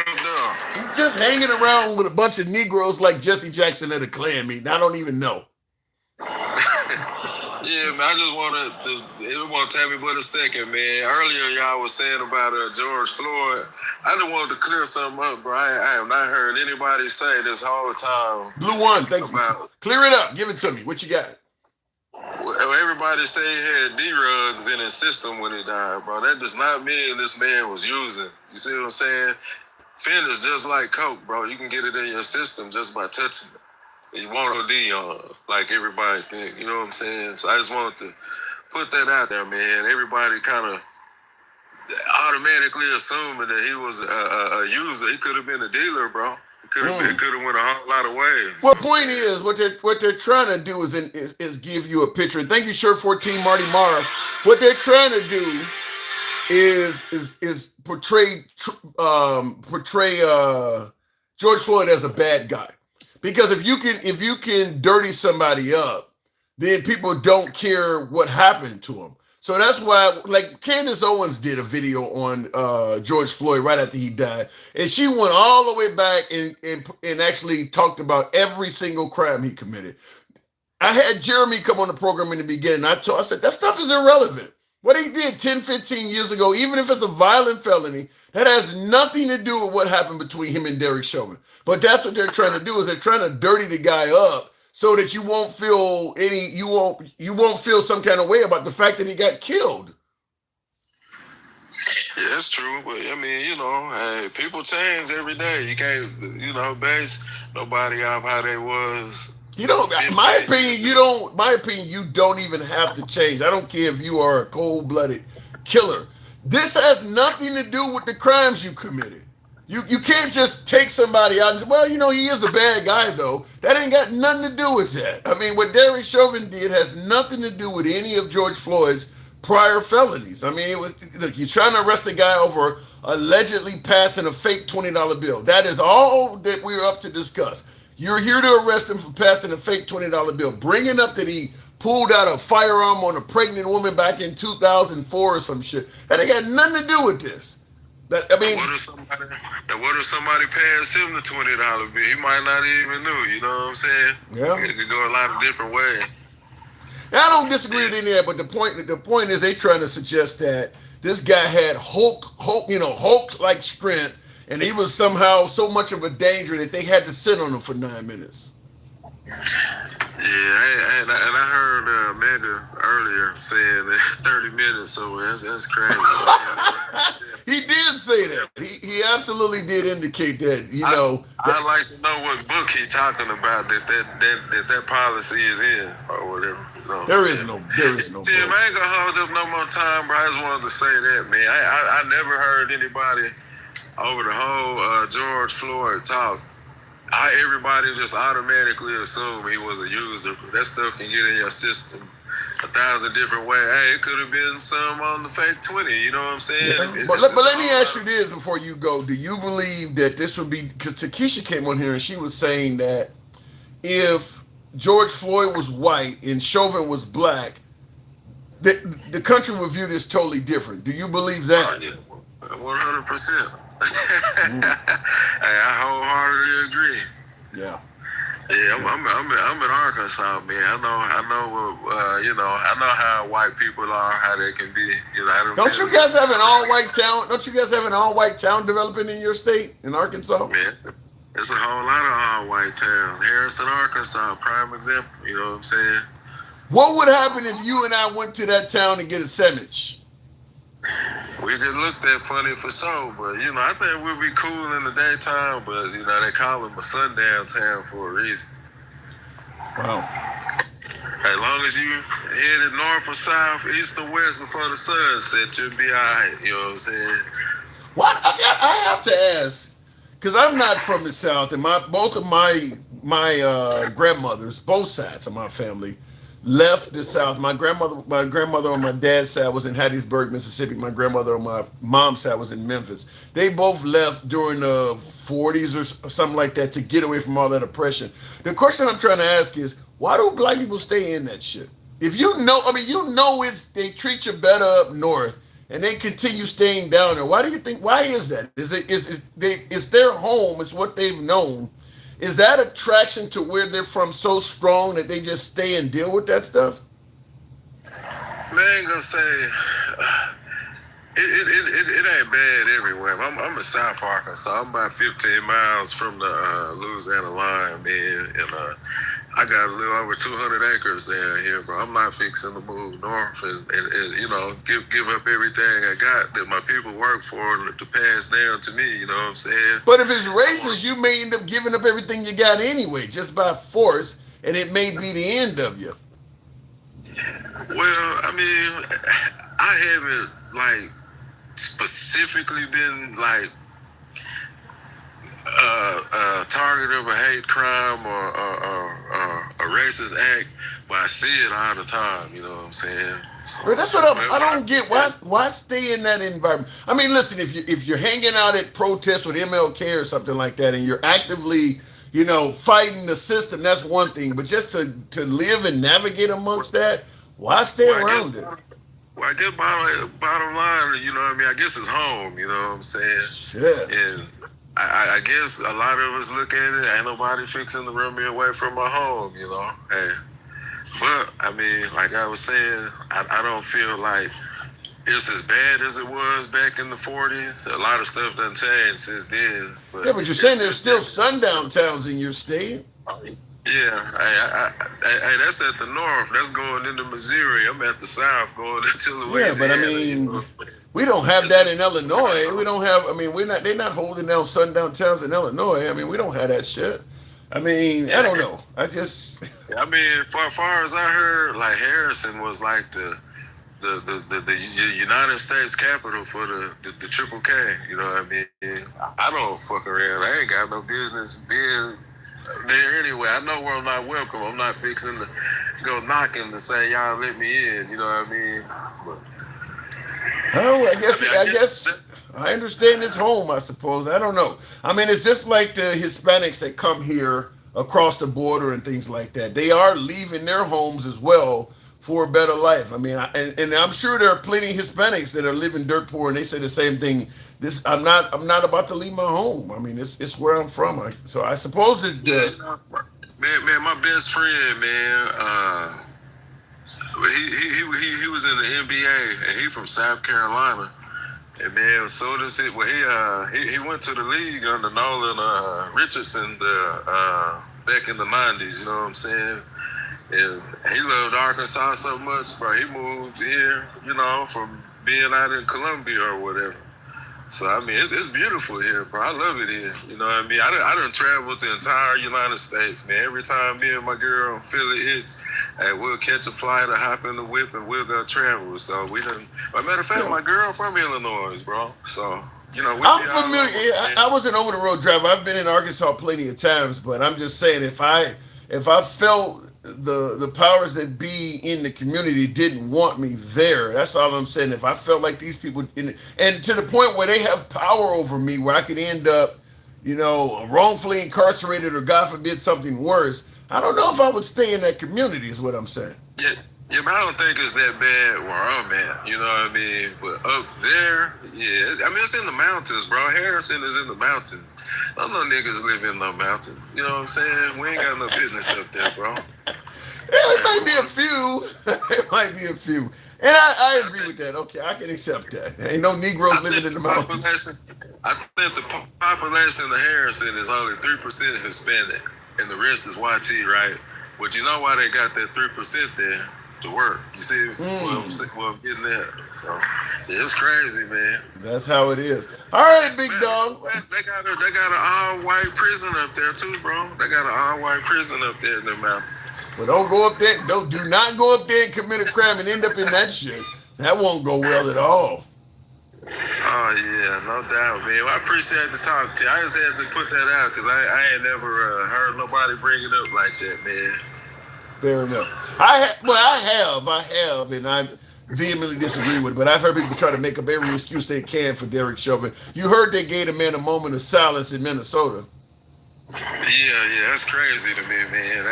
He's just hanging around with a bunch of Negroes like Jesse Jackson at a Klan meeting. I don't even know. Yeah, man, I just want to tell me but a second, man. Earlier, y'all was saying about George Floyd. I just wanted to clear something up, bro. I have not heard anybody say this whole time. Blue One, thank you. Clear it up. Give it to me. What you got? Well, everybody say he had D-rugs in his system when he died, bro. That does not mean this man was using. You see what I'm saying? Fentanyl is just like coke, bro. You can get it in your system just by touching it. You want OD on, like everybody think, you know what I'm saying? So I just wanted to put that out there, man. Everybody kind of automatically assuming that he was a user. He could have been a dealer, bro. It could have went a whole lot of ways. Well, point is, what they're trying to do is give you a picture. And thank you, Shirt 14, Marty Mara. What they're trying to do is portray George Floyd as a bad guy. Because if you can dirty somebody up, then people don't care what happened to them. So that's why, like, Candace Owens did a video on George Floyd right after he died, and she went all the way back and actually talked about every single crime he committed. I had Jeremy come on the program in the beginning. I said, that stuff is irrelevant. What he did 10, 15 years ago, even if it's a violent felony, that has nothing to do with what happened between him and Derek Chauvin. But that's what they're trying to do, is they're trying to dirty the guy up so that you won't feel you won't feel some kind of way about the fact that he got killed. Yeah, that's true. But I mean, hey, people change every day. You can't, base nobody off how they was. My opinion, you don't even have to change. I don't care if you are a cold-blooded killer. This has nothing to do with the crimes you committed. You can't just take somebody out and say, well, he is a bad guy, though. That ain't got nothing to do with that. I mean, what Derek Chauvin did has nothing to do with any of George Floyd's prior felonies. I mean, look, you're trying to arrest a guy over allegedly passing a fake $20 bill. That is all that we're up to discuss. You're here to arrest him for passing a fake $20 bill, bringing up that he pulled out a firearm on a pregnant woman back in 2004 or some shit. That ain't got nothing to do with this. What if somebody passed him the $20 bill? He might not even know. You know what I'm saying? Yeah. It could go a lot of different ways. Now, I don't disagree with any of that, but the point is they trying to suggest that this guy had Hulk-like strength, and he was somehow so much of a danger that they had to sit on him for 9 minutes. Yeah, and I heard Amanda earlier saying that 30 minutes, so that's crazy. He did say that. He absolutely did indicate that, I'd like to know what book he talking about that policy is in or whatever. There is no Tim, I ain't gonna hold up no more time, bro. I just wanted to say that, man. I never heard anybody over the whole George Floyd talk. Everybody just automatically assume he was a user. That stuff can get in your system 1,000 different ways. Hey, it could have been some on the fake 20. You know what I'm saying? Yeah. But let me ask you this before you go. Do you believe that this would be, because Takesha came on here and she was saying that if George Floyd was white and Chauvin was black, the country would view this totally different. Do you believe that? 100%. Hey, I wholeheartedly agree. Yeah. Yeah, I'm in Arkansas, man. I know how white people are, how they can be. Don't you guys have an all-white town? Don't you guys have an all-white town developing in your state, in Arkansas? Man, there's a whole lot of all-white towns. Harrison, Arkansas, prime example. You know what I'm saying? What would happen if you and I went to that town to get a sandwich? We get looked at funny for sure, but I think we'll be cool in the daytime, but they call them a sundown town for a reason. Wow. As long as you headed north or south, east or west before the sun set, you'll be all right. You know what I'm saying? What I have to ask, because I'm not from the South, and both of my grandmothers, both sides of my family, left the South. My grandmother on my dad's side was in Hattiesburg, Mississippi. My grandmother on my mom's side was in Memphis. They both left during the 40s or something like that to get away from all that oppression. The question I'm trying to ask is, why do black people stay in that shit? If they treat you better up north and they continue staying down there. Why do you think? Why is that? It's their home. It's what they've known. Is that attraction to where they're from so strong that they just stay and deal with that stuff? Man, I ain't gonna say it ain't bad everywhere. I'm in South Arkansas. I'm about 15 miles from the Louisiana line, man, and I got a little over 200 acres down here, bro. I'm not fixing to move north and give up everything I got that my people work for to pass down to me. You know what I'm saying? But if it's racist, you may end up giving up everything you got anyway, just by force, and it may be the end of you. Well, I mean, I haven't specifically been target of a hate crime or a racist act, but I see it all the time. You know what I'm saying? So, but that's what I don't get. Why stay in that environment? I mean, listen, if you're hanging out at protests with MLK or something like that, and you're actively fighting the system, that's one thing. But just to live and navigate amongst that, why stay around it? Well, I guess bottom line, you know what I mean? I guess it's home, you know what I'm saying? Shit. And I guess a lot of us look at it, ain't nobody fixing to run me away from my home, you know? Hey. But, I mean, like I was saying, I don't feel like it's as bad as it was back in the 40s. A lot of stuff done changed since then. But you're saying there's still sundown towns in your state? Yeah, hey, that's at the north. That's going into Missouri. I'm at the south, going into Louisiana. Yeah, but I mean, we don't have that in Illinois. We don't have. I mean, they're not holding down sundown towns in Illinois. I mean, we don't have that shit. I mean, I don't know. I mean, far as I heard, like Harrison was like the United States capital for the Triple K. You know what I mean? I don't fuck around. I ain't got no business being there anyway. I know where I'm not welcome. I'm not fixing to go knocking to say y'all let me in. You know what I mean? I guess I understand it's home. I suppose. I don't know. I mean, it's just like the Hispanics that come here across the border and things like that. They are leaving their homes as well for a better life. I mean, and I'm sure there are plenty of Hispanics that are living dirt poor, and they say the same thing. I'm not about to leave my home. I mean, it's where I'm from. So I suppose that. Man, my best friend, man, he was in the NBA, and he from South Carolina. And man, so does he. Well, he went to the league under Nolan Richardson back in the '90s. You know what I'm saying? And he loved Arkansas so much, bro. He moved here, you know, from being out in Columbia or whatever. So, I mean, it's beautiful here, bro. I love it here. You know what I mean? I done traveled the entire United States, man. Every time me and my girl in Philly hits, hey, we'll catch a flight or hop in the whip and we'll go travel. So, we done. As a matter of fact, my girl from Illinois, bro. So, you know, I'm familiar. I was an over-the-road driver. I've been in Arkansas plenty of times, but I'm just saying if I felt the powers that be in the community didn't want me there, that's all I'm saying. If I felt like these people and to the point where they have power over me, where I could end up, you know, wrongfully incarcerated or God forbid something worse, I don't know if I would stay in that community, is what I'm saying. Yeah, but I don't think it's that bad where I'm at, you know what I mean? But up there, yeah, I mean, it's in the mountains, bro. Harrison is in the mountains. I don't know niggas live in the mountains. You know what I'm saying? We ain't got no business up there, bro. It might be a few. It might be a few. And I agree with that. Okay, I can accept that. There ain't no Negroes living in the mountains. I think the population of Harrison is only 3% Hispanic, and the rest is YT, right? But you know why they got that 3% there? To work. You see what I'm getting at? So, yeah, it's crazy, man. That's how it is. All right, big dog. They got an all-white prison up there, too, bro. They got an all-white prison up there in the mountains. Well, don't go up there. Do not go up there and commit a crime and end up in that shit. That won't go well at all. Oh, yeah, no doubt, man. Well, I appreciate the talk to you. I just had to put that out because I ain't never heard nobody bring it up like that, man. Fair enough. I have, and I vehemently disagree with it, but I've heard people try to make up every excuse they can for Derek Chauvin. You heard they gave a man a moment of silence in Minnesota. Yeah, that's crazy to me, man.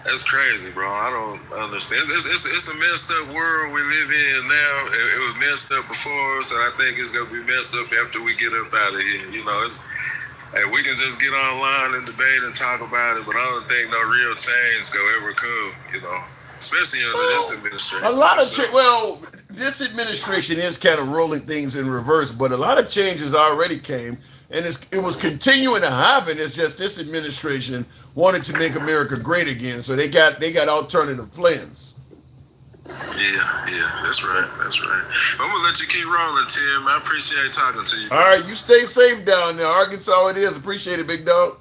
That's crazy, bro. I don't understand. It's a messed up world we live in now. It was messed up before, so I think it's gonna be messed up after we get up out of here. You know, hey, we can just get online and debate and talk about it, but I don't think no real change will ever come, you know, especially under this administration. A lot of this administration is kind of rolling things in reverse, but a lot of changes already came, and it was continuing to happen. It's just this administration wanted to make America great again, so they got alternative plans. Yeah, that's right. I'm gonna let you keep rolling, Tim. I appreciate talking to you. All right, you stay safe down there. Arkansas it is. Appreciate it, big dog.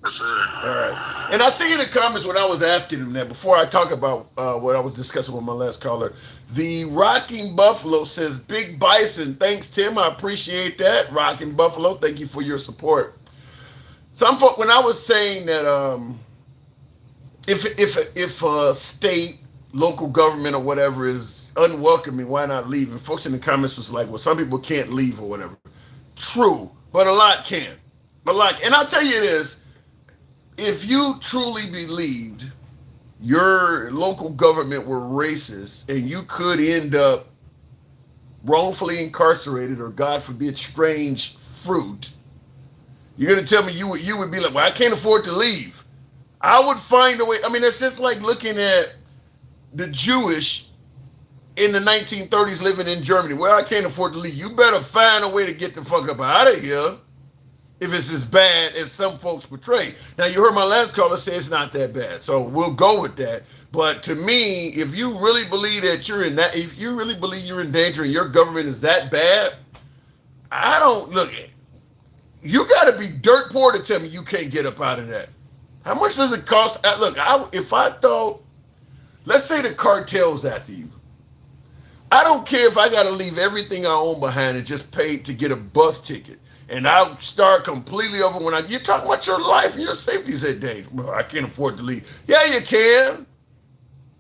Yes, sir. All right. And I see in the comments when I was asking him that, before I talk about what I was discussing with my last caller, the Rocking Buffalo says, Big Bison. Thanks, Tim. I appreciate that. Rocking Buffalo, thank you for your support. When I was saying that if a state, local government or whatever is unwelcoming, why not leave? And folks in the comments was like, well, some people can't leave or whatever. True, but a lot can. But like, and I'll tell you this, if you truly believed your local government were racist and you could end up wrongfully incarcerated or, God forbid, strange fruit, you're going to tell me you would be like, well, I can't afford to leave. I would find a way. I mean, it's just like looking at the Jewish in the 1930s living in Germany. Well, I can't afford to leave. You better find a way to get the fuck up out of here if it's as bad as some folks portray. Now, you heard my last caller say it's not that bad, so we'll go with that. But to me, if you really believe that you're in that, if you really believe you're in danger and your government is that bad, I don't look at. You got to be dirt poor to tell me you can't get up out of that. How much does it cost? Look, if I thought, let's say the cartel's after you. I don't care if I got to leave everything I own behind and just pay to get a bus ticket. And I'll start completely over when you're talking about your life and your safety's at danger. Well, I can't afford to leave. Yeah, you can.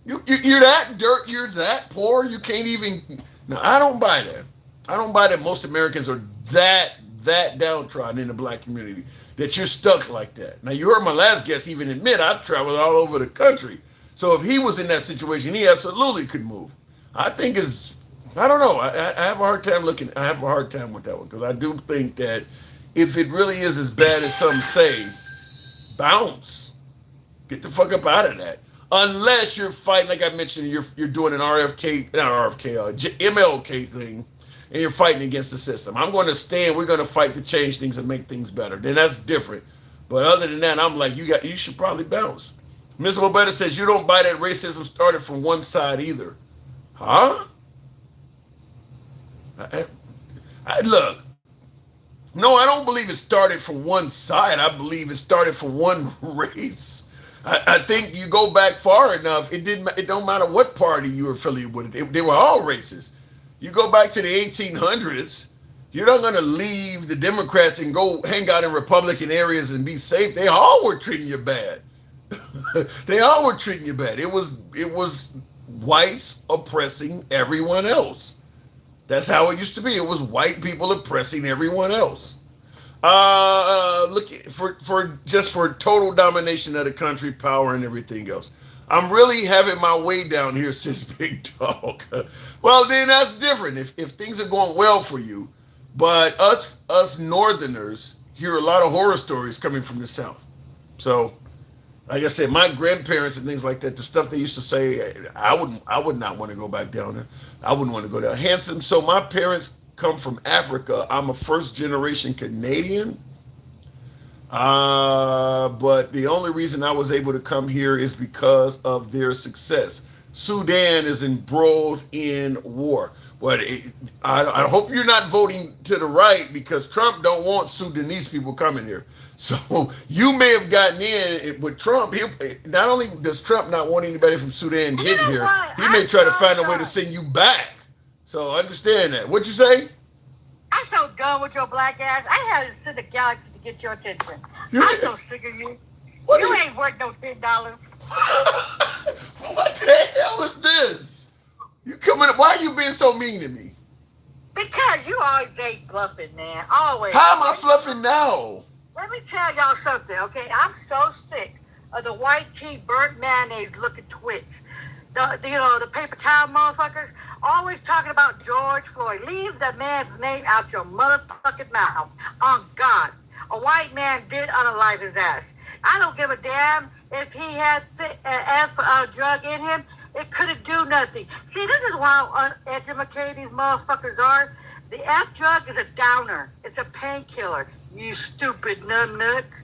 You're that dirt. You're that poor. You can't even. No, I don't buy that. I don't buy that most Americans are that downtrodden in the black community, that you're stuck like that. Now, you heard my last guest even admit I've traveled all over the country. So if he was in that situation, he absolutely could move. I think I don't know. I have a hard time I have a hard time with that one, because I do think that if it really is as bad as some say, bounce. Get the fuck up out of that. Unless you're fighting, like I mentioned, you're doing an MLK thing, and you're fighting against the system. I'm going to stand. We're going to fight to change things and make things better. Then that's different. But other than that, I'm like, you should probably bounce. Ms. Mobetta says you don't buy that racism started from one side either. Huh? Look. No, I don't believe it started from one side. I believe it started from one race. I think you go back far enough, it don't matter what party you were affiliated with. They were all racist. You go back to the 1800s, you're not going to leave the Democrats and go hang out in Republican areas and be safe. They all were treating you bad. They all were treating you bad. It was whites oppressing everyone else. That's how it used to be. It was white people oppressing everyone else. Look for total domination of the country, power, and everything else. I'm really having my way down here, says Big Dog. Well, then that's different. If things are going well for you, but us Northerners hear a lot of horror stories coming from the South. So, like I said, my grandparents and things like that, the stuff they used to say, I would not want to go back down there. I wouldn't want to go down. Handsome. So my parents come from Africa. I'm a first generation Canadian. But the only reason I was able to come here is because of their success. Sudan is embroiled in war. But I hope you're not voting to the right, because Trump don't want Sudanese people coming here. So you may have gotten in with Trump. Not only does Trump not want anybody from Sudan getting here, he may try to find a way to send you back. So understand that. What'd you say? I'm so done with your black ass. I had to send a galaxy to get your attention. I'm so sick of you. You ain't worth no $10. What the hell is this? You coming? Why are you being so mean to me? Because you always ain't bluffing, man. Always. How am I fluffing now? Let me tell y'all something, okay? I'm so sick of the white tea, burnt mayonnaise looking twits. The paper towel motherfuckers always talking about George Floyd. Leave the man's name out your motherfucking mouth. On God. A white man did unalive his ass. I don't give a damn if he had F drug in him. It couldn't do nothing. See, this is how uneducated these motherfuckers are. The F drug is a downer. It's a painkiller. You stupid numbnuts.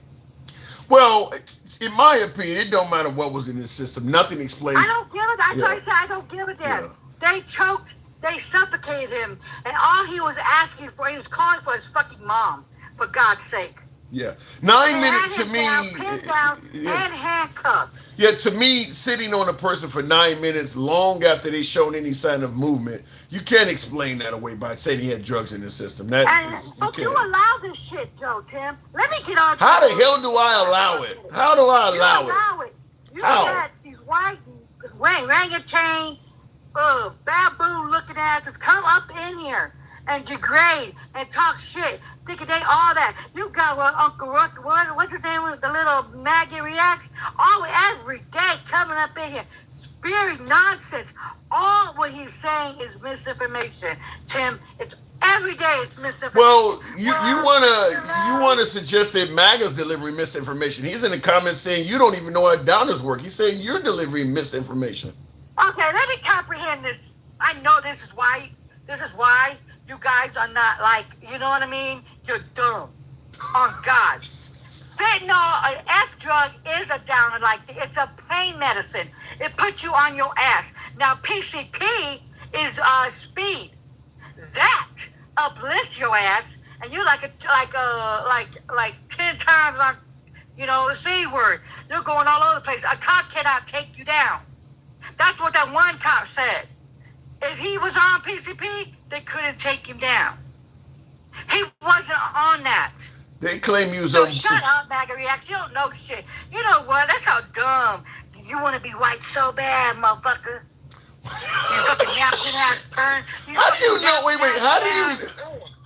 Well, in my opinion, it don't matter what was in this system. Nothing explains. I don't give a damn. I don't give a damn. They choked. They suffocated him. And all he was asking for, he was calling for his fucking mom. For God's sake. Yeah. 9 minutes to me. Pinned down and handcuffed. Yeah, to me, sitting on a person for 9 minutes long after they shown any sign of movement, you can't explain that away by saying he had drugs in his system. But you allow this shit, Joe, Tim. Let me get on. How the hell do I allow it? How do I allow it? You got these white orangutan, baboon looking asses come up in here and degrade and talk shit, thinking they all that. You got Uncle Ruck, what's his name, the little maggot reacts, every day coming up in here, spewing nonsense. All what he's saying is misinformation, Tim. It's every day it's misinformation. Well, you wanna suggest that MAGA's delivering misinformation. He's in the comments saying you don't even know how downers work. He's saying you're delivering misinformation. Okay, let me comprehend this. I know this is why you guys are not like, you know what I mean? You're dumb. On God. Fentanyl, an F drug, is a downer. It's a pain medicine. It puts you on your ass. Now PCP is speed. That uplifts your ass, and you like 10 times on, the C word. You're going all over the place. A cop cannot take you down. That's what that one cop said. If he was on PCP, they couldn't take him down. He wasn't on that. They claim you was So on. shut up, MAGA Reacts. You don't know shit. You know what? That's how dumb. You want to be white so bad, motherfucker. You fucking napkin ass turn. How do you know? Wait.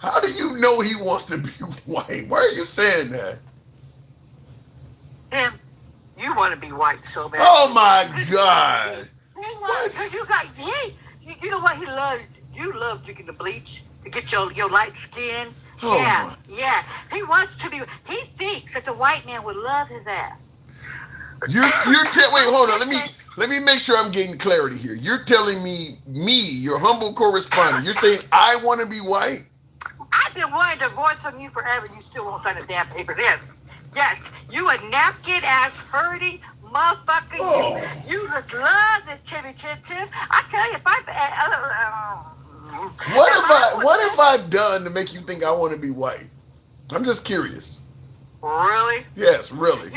How do you know he wants to be white? Why are you saying that? Him, you want to be white so bad. Oh my God! Because you know what he loves? You love drinking the bleach to get your light skin. Oh Yeah. He wants to be. He thinks that the white man would love his ass. Wait, hold on. Let me make sure I'm getting clarity here. You're telling me, your humble correspondent, you're saying I want to be white? I've been wanting a divorce from you forever. You still won't sign the damn papers. Yes. You a napkin ass hurting motherfucker. Oh. You just love this Tim. I tell you, if What have I done to make you think I want to be white? I'm just curious. Really? Yes, really.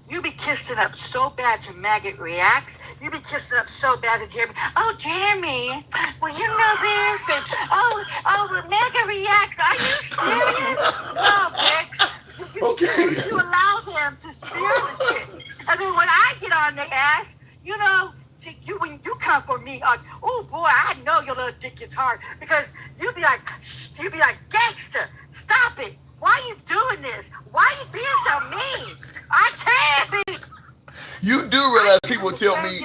You be kissing up so bad to Maggot Reacts. You be kissing up so bad to Jeremy. Oh, Jeremy, well, you know this. And, Maggot Reacts. Are you serious? No, bitch. Okay. You allow them to steal the shit. And then when I get on their ass, when you come for me, oh boy, I know your little dick is hard, because you be like, gangster, stop it. Why are you doing this? Why are you being so mean? I can't be. You do realize people tell me.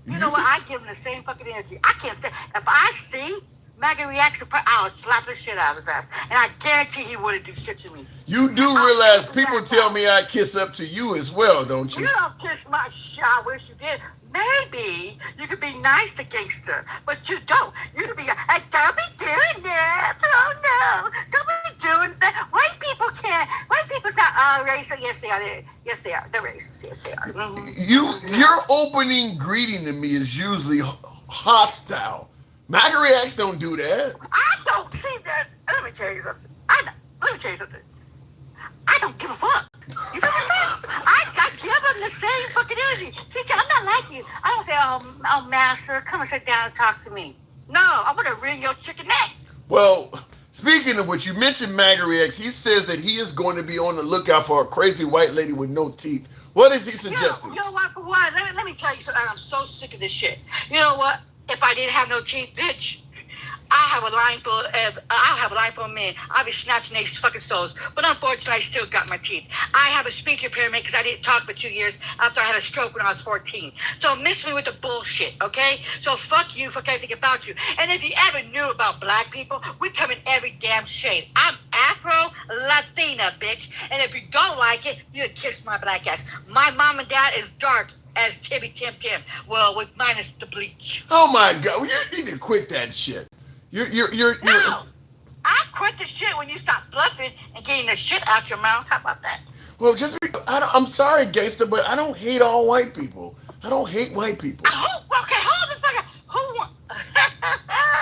You know what? I give them the same fucking energy. I can't say. If I see Maggot Reacts, I'll slap the shit out of his ass. And I guarantee he wouldn't do shit to me. You do realize people tell me I kiss up to you as well, don't you? You don't kiss my shit. I wish you did. Maybe you could be nice to gangster, but you don't. You could be don't be doing that. Oh no, don't be doing that. White people can't. White people's not racist. Yes, they are. Yes, they are. They're racist. Yes, they are. Mm-hmm. Your opening greeting to me is usually hostile. MAGA Reacts don't do that. I don't see that. Let me tell you something. Let me tell you something. I don't give a fuck. You know what I'm saying? I give them the same fucking energy. See, I'm not like you. I don't say, oh, master, come and sit down and talk to me. No, I'm going to wring your chicken neck. Well, speaking of which, you mentioned MAGA Reacts. He says that he is going to be on the lookout for a crazy white lady with no teeth. What is he suggesting? You know what, for one, let me tell you something. I'm so sick of this shit. You know what? If I didn't have no teeth, bitch, I have a line full of men. I'll be snatching these fucking souls. But unfortunately, I still got my teeth. I have a speech impairment because I didn't talk for 2 years after I had a stroke when I was 14. So miss me with the bullshit, okay? So fuck you, fuck everything about you. And if you ever knew about black people, we come in every damn shade. I'm Afro-Latina, bitch. And if you don't like it, you kiss my black ass. My mom and dad is dark as Tim. Well, with minus the bleach. Oh my God, you need to quit that shit. You're. No, I quit the shit when you stop bluffing and getting the shit out your mouth. How about that? Well, I'm sorry, gangster, but I don't hate all white people. I don't hate white people. Okay, hold the fuck up. Who won?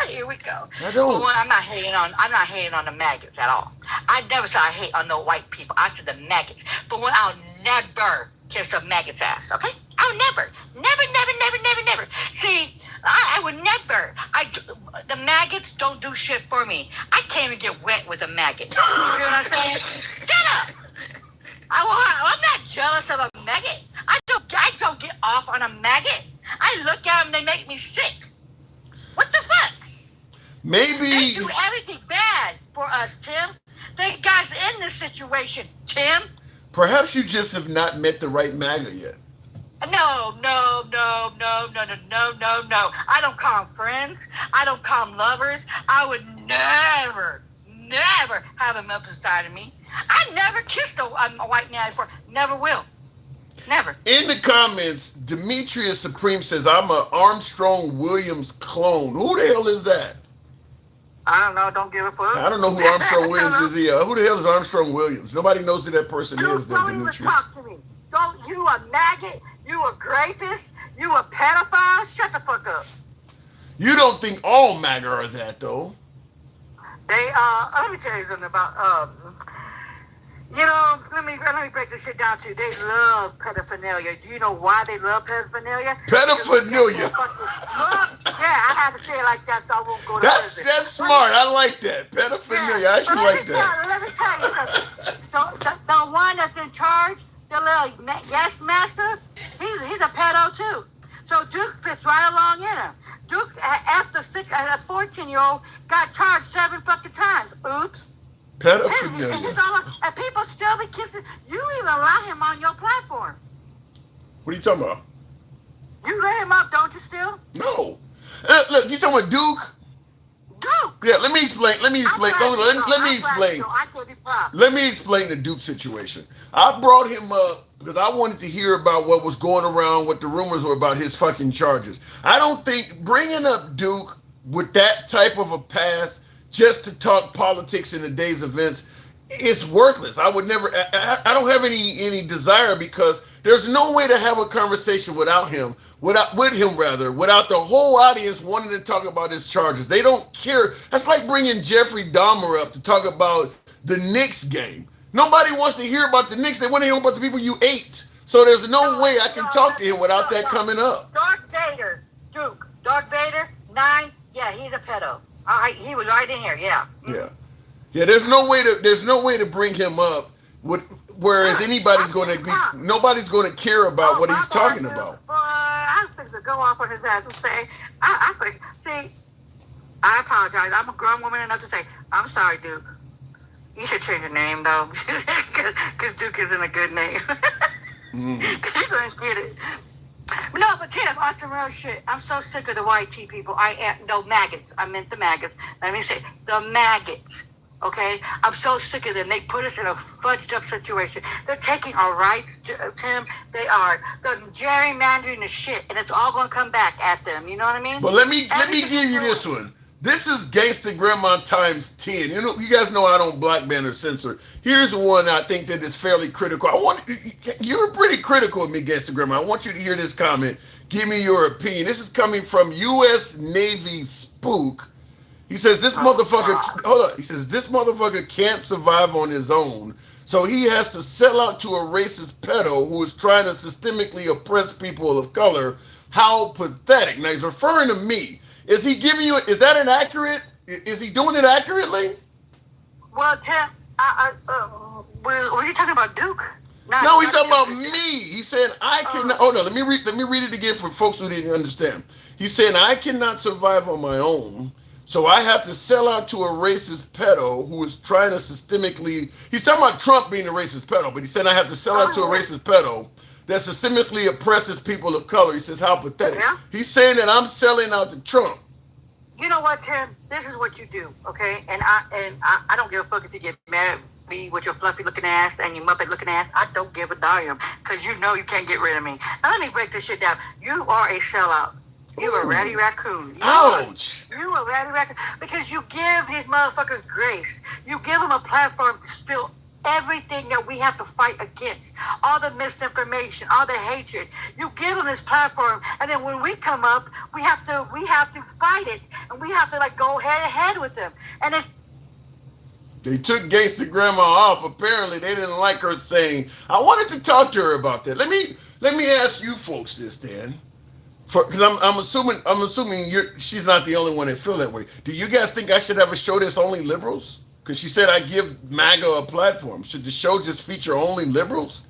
Here we go. I don't. Well, I'm not hating on the maggots at all. I never said I hate on no white people. I said the maggots. But I'll never kiss a maggot's ass. Okay? I'll never. See, I would never. The maggots don't do shit for me. I can't even get wet with a maggot. You know what I'm saying? Shut up. I'm not jealous of a maggot. I don't get off on a maggot. I look at them, they make me sick. What the fuck? Maybe They do everything bad for us, Tim. They got us in this situation, Tim. perhaps you just have not met the right MAGA yet. No. I don't call them friends. I don't call them lovers. I would never have them up beside of me. I never kissed a white man before. Never will. Never. In the comments, Demetrius Supreme says, I'm a Armstrong Williams clone. Who the hell is that? I don't know. Don't give a fuck. I don't know who Armstrong Williams is here. Who the hell is Armstrong Williams? Nobody knows who that person is, Don't even Demetrius. talk to me. Don't you a maggot? You a rapist? You a pedophile? Shut the fuck up. You don't think all MAGA are that, though? They let me tell you something about let me break this shit down to you. They love pedophilia. Do you know why they love pedophilia? Pedophilia. Yeah, I had to say it like that so I won't go to prison. That's smart. I like that. Pedophilia. I actually like that. Let me tell you something. The one that's in charge, the little yes master, he's a pedo too. So Duke fits right along in him. Duke, after a 14-year-old, got charged 7 fucking times. Oops. Pedophilia. And people still be kissing. You even allow him on your platform. What are you talking about? You let him up, don't you still? No. Look, you talking about Duke? Duke. Yeah, let me explain. Let me explain the Duke situation. I brought him up because I wanted to hear about what was going around, what the rumors were about his fucking charges. I don't think bringing up Duke with that type of a past just to talk politics in the day's events, it's worthless. I would never, I don't have any desire because there's no way to have a conversation without him, without the whole audience wanting to talk about his charges. They don't care. That's like bringing Jeffrey Dahmer up to talk about the Knicks game. Nobody wants to hear about the Knicks. They want to hear about the people you ate. So there's no way I can talk to him without that coming up. Darth Vader, Duke. Darth Vader, 9, yeah, he's a pedo. All right, he was right in here, yeah. Yeah. There's no way to bring him up. Whereas nobody's going to care about what he's talking about. I was to go off on his ass and say, I apologize. I'm a grown woman enough to say, I'm sorry, Duke. You should change your name though, because Duke isn't a good name. You're going to get it. No, but Tim, on some real shit, I'm so sick of the YT people. Maggots. I meant the maggots. Let me say, the maggots. Okay? I'm so sick of them. They put us in a fudged up situation. They're taking our rights, Tim. They are. They're gerrymandering the shit, and it's all going to come back at them. You know what I mean? But let me give you this one. This is Gangsta Grandma times 10. You guys know I don't black ban or censor. Here's one I think that is fairly critical. You're pretty critical of me, Gangsta Grandma. I want you to hear this comment. Give me your opinion. This is coming from U.S. Navy Spook. He says this motherfucker can't survive on his own, so he has to sell out to a racist pedo who is trying to systemically oppress people of color. How pathetic. Now he's referring to me. Is he giving you? Is that inaccurate? Is he doing it accurately? Well, Tim, were you talking about Duke? No, he's talking about me. He said I cannot. Hold on, let me read it again for folks who didn't understand. He said I cannot survive on my own, so I have to sell out to a racist pedo who is trying to systemically. He's talking about Trump being a racist pedo, but he said I have to sell out to a racist pedo that systemically oppresses people of color. He says, how pathetic. Yeah. He's saying that I'm selling out to Trump. You know what, Tim? This is what you do, okay? And I don't give a fuck if you get mad at me with your fluffy looking ass and your muppet looking ass. I don't give a damn because you know you can't get rid of me. Now let me break this shit down. You are a sellout. You a ratty raccoon. Ouch. You a ratty raccoon because you give these motherfuckers grace. You give them a platform to spill everything that we have to fight against, all the misinformation, all the hatred. You give them this platform, and then when we come up, we have to fight it, and we have to go head to head with them. And it's they took Gangsta Grandma off. Apparently, they didn't like her saying. I wanted to talk to her about that. Let me ask you folks this, Dan, because I'm assuming she's not the only one that feel that way. Do you guys think I should have a show that's only liberals? Because she said I give MAGA a platform. Should the show just feature only liberals?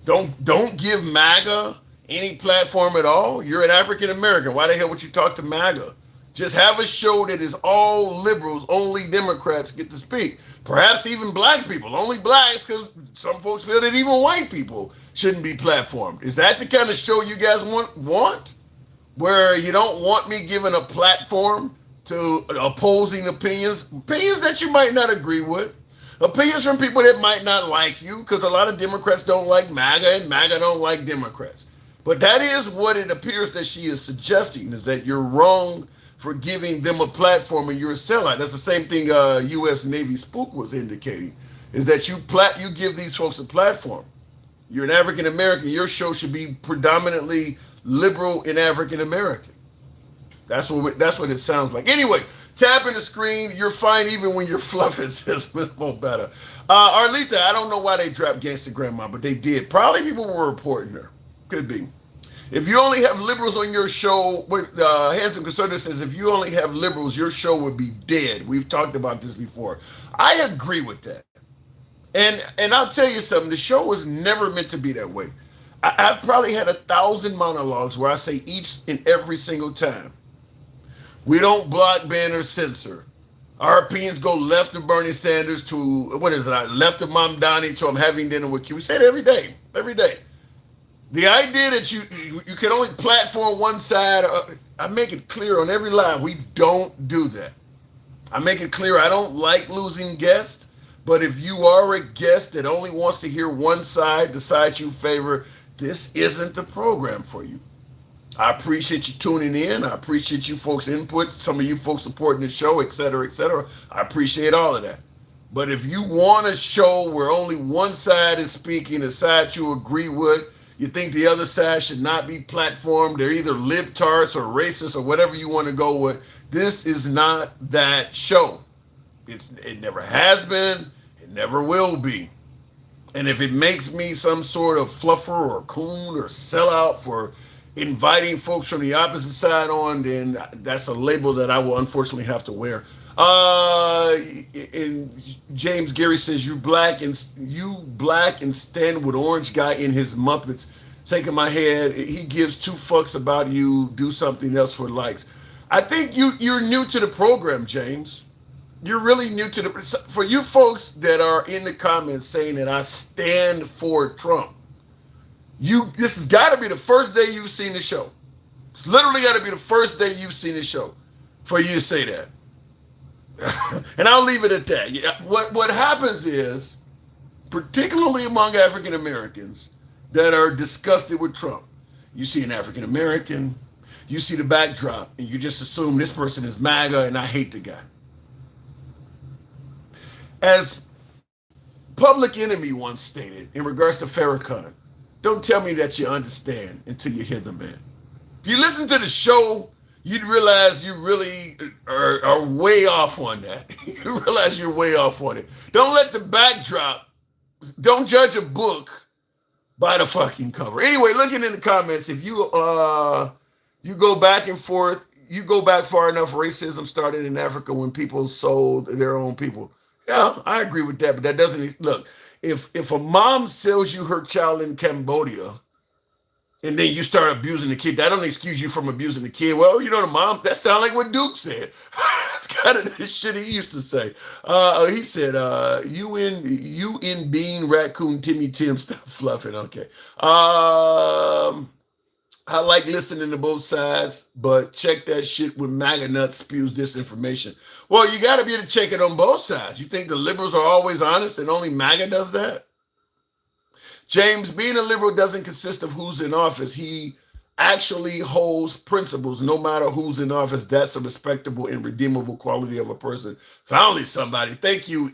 Don't give MAGA any platform at all? You're an African American. Why the hell would you talk to MAGA? Just have a show that is all liberals, only Democrats get to speak. Perhaps even black people, only blacks, because some folks feel that even white people shouldn't be platformed. Is that the kind of show you guys want? Where you don't want me giving a platform to opposing opinions that you might not agree with, opinions from people that might not like you, because a lot of Democrats don't like MAGA and MAGA don't like Democrats. But that is what it appears that she is suggesting, is that you're wrong for giving them a platform and you're a sellout. That's the same thing U.S. Navy Spook was indicating, is that you give these folks a platform. You're an African American. Your show should be predominantly liberal and African American. That's what it sounds like. Anyway, tapping the screen. You're fine even when you're fluffing, says Miss Mo Better. Arlita, I don't know why they dropped Gangsta Grandma, but they did. Probably people were reporting her. Could be. If you only have liberals on your show, Handsome Conservative says, if you only have liberals, your show would be dead. We've talked about this before. I agree with that. And I'll tell you something, the show was never meant to be that way. I've probably had 1,000 monologues where I say each and every single time, we don't block, ban, or censor. Our opinions go left of Bernie Sanders to, left of Mom Donnie to I'm having dinner with you. We say it every day. The idea that you can only platform one side, I make it clear on every live, we don't do that. I make it clear I don't like losing guests, but if you are a guest that only wants to hear one side, the side you favor, this isn't the program for you. I appreciate you tuning in. I appreciate you folks' input, some of you folks supporting the show, et cetera, et cetera. I appreciate all of that. But if you want a show where only one side is speaking, a side you agree with, you think the other side should not be platformed, they're either libtards or racist or whatever you want to go with, this is not that show. It never has been, it never will be. And if it makes me some sort of fluffer or coon or sellout for inviting folks from the opposite side on, then that's a label that I will unfortunately have to wear. And James Gary says, you black and stand with orange guy in his Muppets. Shaking my head. He gives two fucks about you. Do something else for likes. I think you're new to the program, James. You're really new to for you folks that are in the comments saying that I stand for Trump. This has got to be the first day you've seen the show. It's literally got to be the first day you've seen the show for you to say that. And I'll leave it at that. What happens is, particularly among African Americans that are disgusted with Trump, you see an African American, you see the backdrop, and you just assume this person is MAGA and I hate the guy. As Public Enemy once stated in regards to Farrakhan, don't tell me that you understand until you hear the man. If you listen to the show, you'd realize you really are way off on that. You realize you're way off on it. Don't let the backdrop, don't judge a book by the fucking cover. Anyway, looking in the comments, if you go back and forth, you go back far enough, racism started in Africa when people sold their own people. Yeah, I agree with that, but that doesn't, look, if a mom sells you her child in Cambodia, and then you start abusing the kid, that don't excuse you from abusing the kid. Well, you know, the mom, that sounds like what Duke said. It's kind of the shit he used to say. He said, you in being raccoon Timmy Tim, stop fluffing. Okay. I like listening to both sides, but check that shit when MAGA nuts spews disinformation. Well, you got to be able to check it on both sides. You think the liberals are always honest and only MAGA does that? James, being a liberal doesn't consist of who's in office. He actually holds principles no matter who's in office. That's a respectable and redeemable quality of a person. Finally, somebody. Thank you,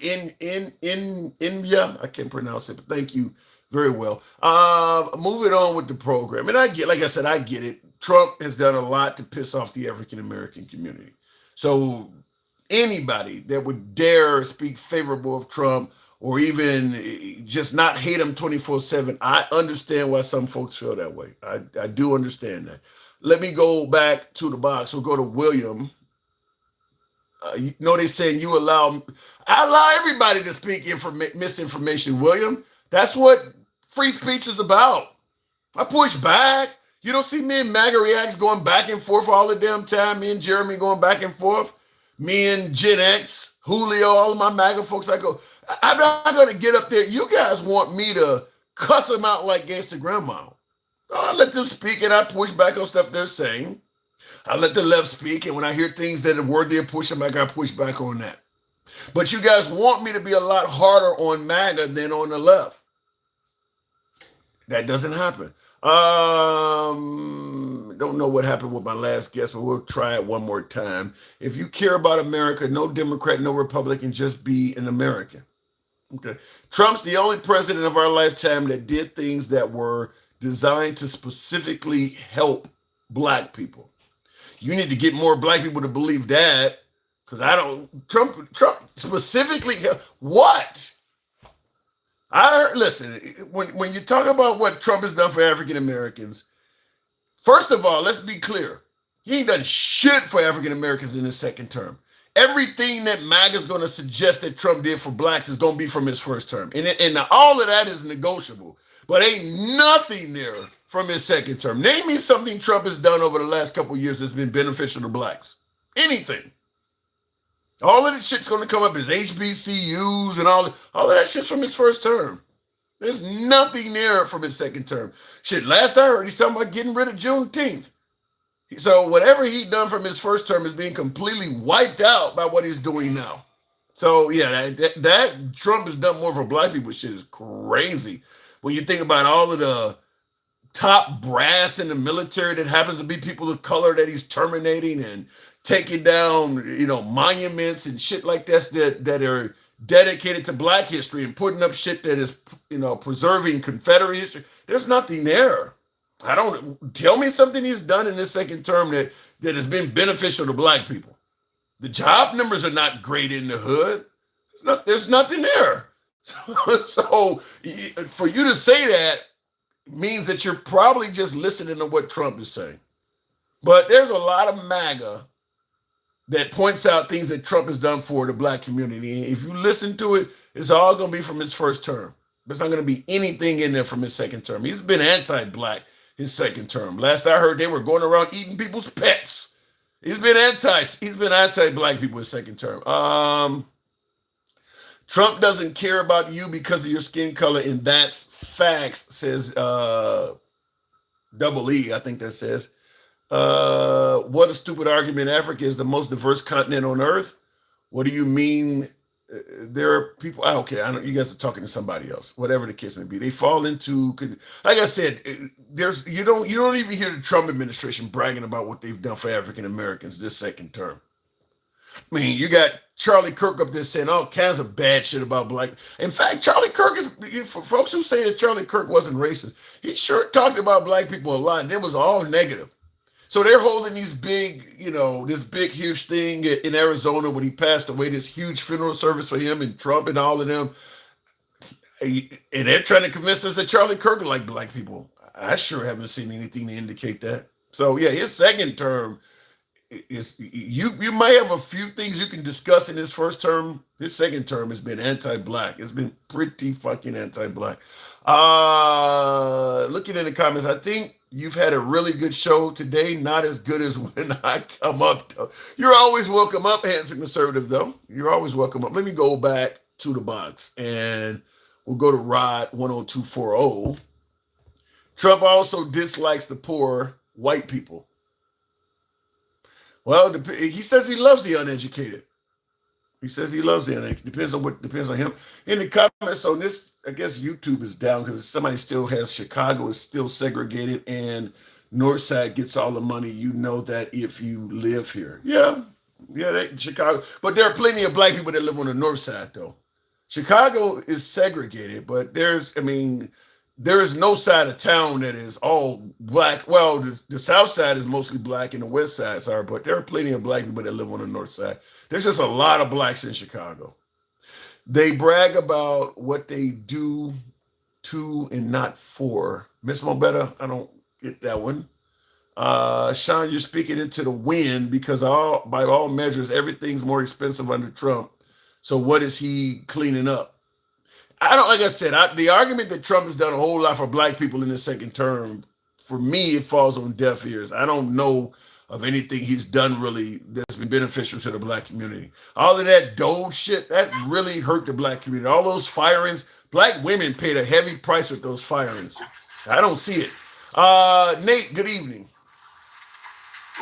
India. I can't pronounce it, but thank you very well. Moving on with the program. And I get, like I said, I get it. Trump has done a lot to piss off the African-American community. So anybody that would dare speak favorable of Trump or even just not hate him 24/7, I understand why some folks feel that way. I do understand that. Let me go back to the box. We'll go to William. You know they saying I allow everybody to speak misinformation, William. That's what free speech is about. I push back. You don't see me and MAGA Reacts going back and forth all the damn time. Me and Jeremy going back and forth. Me and Gen X, Julio, all of my MAGA folks. I'm not going to get up there. You guys want me to cuss them out like Gangsta Grandma. I let them speak and I push back on stuff they're saying. I let the left speak, and when I hear things that are worthy of pushing back, I push back on that. But you guys want me to be a lot harder on MAGA than on the left. That doesn't happen. Don't know what happened with my last guest, but we'll try it one more time. If you care about America, no Democrat, no Republican, just be an American. Okay. Trump's the only president of our lifetime that did things that were designed to specifically help black people. You need to get more black people to believe that, because Trump specifically, what? Listen, when you talk about what Trump has done for African Americans, first of all, let's be clear. He ain't done shit for African Americans in his second term. Everything that MAGA is going to suggest that Trump did for blacks is going to be from his first term. And all of that is negotiable, but ain't nothing there from his second term. Name me something Trump has done over the last couple of years that's been beneficial to blacks. Anything. All of this shit's going to come up as HBCUs and all of that shit's from his first term. There's nothing there from his second term. Shit, last I heard, he's talking about getting rid of Juneteenth. So whatever he done from his first term is being completely wiped out by what he's doing now. So yeah, that Trump has done more for black people shit is crazy. When you think about all of the top brass in the military that happens to be people of color that he's terminating and taking down, monuments and shit like that are dedicated to black history and putting up shit that is, preserving Confederate history. There's nothing there. Tell me something he's done in his second term that has been beneficial to black people. The job numbers are not great in the hood. There's nothing there. So for you to say that means that you're probably just listening to what Trump is saying. But there's a lot of MAGA that points out things that Trump has done for the black community. If you listen to it, it's all going to be from his first term. There's not going to be anything in there from his second term. He's been anti-black his second term. Last I heard, they were going around eating people's pets. He's been anti-black people his second term. Trump doesn't care about you because of your skin color, and that's facts, says Double E, I think that says. What a stupid argument. Africa is the most diverse continent on earth. What do you mean? There are people, I don't care. I know you guys are talking to somebody else, whatever the case may be. They fall into, like I said, you don't even hear the Trump administration bragging about what they've done for African Americans this second term. I mean, you got Charlie Kirk up there saying all kinds of bad shit about black. In fact, Charlie Kirk is, for folks who say that Charlie Kirk wasn't racist, he sure talked about black people a lot, and it was all negative. So they're holding these big, this big, huge thing in Arizona when he passed away, this huge funeral service for him and Trump and all of them. And they're trying to convince us that Charlie Kirk liked black people. I sure haven't seen anything to indicate that. So yeah, his second term is, you might have a few things you can discuss in his first term. His second term has been anti-black. It's been pretty fucking anti-black. Looking in the comments, I think you've had a really good show today. Not as good as when I come up. You're always welcome up, Handsome Conservative, though. You're always welcome up. Let me go back to the box, and we'll go to Rod 10240. Trump also dislikes the poor white people. Well, he says he loves the uneducated. He says he loves the uneducated. Depends on him. In the comments on this, I guess YouTube is down because somebody still has Chicago is still segregated and Northside gets all the money. You know that if you live here. Yeah, Chicago. But there are plenty of black people that live on the North Side, though. Chicago is segregated, but there is no side of town that is all black. Well, the South Side is mostly black and the West Side are, but there are plenty of black people that live on the North Side. There's just a lot of blacks in Chicago. They brag about what they do to and not for. Miss Mobetta, I don't get that one. Sean, you're speaking into the wind because by all measures, everything's more expensive under Trump. So what is he cleaning up? The argument that Trump has done a whole lot for black people in his second term for me, it falls on deaf ears. I don't know of anything he's done really that's been beneficial to the black community. All of that Doge shit, that really hurt the black community. All those firings, black women paid a heavy price with those firings. I don't see it. Nate, good evening.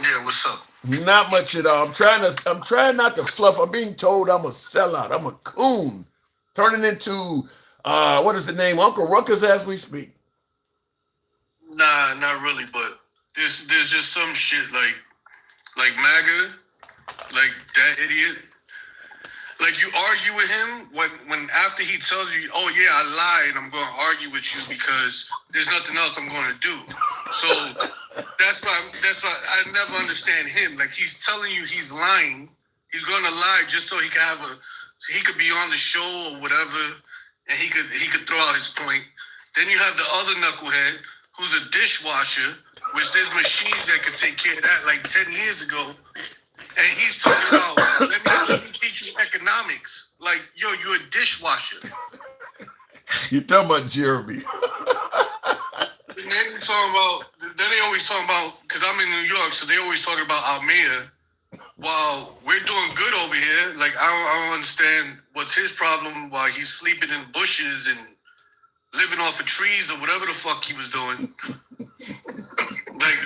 Yeah, what's up? Not much at all. I'm trying not to fluff. I'm being told I'm a sellout. I'm a coon. Turning into what is the name? Uncle Ruckus as we speak. Nah, not really, but there's just some shit like MAGA, like that idiot. Like you argue with him when after he tells you, oh yeah, I lied, I'm gonna argue with you because there's nothing else I'm gonna do. So that's why I never understand him. Like he's telling you he's lying. He's gonna lie just so he could be on the show or whatever, and he could throw out his point. Then you have the other knucklehead who's a dishwasher, which there's machines that could take care of that like 10 years ago. And he's talking about, let me teach you economics. Like, yo, you're a dishwasher. You're talking about Jeremy. And then they always talking about, because I'm in New York, so they always talking about our mayor. While we're doing good over here, like, I don't understand what's his problem while he's sleeping in bushes and living off of trees or whatever the fuck he was doing. Like,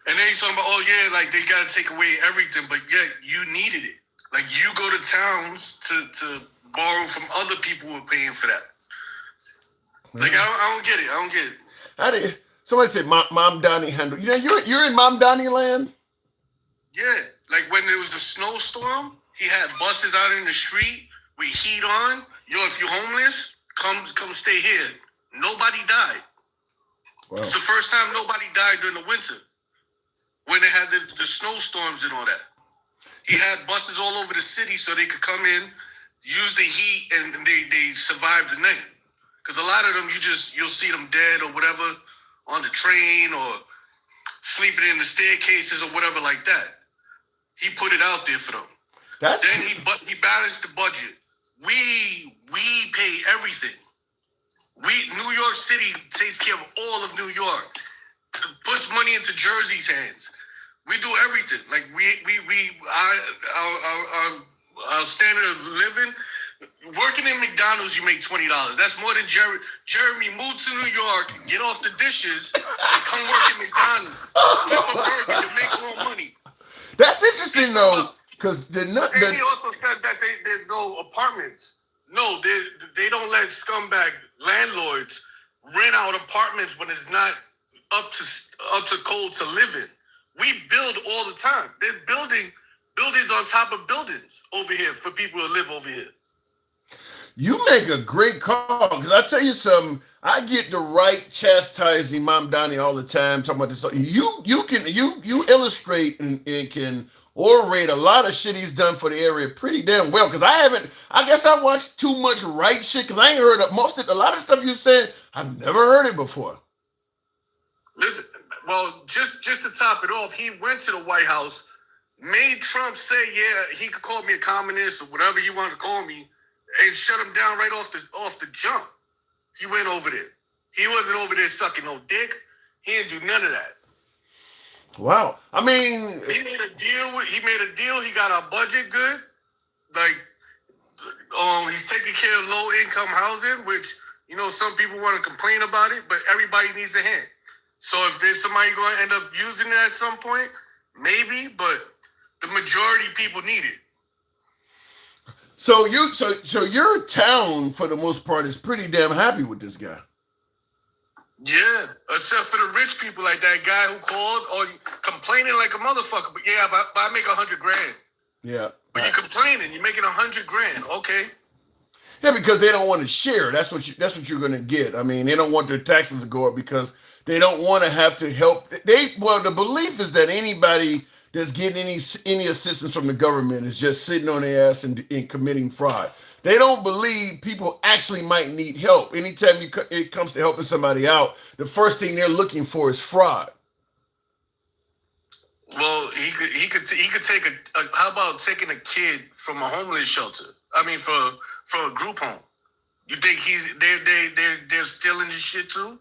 and then he's talking about, oh yeah, like they gotta take away everything, but yet you needed it. Like you go to towns to borrow from other people who are paying for that. Like I don't get it. I don't get it. How did somebody said Mom Donnie handle? You know, you're in Mom Donnie land. Yeah, like when there was the snowstorm, he had buses out in the street with heat on. Yo, if you're homeless, come stay here. Nobody died. Wow. It's the first time nobody died during the winter. When they had the snowstorms and all that. He had buses all over the city so they could come in, use the heat, and they survived the night. Because a lot of them, you'll see them dead or whatever on the train or sleeping in the staircases or whatever like that. He put it out there for them. Then he balanced the budget. We pay everything. New York City takes care of all of New York. Puts money into Jersey's hands. We do everything. Like our standard of living. Working in McDonald's, you make $20. That's more than Jeremy moved to New York, get off the dishes, and come work at McDonald's. Flip a burger to make more money. That's interesting though, because he also said that there's no apartments. No, they don't let scumbag landlords rent out apartments when it's not up to code to live in. We build all the time. They're building buildings on top of buildings over here for people to live over here. You make a great call, because I tell you something, I get the right chastising Mom Donnie all the time talking about this. You illustrate and can orate a lot of shit he's done for the area pretty damn well. Because I guess I watched too much right shit, because I ain't heard of a lot of stuff you said. I've never heard it before. Listen, well, just to top it off, he went to the White House, made Trump say, yeah, he could call me a communist or whatever you want to call me, and shut him down right off the jump. He went over there. He wasn't over there sucking no dick. He didn't do none of that. Wow. I mean, he made a deal. He got our budget good. Like, he's taking care of low income housing, which, some people want to complain about it, but everybody needs a hand. So if there's somebody going to end up using it at some point, maybe, but the majority of people need it. So your town, for the most part, is pretty damn happy with this guy. Yeah, except for the rich people, like that guy who called or complaining like a motherfucker. But yeah, but I make $100,000. Yeah. But you're complaining, you're making $100,000. Okay. Yeah, because they don't want to share. That's what you're going to get. I mean, they don't want their taxes to go up because they don't want to have to help. The belief is that anybody that's getting any assistance from the government is just sitting on their ass and committing fraud. They don't believe people actually might need help. Anytime it comes to helping somebody out, the first thing they're looking for is fraud. Well, he could take how about taking a kid from a homeless shelter? I mean, from a group home. You think they're stealing this shit too?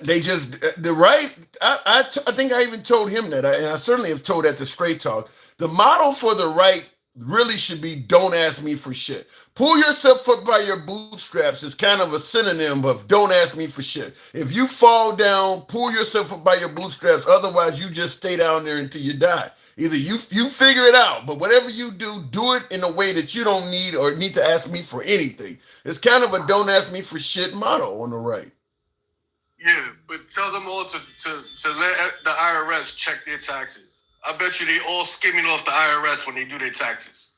They just the right. I think I even told him that, and I certainly have told that to Straight Talk. The motto for the right really should be "Don't ask me for shit." Pull yourself up by your bootstraps is kind of a synonym of "Don't ask me for shit." If you fall down, pull yourself up by your bootstraps. Otherwise, you just stay down there until you die. Either you figure it out, but whatever you do, do it in a way that you don't need or need to ask me for anything. It's kind of a "Don't ask me for shit" motto on the right. Yeah, but tell them all to let the IRS check their taxes. I bet you they all skimming off the IRS when they do their taxes.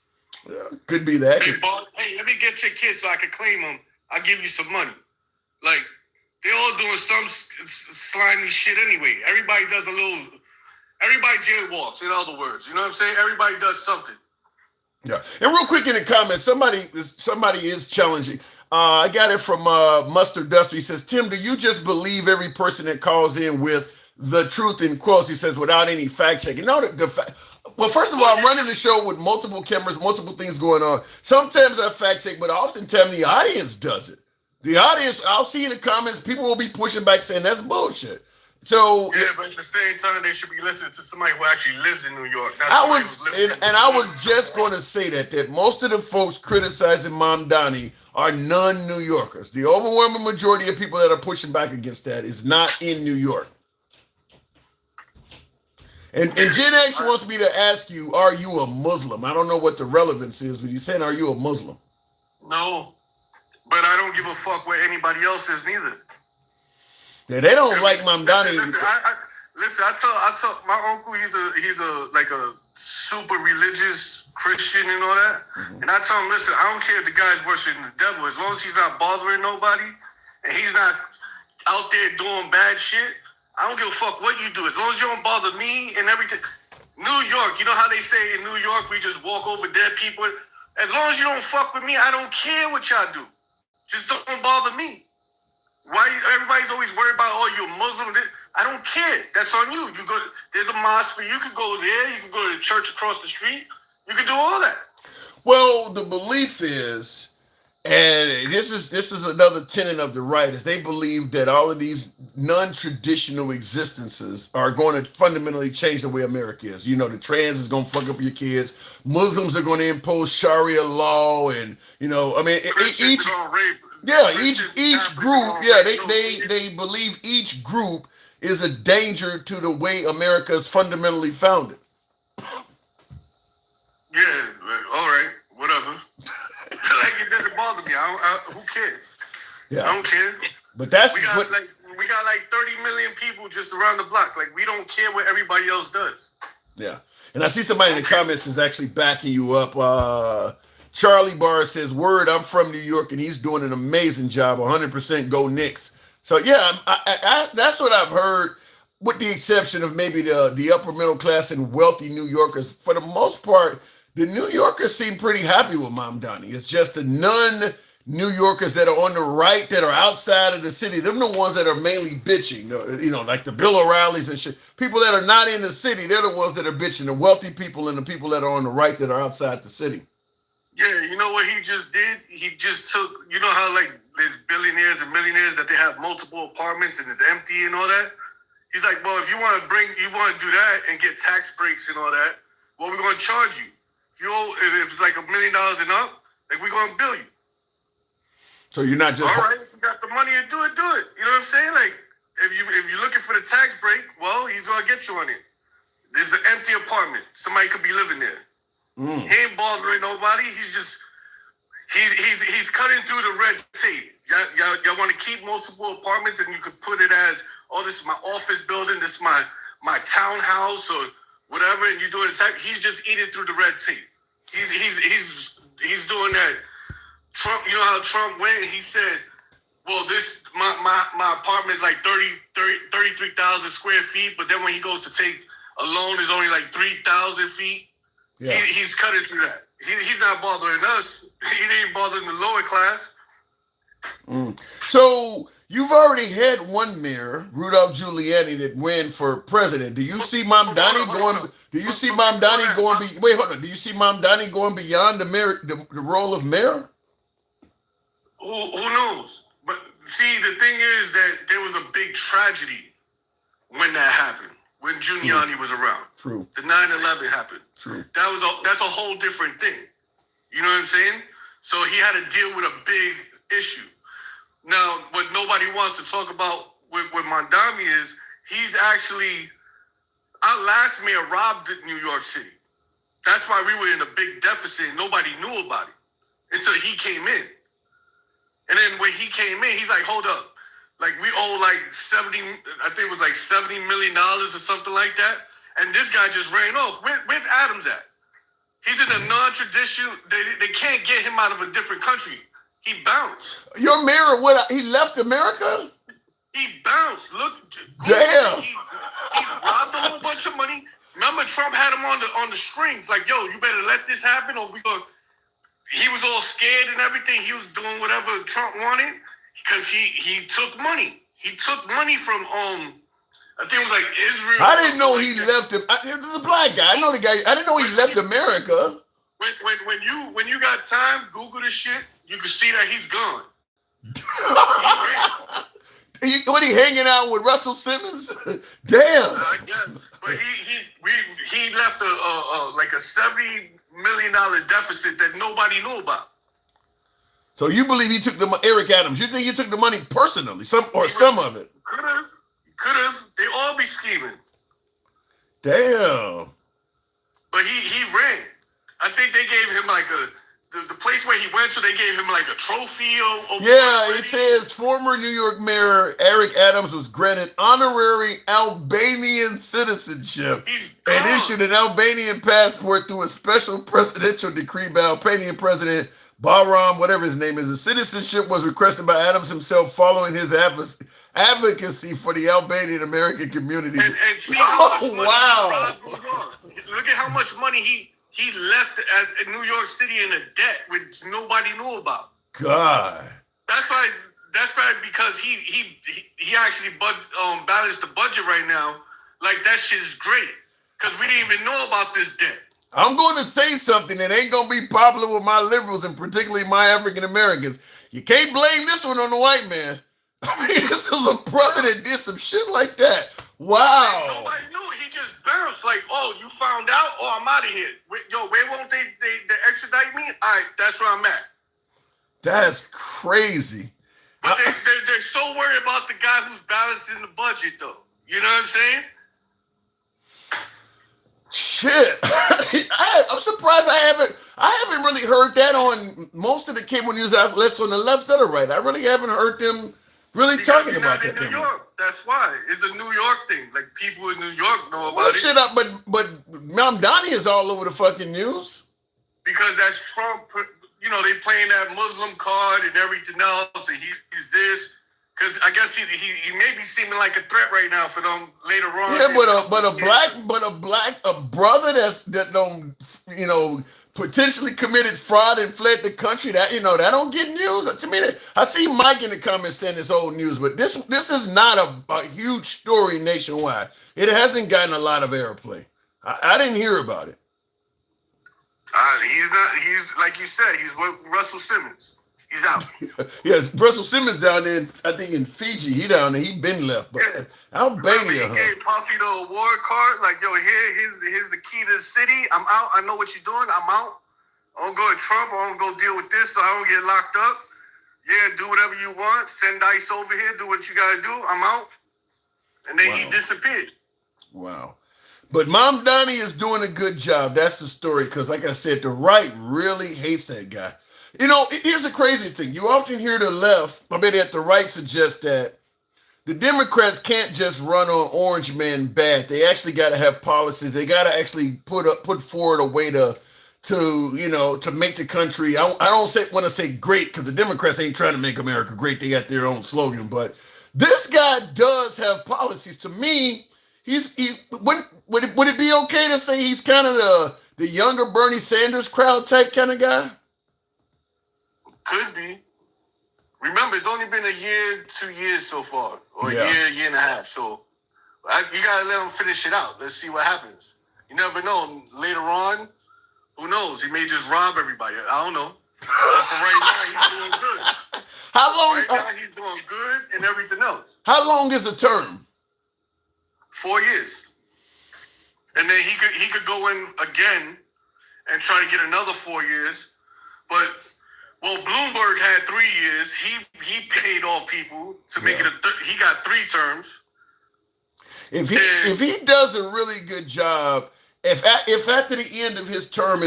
Yeah, could be that. Hey, boss, hey, let me get your kids so I can claim them. I'll give you some money. Like, they all doing some slimy shit anyway. Everybody does a little, everybody jaywalks, in other words. You know what I'm saying? Everybody does something. Yeah. And real quick in the comments, somebody is challenging. I got it from Mustard Duster. He says, Tim, do you just believe every person that calls in with the truth in quotes? He says, without any fact checking. No, well, first of all, I'm running the show with multiple cameras, multiple things going on. Sometimes I fact check, but oftentimes the audience does it. The audience, I'll see in the comments, people will be pushing back saying that's bullshit. So yeah, but at the same time, they should be listening to somebody who actually lives in New York. I was just going to say that most of the folks criticizing Mom Donnie are non-New Yorkers. The overwhelming majority of people that are pushing back against that is not in New York. And Gen X wants me to ask you, are you a Muslim? I don't know what the relevance is, but he's saying, are you a Muslim? No, but I don't give a fuck what anybody else is neither. Yeah, they don't like Mom Donnie. Listen, I tell my uncle, he's a super religious Christian and all that. Mm-hmm. And I tell him, listen, I don't care if the guy's worshiping the devil, as long as he's not bothering nobody and he's not out there doing bad shit. I don't give a fuck what you do, as long as you don't bother me and everything. New York, you know how they say in New York we just walk over dead people? As long as you don't fuck with me, I don't care what y'all do. Just don't bother me. Why everybody's always worried about, oh, you're a Muslim? I don't care. That's on you. You go. There's a mosque for you. You can go there. You can go to the church across the street. You can do all that. Well, the belief is, and this is another tenet of the right, is they believe that all of these non-traditional existences are going to fundamentally change the way America is. You know, the trans is going to fuck up your kids. Muslims are going to impose Sharia law, and each group, they believe each group is a danger to the way America is fundamentally founded. Yeah, all right, whatever. Like, it doesn't bother me. Who cares? Yeah, I don't care. But we got like 30 million people just around the block. Like, we don't care what everybody else does. Yeah, and I see somebody in the comments is actually backing you up. Charlie Barr says, word, I'm from New York, and he's doing an amazing job. 100% go Knicks. So, yeah, I that's what I've heard, with the exception of maybe the upper middle class and wealthy New Yorkers. For the most part, the New Yorkers seem pretty happy with Mom Donnie. It's just the non-New Yorkers that are on the right, that are outside of the city. Them the ones that are mainly bitching, like the Bill O'Reillys and shit. People that are not in the city, they're the ones that are bitching. The wealthy people and the people that are on the right that are outside the city. Yeah, you know what he just did? He just took, you know how like there's billionaires and millionaires that they have multiple apartments and it's empty and all that? He's like, well, if you want to do that and get tax breaks and all that, well, we're going to charge you. If it's like $1 million and up, like, we're going to bill you. So you're not just... All right, if you got the money to do it, do it. You know what I'm saying? Like, if you're looking for the tax break, well, he's going to get you on it. There's an empty apartment. Somebody could be living there. He ain't bothering nobody. He's cutting through the red tape. Y'all want to keep multiple apartments, and you could put it as, oh, this is my office building, this is my townhouse or whatever, and you're doing the tax. He's just eating through the red tape. He's doing that. Trump, you know how Trump went? He said, well, my apartment is like 33,000 square feet, but then when he goes to take a loan, it's only like 3,000 feet. Yeah. He's cutting through that. He's not bothering us. He ain't bothering the lower class. So you've already had one mayor, Rudolph Giuliani, that ran for president. Do you see Mom Donnie going? Do you see Mom Donnie going? Wait, hold on. Do you see Mom Donnie going beyond the mayor, the role of mayor? Who knows? But See, the thing is that there was a big tragedy when that happened. When Giuliani was around. True. The 9/11 happened. True. That's a whole different thing. You know what I'm saying? So he had to deal with a big issue. Now, what nobody wants to talk about with Mondami is he's actually, our last mayor robbed New York City. That's why we were in a big deficit and nobody knew about it until he came in. And then when he came in, he's like, hold up. Like, we owe like I think it was like $70 million or something like that. And this guy just ran off. Where's Adams at? He's in a non-traditional, they can't get him out of a different country. He bounced. Your mayor, he left America? He bounced. Look. Damn. He robbed a whole bunch of money. Remember, Trump had him on the strings. Like, yo, you better let this happen or we go. He was all scared and everything. He was doing whatever Trump wanted. Because he took money. He took money from I think it was like Israel. I didn't know he left him. This is a black guy. I know the guy. I didn't know he left America. When you got time, Google this shit. You can see that he's gone. What, he hanging out with Russell Simmons? Damn. I guess. But he left like a $70 million deficit that nobody knew about. So you believe he took Eric Adams? You think he took the money personally, some of it? Could have. They all be scheming. Damn. But he ran. I think they gave him like the place where he went to. They gave him like a trophy. It says former New York Mayor Eric Adams was granted honorary Albanian citizenship and issued an Albanian passport through a special presidential decree by Albanian President Bahram, whatever his name is. The citizenship was requested by Adams himself following his advocacy for the Albanian American community. And see wow. Look at how much money he left at New York City in a debt which nobody knew about. God. That's right because he actually balanced the budget right now. Like, that shit is great. Because we didn't even know about this debt. I'm going to say something that ain't going to be popular with my liberals and particularly my African Americans. You can't blame this one on the white man. I mean, this is a brother that did some shit like that. Wow. Nobody knew. He just bounced like, oh, you found out? Oh, I'm out of here. Yo, where won't they extradite me? All right, that's where I'm at. That's crazy. But they're so worried about the guy who's balancing the budget, though. You know what I'm saying? Shit. I'm surprised I haven't really heard that on most of the cable news outlets on the left or the right. I really haven't heard them really talking about that. In New York. That's why. It's a New York thing. Like, people in New York know about it. Shit up, but Mamdani is all over the fucking news. Because that's Trump. You know, they playing that Muslim card and everything else, and he's this. Because I guess he may be seeming like a threat right now for them later on. Yeah, but a brother that don't, you know, potentially committed fraud and fled the country, that, you know, that don't get news. To me, I see Mike in the comments saying it's old news, but this is not a huge story nationwide. It hasn't gotten a lot of airplay. I didn't hear about it. He's like you said, he's with Russell Simmons. He's out. Yes, Russell Simmons down there, I think in Fiji. He down there. He been left, but Albania. He gave Puffy the award card. Like, yo, here's the key to the city. I'm out. I know what you're doing. I'm out. I don't go to Trump. I don't go deal with this, so I don't get locked up. Yeah, do whatever you want. Send ICE over here. Do what you gotta do. I'm out. And then he disappeared. Wow. But Mamdani is doing a good job. That's the story. Because, like I said, the right really hates that guy. You know, here's the crazy thing. You often hear the left, I mean, at the right, suggest that the Democrats can't just run on orange man bad. They actually got to have policies. They got to actually put forward a way to make the country. I don't want to say great, because the Democrats ain't trying to make America great. They got their own slogan. But this guy does have policies. To me, would it be okay to say he's kind of the younger Bernie Sanders crowd type kind of guy? Could be. Remember, it's only been a year, 2 years so far, or a year and a half. So you gotta let him finish it out. Let's see what happens. You never know. Later on, who knows? He may just rob everybody. I don't know. But for right now, he's doing good. How long? Right now, he's doing good. everything else. How long is a term? 4 years. And then he could go in again and try to get another 4 years. But well, Bloomberg had 3 years. He paid off people to make it he got 3 terms. If he does a really good job, if after the end of his term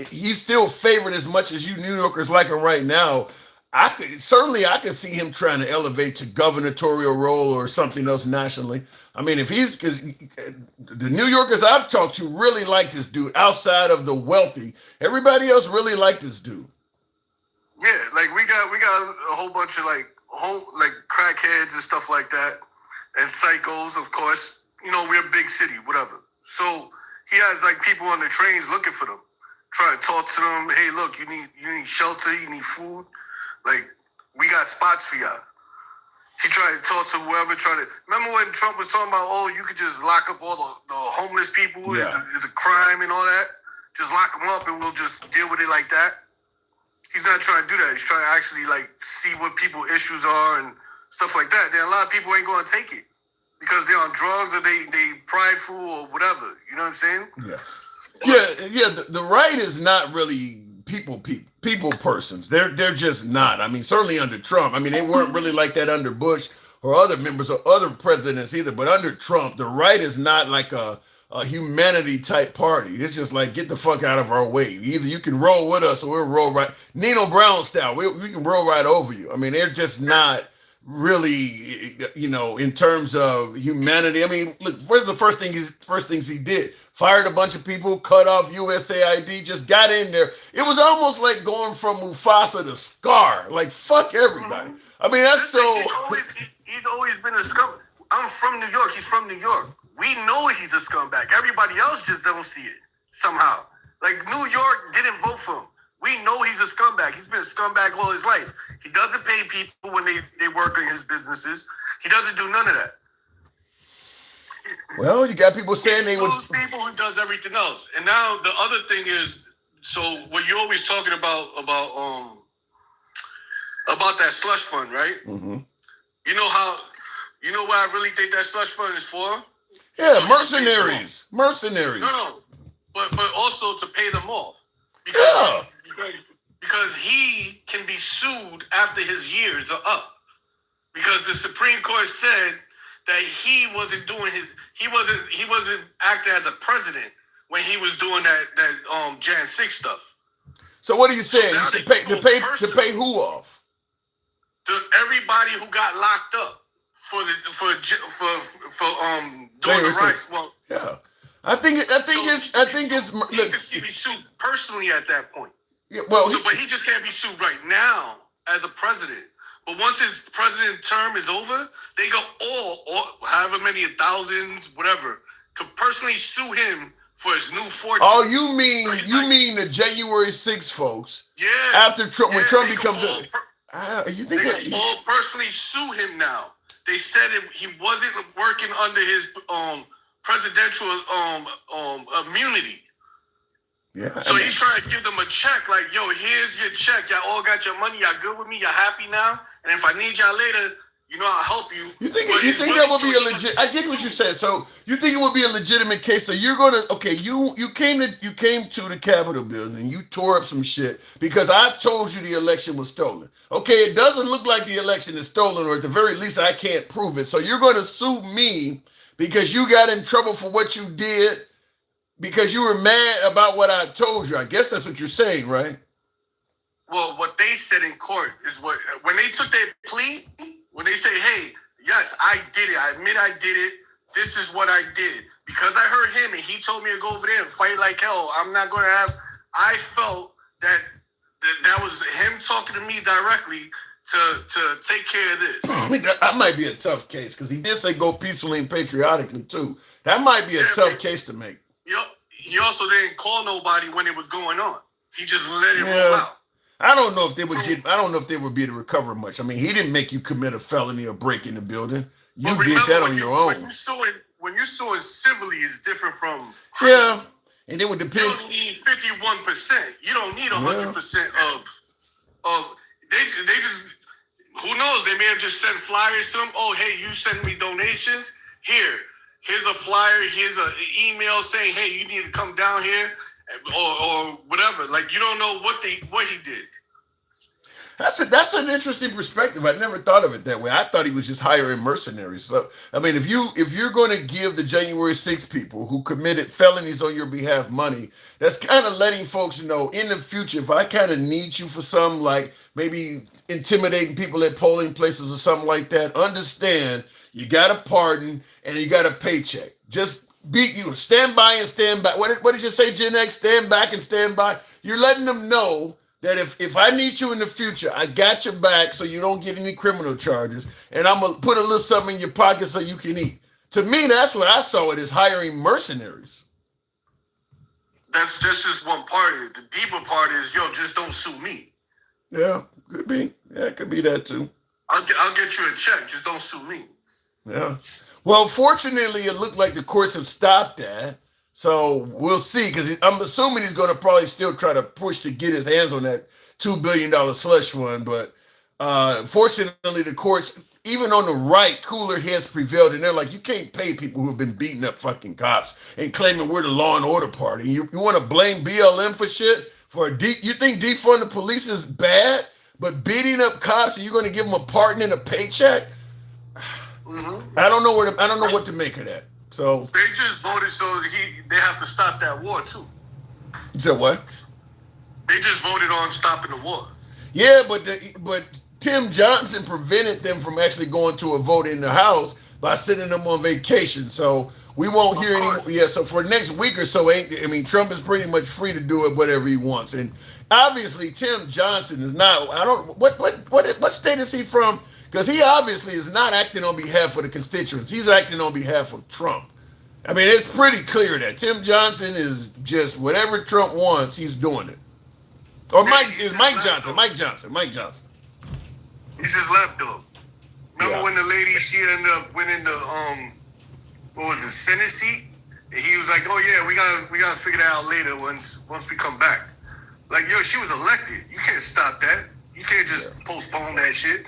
he's still favored as much as you New Yorkers like him right now, I could see him trying to elevate to gubernatorial role or something else nationally. I mean, because the New Yorkers I've talked to really like this dude outside of the wealthy. Everybody else really liked this dude. Yeah, like we got a whole bunch of like crackheads and stuff like that, and psychos, of course. You know, we're a big city, whatever. So he has like people on the trains looking for them, trying to talk to them. Hey, look, you need shelter, you need food. Like, we got spots for y'all. He tried to talk to whoever. Remember when Trump was talking about, oh, you could just lock up all the homeless people? Yeah. It's a crime and all that. Just lock them up and we'll just deal with it like that. He's not trying to do that. He's trying to actually like see what people's issues are and stuff like that. Then a lot of people ain't going to take it because they're on drugs or they prideful or whatever. You know what I'm saying? Yeah. The right is not really people persons. They're just not. I mean, certainly under Trump. I mean, they weren't really like that under Bush or other members of other presidents either. But under Trump, the right is not like a humanity type party. It's just like, get the fuck out of our way. Either you can roll with us or we'll roll right. Nino Brown style. We can roll right over you. I mean, they're just not really, in terms of humanity. I mean, look, where's the first things he did? Fired a bunch of people, cut off USAID, just got in there. It was almost like going from Mufasa to Scar. Like, fuck everybody. I mean, that's so... He's always been a scum. I'm from New York. He's from New York. We know he's a scumbag. Everybody else just don't see it somehow. Like, New York didn't vote for him. We know he's a scumbag. He's been a scumbag all his life. He doesn't pay people when they work in his businesses. He doesn't do none of that. Well, you got people saying they would... Those people who does everything else. And now the other thing is, so what you're always talking about that slush fund, right? Mm-hmm. You know what I really think that slush fund is for? Yeah, mercenaries. Mercenaries. No, but also to pay them off. Because he can be sued after his years are up. Because the Supreme Court said that he wasn't acting as a president when he was doing that Jan 6 stuff. So what are you saying? So you should pay who off? To everybody who got locked up for doing the right. Well, yeah, I think it's look. He could be sued personally at that point. Yeah, well, but he just can't be sued right now as a president. But once his president term is over, they go all however many thousands, whatever, could personally sue him for his new fortune. Oh, you mean the January 6 folks? Yeah. After Trump, when Trump becomes you think they all personally sue him now? They said he wasn't working under his presidential immunity. Yeah. So he's trying to give them a check, like, yo, here's your check. Y'all all got your money. Y'all good with me. Y'all happy now. And if I need y'all later, I'll help you. You think that would be a legit? I get what you said. So you think it would be a legitimate case? So you're gonna you came to the Capitol building. You tore up some shit because I told you the election was stolen. Okay, it doesn't look like the election is stolen, or at the very least, I can't prove it. So you're going to sue me because you got in trouble for what you did because you were mad about what I told you. I guess that's what you're saying, right? Well, what they said in court is when they took their plea. When they say, hey, yes, I did it. I admit I did it. This is what I did. Because I heard him and he told me to go over there and fight like hell. I'm not going to have... I felt that was him talking to me directly to take care of this. I mean, that might be a tough case because he did say go peacefully and patriotically too. That might be a tough case to make. He also didn't call nobody when it was going on. He just let it roll out. I don't know if they would be able to recover much. I mean, he didn't make you commit a felony or break in the building. You did that on your own. When you're suing civilly, it's different from criminal. Yeah, and it would depend. You don't need 51%. You don't need 100% of. They just who knows? They may have just sent flyers to him. Oh, hey, you send me donations. Here's a flyer. Here's an email saying, hey, you need to come down here, or whatever. Like, you don't know what he did. That's an interesting perspective. I never thought of it that way. I thought he was just hiring mercenaries. So I mean, if you're going to give the January 6th people who committed felonies on your behalf money, that's kind of letting folks know in the future, if I kind of need you for some, like maybe intimidating people at polling places or something like that, understand you got a pardon and you got a paycheck. Just stand by and stand back. What did you say, Gen X? Stand back and stand by. You're letting them know that if I need you in the future, I got your back so you don't get any criminal charges, and I'm going to put a little something in your pocket so you can eat. To me, that's what I saw it as, hiring mercenaries. That's just one part of it. The deeper part is, just don't sue me. Yeah, could be. Yeah, it could be that too. I'll get you a check. Just don't sue me. Yeah. Well, fortunately, it looked like the courts have stopped that. So we'll see, because I'm assuming he's going to probably still try to push to get his hands on that $2 billion slush fund. But fortunately, the courts, even on the right, cooler heads prevailed. And they're like, you can't pay people who have been beating up fucking cops and claiming we're the law and order party. You want to blame BLM for shit? You think defund the police is bad, but beating up cops and you're going to give them a pardon and a paycheck? Mm-hmm. I don't know what to make of that. So they just voted so they have to stop that war too. You said what? They just voted on stopping the war. Yeah, but Tim Johnson prevented them from actually going to a vote in the House by sending them on vacation. So we won't hear any. Yeah, so for next week or so, Trump is pretty much free to do it whatever he wants. And obviously, Tim Johnson is not. What state is he from? Because he obviously is not acting on behalf of the constituents. He's acting on behalf of Trump. I mean, it's pretty clear that Tim Johnson is just whatever Trump wants, he's doing it. Or Mike Johnson. He's his lapdog. Remember when the lady, she ended up winning the Senate seat? And he was like, oh yeah, we gotta figure that out later once we come back. Like, she was elected. You can't stop that. You can't just postpone that shit.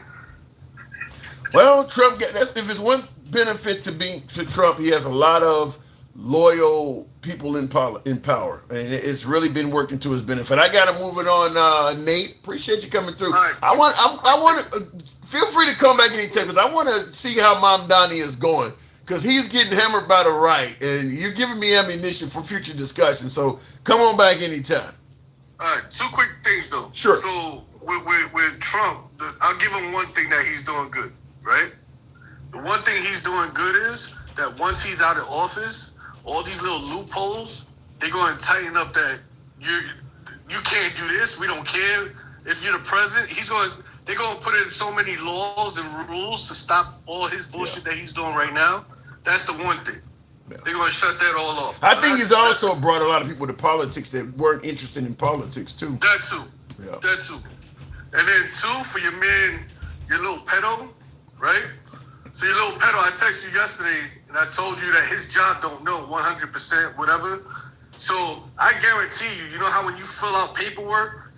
Well, Trump, if it's one benefit to Trump, he has a lot of loyal people in power, and it's really been working to his benefit. I got to move it on, Nate. Appreciate you coming through. Right. I want to feel free to come back anytime, because I want to see how Mom Donnie is going, because he's getting hammered by the right, and you're giving me ammunition for future discussion. So come on back anytime. All right, two quick things though. Sure. So with Trump, I'll give him one thing that he's doing good. Right? The one thing he's doing good is that once he's out of office, all these little loopholes, they're going to tighten up that you can't do this. We don't care if you're the president. They're going to put in so many laws and rules to stop all his bullshit that he's doing right now. That's the one thing. Yeah. They're going to shut that all off. I think he's also brought a lot of people to politics that weren't interested in politics too. That too. Yeah. That too. And then two, for your man, your little pedo. Right? So your little pedo, I texted you yesterday and I told you that his job don't know 100% whatever. So I guarantee you know how when you fill out paperwork,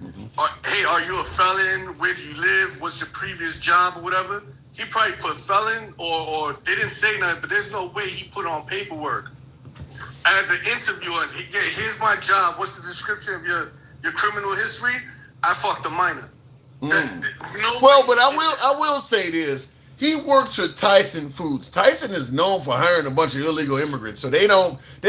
hey, are you a felon? Where do you live? What's your previous job or whatever? He probably put felon or they didn't say nothing, but there's no way he put on paperwork. As an interviewer, here's my job. What's the description of your criminal history? I fucked a minor. But I will say this. He works for Tyson Foods. Tyson is known for hiring a bunch of illegal immigrants, so they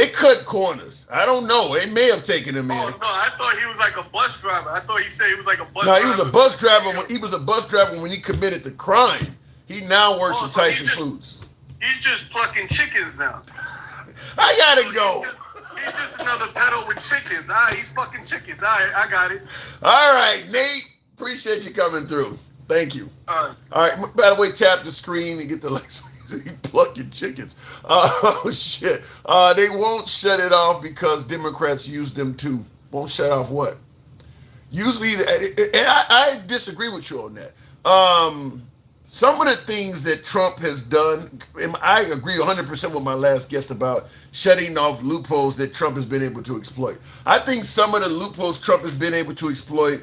cut corners. I don't know. They may have taken him in. Oh, no, I thought he was like a bus driver. I thought he said he was like a bus driver. No, he was a bus driver. He was a bus driver when he committed the crime. He now works for Tyson Foods. He's just plucking chickens now. I gotta go. He's just another pedo with chickens. All right, he's fucking chickens. All right, I got it. All right, Nate. Appreciate you coming through. Thank you. All right. By the way, tap the screen and get the likes. He plucking chickens. Oh, shit. They won't shut it off because Democrats use them too. Won't shut off what? Usually, and I disagree with you on that. Some of the things that Trump has done, and I agree 100% with my last guest about shutting off loopholes that Trump has been able to exploit. I think some of the loopholes Trump has been able to exploit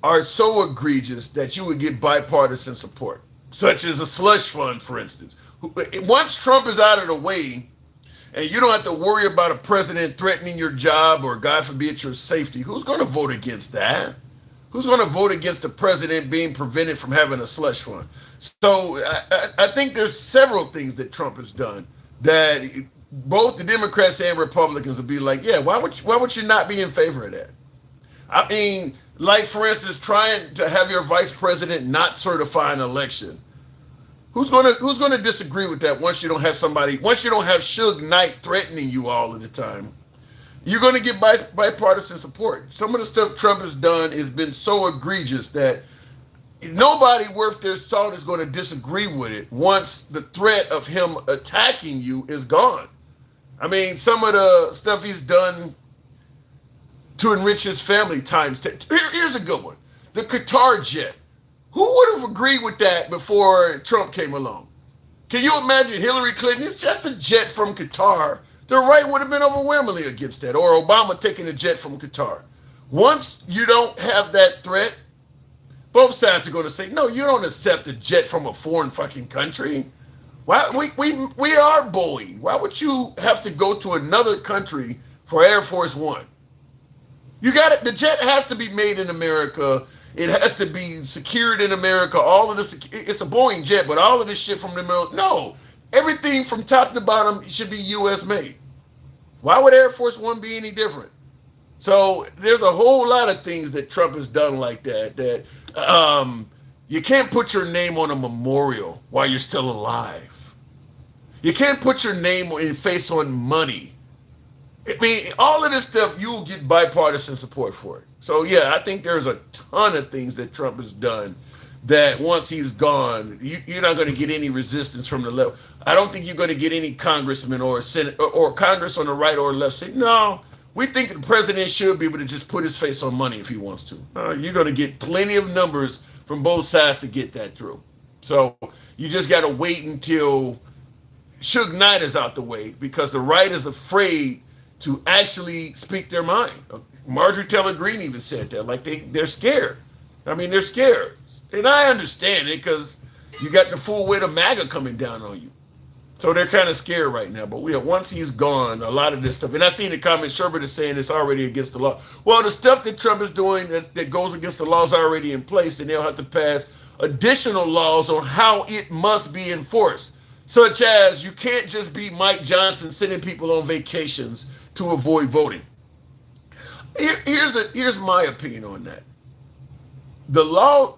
are so egregious that you would get bipartisan support. such as a slush fund, for instance. Once Trump is out of the way, and you don't have to worry about a president threatening your job or, God forbid, your safety, who's going to vote against that? Who's going to vote against the president being prevented from having a slush fund? So I think there's several things that Trump has done that both the Democrats and Republicans will be like, yeah, why would you not be in favor of that? I mean, like, for instance, trying to have your vice president not certify an election. Who's gonna disagree with that once you don't have Suge Knight threatening you all of the time? You're gonna get bipartisan support. Some of the stuff Trump has done has been so egregious that nobody worth their salt is gonna disagree with it once the threat of him attacking you is gone. I mean, some of the stuff he's done to enrich his family times. Here's a good one. The Qatar jet. Who would have agreed with that before Trump came along? Can you imagine Hillary Clinton? It's just a jet from Qatar. The right would have been overwhelmingly against that, or Obama taking a jet from Qatar. Once you don't have that threat, both sides are going to say, no, you don't accept a jet from a foreign fucking country. Why we are Boeing. Why would you have to go to another country for Air Force One? You got it. The jet has to be made in America. It has to be secured in America. All of this, it's a Boeing jet, but all of this shit from the middle, no. Everything from top to bottom should be U.S. made. Why would Air Force One be any different? So there's a whole lot of things that Trump has done like that you can't put your name on a memorial while you're still alive. You can't put your name and face on money. I mean, all of this stuff, you will get bipartisan support for it. So, yeah, I think there's a ton of things that Trump has done that once he's gone, you're not going to get any resistance from the left. I don't think you're going to get any congressman or Senate or Congress on the right or left say, no, we think the president should be able to just put his face on money if he wants to. You're going to get plenty of numbers from both sides to get that through. So you just got to wait until Suge Knight is out the way because the right is afraid to actually speak their mind. Marjorie Taylor Greene even said that, like they're scared. I mean, they're scared. And I understand it because you got the full weight of MAGA coming down on you. So they're kind of scared right now. But once he's gone, a lot of this stuff, and I seen the comment, Sherbert is saying it's already against the law. Well, the stuff that Trump is doing that goes against the law is already in place, and they'll have to pass additional laws on how it must be enforced. Such as you can't just be Mike Johnson sending people on vacations to avoid voting. Here's my opinion on that. The law,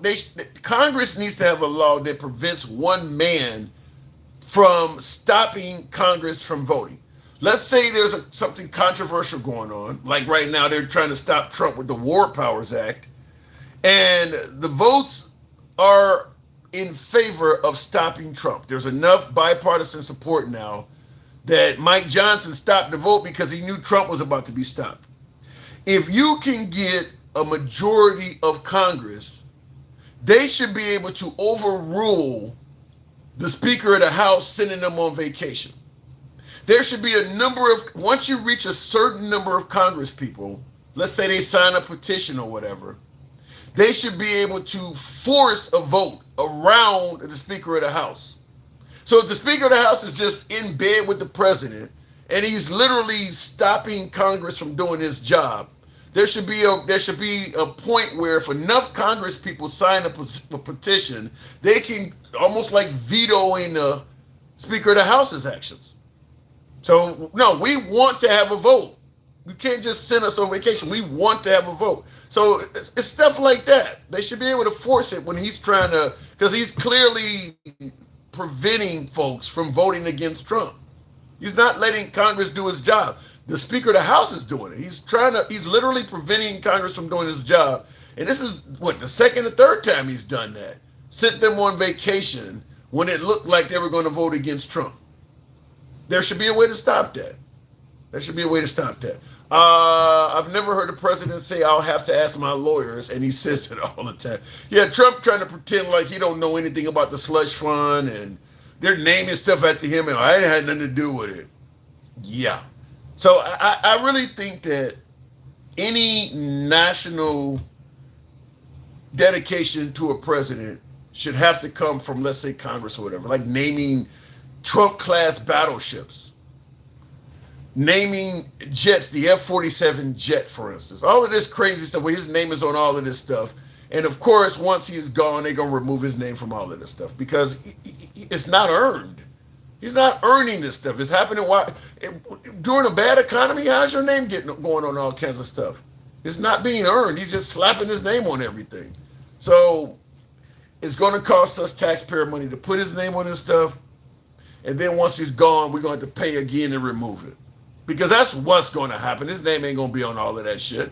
Congress needs to have a law that prevents one man from stopping Congress from voting. Let's say there's something controversial going on, like right now they're trying to stop Trump with the War Powers Act, and the votes are in favor of stopping Trump. There's enough bipartisan support now that Mike Johnson stopped the vote because he knew Trump was about to be stopped. If you can get a majority of Congress, they should be able to overrule the Speaker of the House sending them on vacation. There should be a number of, once you reach a certain number of Congress people, let's say they sign a petition or whatever, they should be able to force a vote around the Speaker of the House. So if the Speaker of the House is just in bed with the president and he's literally stopping Congress from doing his job, there should be a point where if enough Congress people sign a petition, they can almost like vetoing the Speaker of the House's actions. So no, we want to have a vote. You can't just send us on vacation. We want to have a vote. So it's stuff like that. They should be able to force it when he's trying to, because he's clearly preventing folks from voting against Trump. He's not letting Congress do its job. The Speaker of the House is doing it. He's literally preventing Congress from doing his job. And this is the second or third time he's done that. Sent them on vacation when it looked like they were going to vote against Trump. There should be a way to stop that. There should be a way to stop that. I've never heard a president say, I'll have to ask my lawyers, and he says it all the time. Yeah, Trump trying to pretend like he don't know anything about the slush fund, and they're naming stuff after him, and I ain't had nothing to do with it. Yeah. So I really think that any national dedication to a president should have to come from, let's say, Congress or whatever, like naming Trump-class battleships, naming jets, the F-47 jet, for instance. All of this crazy stuff where his name is on all of this stuff. And of course, once he is gone, they're going to remove his name from all of this stuff because it's not earned. He's not earning this stuff. It's happening during a bad economy. How's your name going on all kinds of stuff? It's not being earned. He's just slapping his name on everything. So it's going to cost us taxpayer money to put his name on this stuff. And then once he's gone, we're going to have to pay again to remove it. Because that's what's going to happen. His name ain't going to be on all of that shit.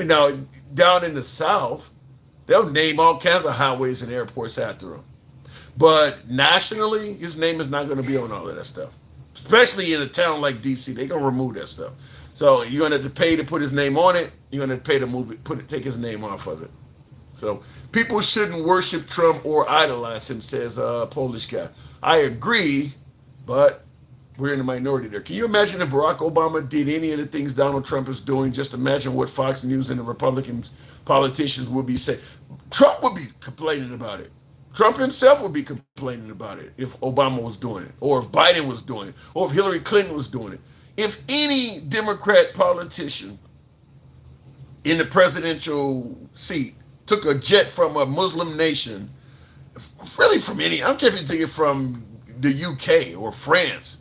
Now, down in the South, they'll name all kinds of highways and airports after him. But nationally, his name is not going to be on all of that stuff. Especially in a town like D.C., they're going to remove that stuff. So you're going to have to pay to put his name on it. You're going to pay to move it, take his name off of it. So people shouldn't worship Trump or idolize him, says a Polish guy. I agree, but we're in the minority there. Can you imagine if Barack Obama did any of the things Donald Trump is doing? Just imagine what Fox News and the Republican politicians would be saying. Trump would be complaining about it. Trump himself would be complaining about it if Obama was doing it, or if Biden was doing it, or if Hillary Clinton was doing it. If any Democrat politician in the presidential seat took a jet from a Muslim nation, really from I don't care if you take it from the UK or France,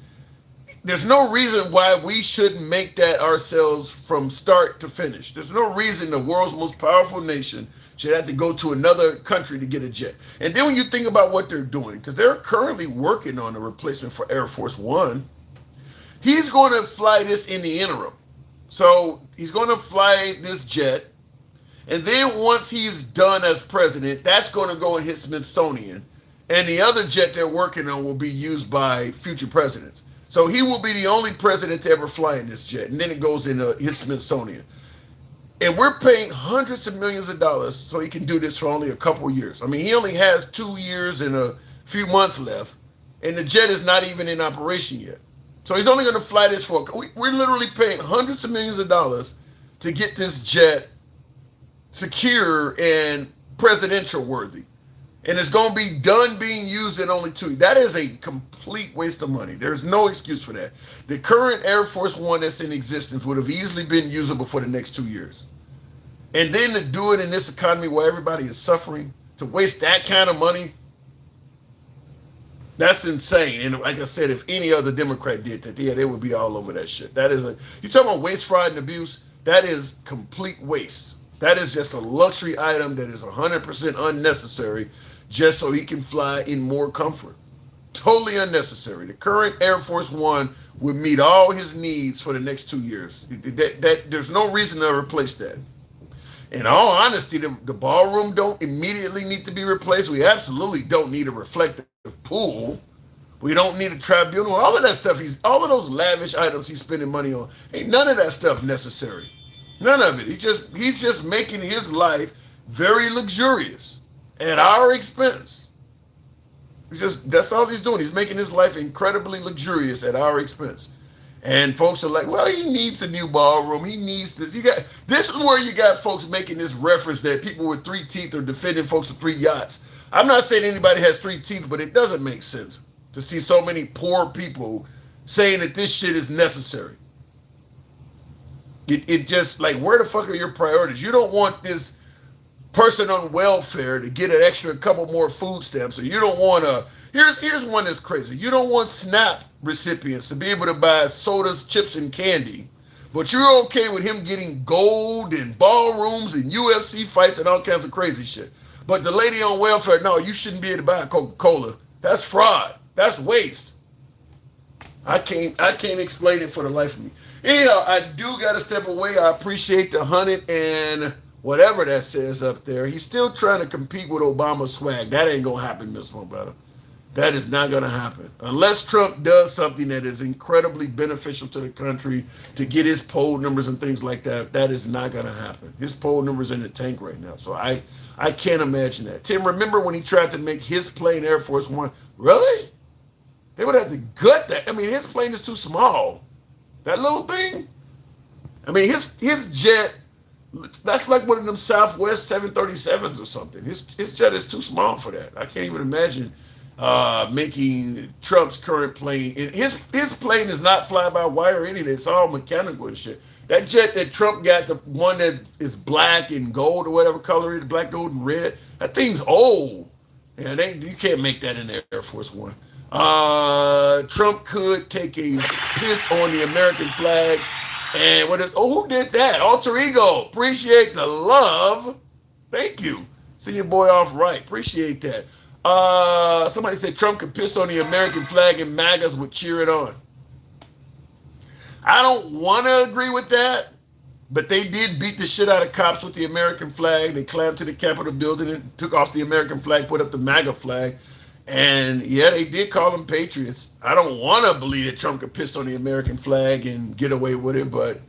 there's no reason why we shouldn't make that ourselves from start to finish. There's no reason the world's most powerful nation should have to go to another country to get a jet. And then when you think about what they're doing, because they're currently working on a replacement for Air Force One, he's going to fly this in the interim. So he's going to fly this jet. And then once he's done as president, that's going to go and hit Smithsonian. And the other jet they're working on will be used by future presidents. So he will be the only president to ever fly in this jet. And then it goes into his Smithsonian. And we're paying hundreds of millions of dollars so he can do this for only a couple of years. I mean, he only has 2 years and a few months left. And the jet is not even in operation yet. So he's only going to fly this for, we're literally paying hundreds of millions of dollars to get this jet secure and presidential worthy. And it's going to be done being used in only 2 years. That is a complete waste of money. There's no excuse for that. The current Air Force One that's in existence would have easily been usable for the next 2 years. And then to do it in this economy where everybody is suffering, to waste that kind of money, that's insane. And like I said, if any other Democrat did that, yeah, they would be all over that shit. That is you talking about waste, fraud, and abuse, that is complete waste. That is just a luxury item that is 100% unnecessary just so he can fly in more comfort. Totally unnecessary. The current Air Force One would meet all his needs for the next 2 years. There's no reason to replace that. In all honesty, the ballroom don't immediately need to be replaced. We absolutely don't need a reflective pool. We don't need a tribunal. All of that stuff, all of those lavish items he's spending money on, ain't none of that stuff necessary. None of it. He's just making his life very luxurious at our expense. That's all he's doing. He's making his life incredibly luxurious at our expense. And folks are like, well, he needs a new ballroom. He needs this. This is where you got folks making this reference that people with 3 teeth are defending folks with 3 yachts. I'm not saying anybody has 3 teeth, but it doesn't make sense to see so many poor people saying that this shit is necessary. It just, like, where the fuck are your priorities? You don't want this person on welfare to get an extra couple more food stamps, or you don't want here's one that's crazy. You don't want SNAP recipients to be able to buy sodas, chips, and candy, but you're okay with him getting gold and ballrooms and UFC fights and all kinds of crazy shit. But the lady on welfare, no, you shouldn't be able to buy a Coca-Cola. That's fraud. That's waste. I can't explain it for the life of me. Anyhow, I do got to step away. I appreciate the 100 and whatever that says up there. He's still trying to compete with Obama's swag. That ain't going to happen, Miss Mo Brother. That is not going to happen. Unless Trump does something that is incredibly beneficial to the country to get his poll numbers and things like that, that is not going to happen. His poll numbers are in the tank right now. So I can't imagine that. Tim, remember when he tried to make his plane Air Force One? Really? They would have to gut that. I mean, his plane is too small. That little thing. I mean, his jet That's like one of them Southwest 737s or something. His jet is too small for that. I can't even imagine making Trump's current plane. And his plane is not fly-by-wire or anything. It's all mechanical and shit. That jet that Trump got, the one that is black and gold or whatever color it is, black, gold, and red, that thing's old. And you can't make that in the Air Force One. Trump could take a piss on the American flag. And who did that? Alter Ego. Appreciate the love. Thank you. See your boy off right. Appreciate that. Somebody said Trump could piss on the American flag and MAGAs would cheer it on. I don't want to agree with that, but they did beat the shit out of cops with the American flag. They climbed to the Capitol building and took off the American flag, put up the MAGA flag. And yeah, they did call them patriots. I don't want to believe that Trump could piss on the American flag and get away with it, but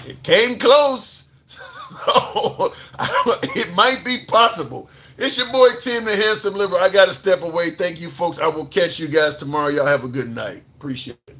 it came close. So it might be possible. It's your boy Tim the Handsome Liver. I got to step away. Thank you, folks. I will catch you guys tomorrow. Y'all have a good night. Appreciate it.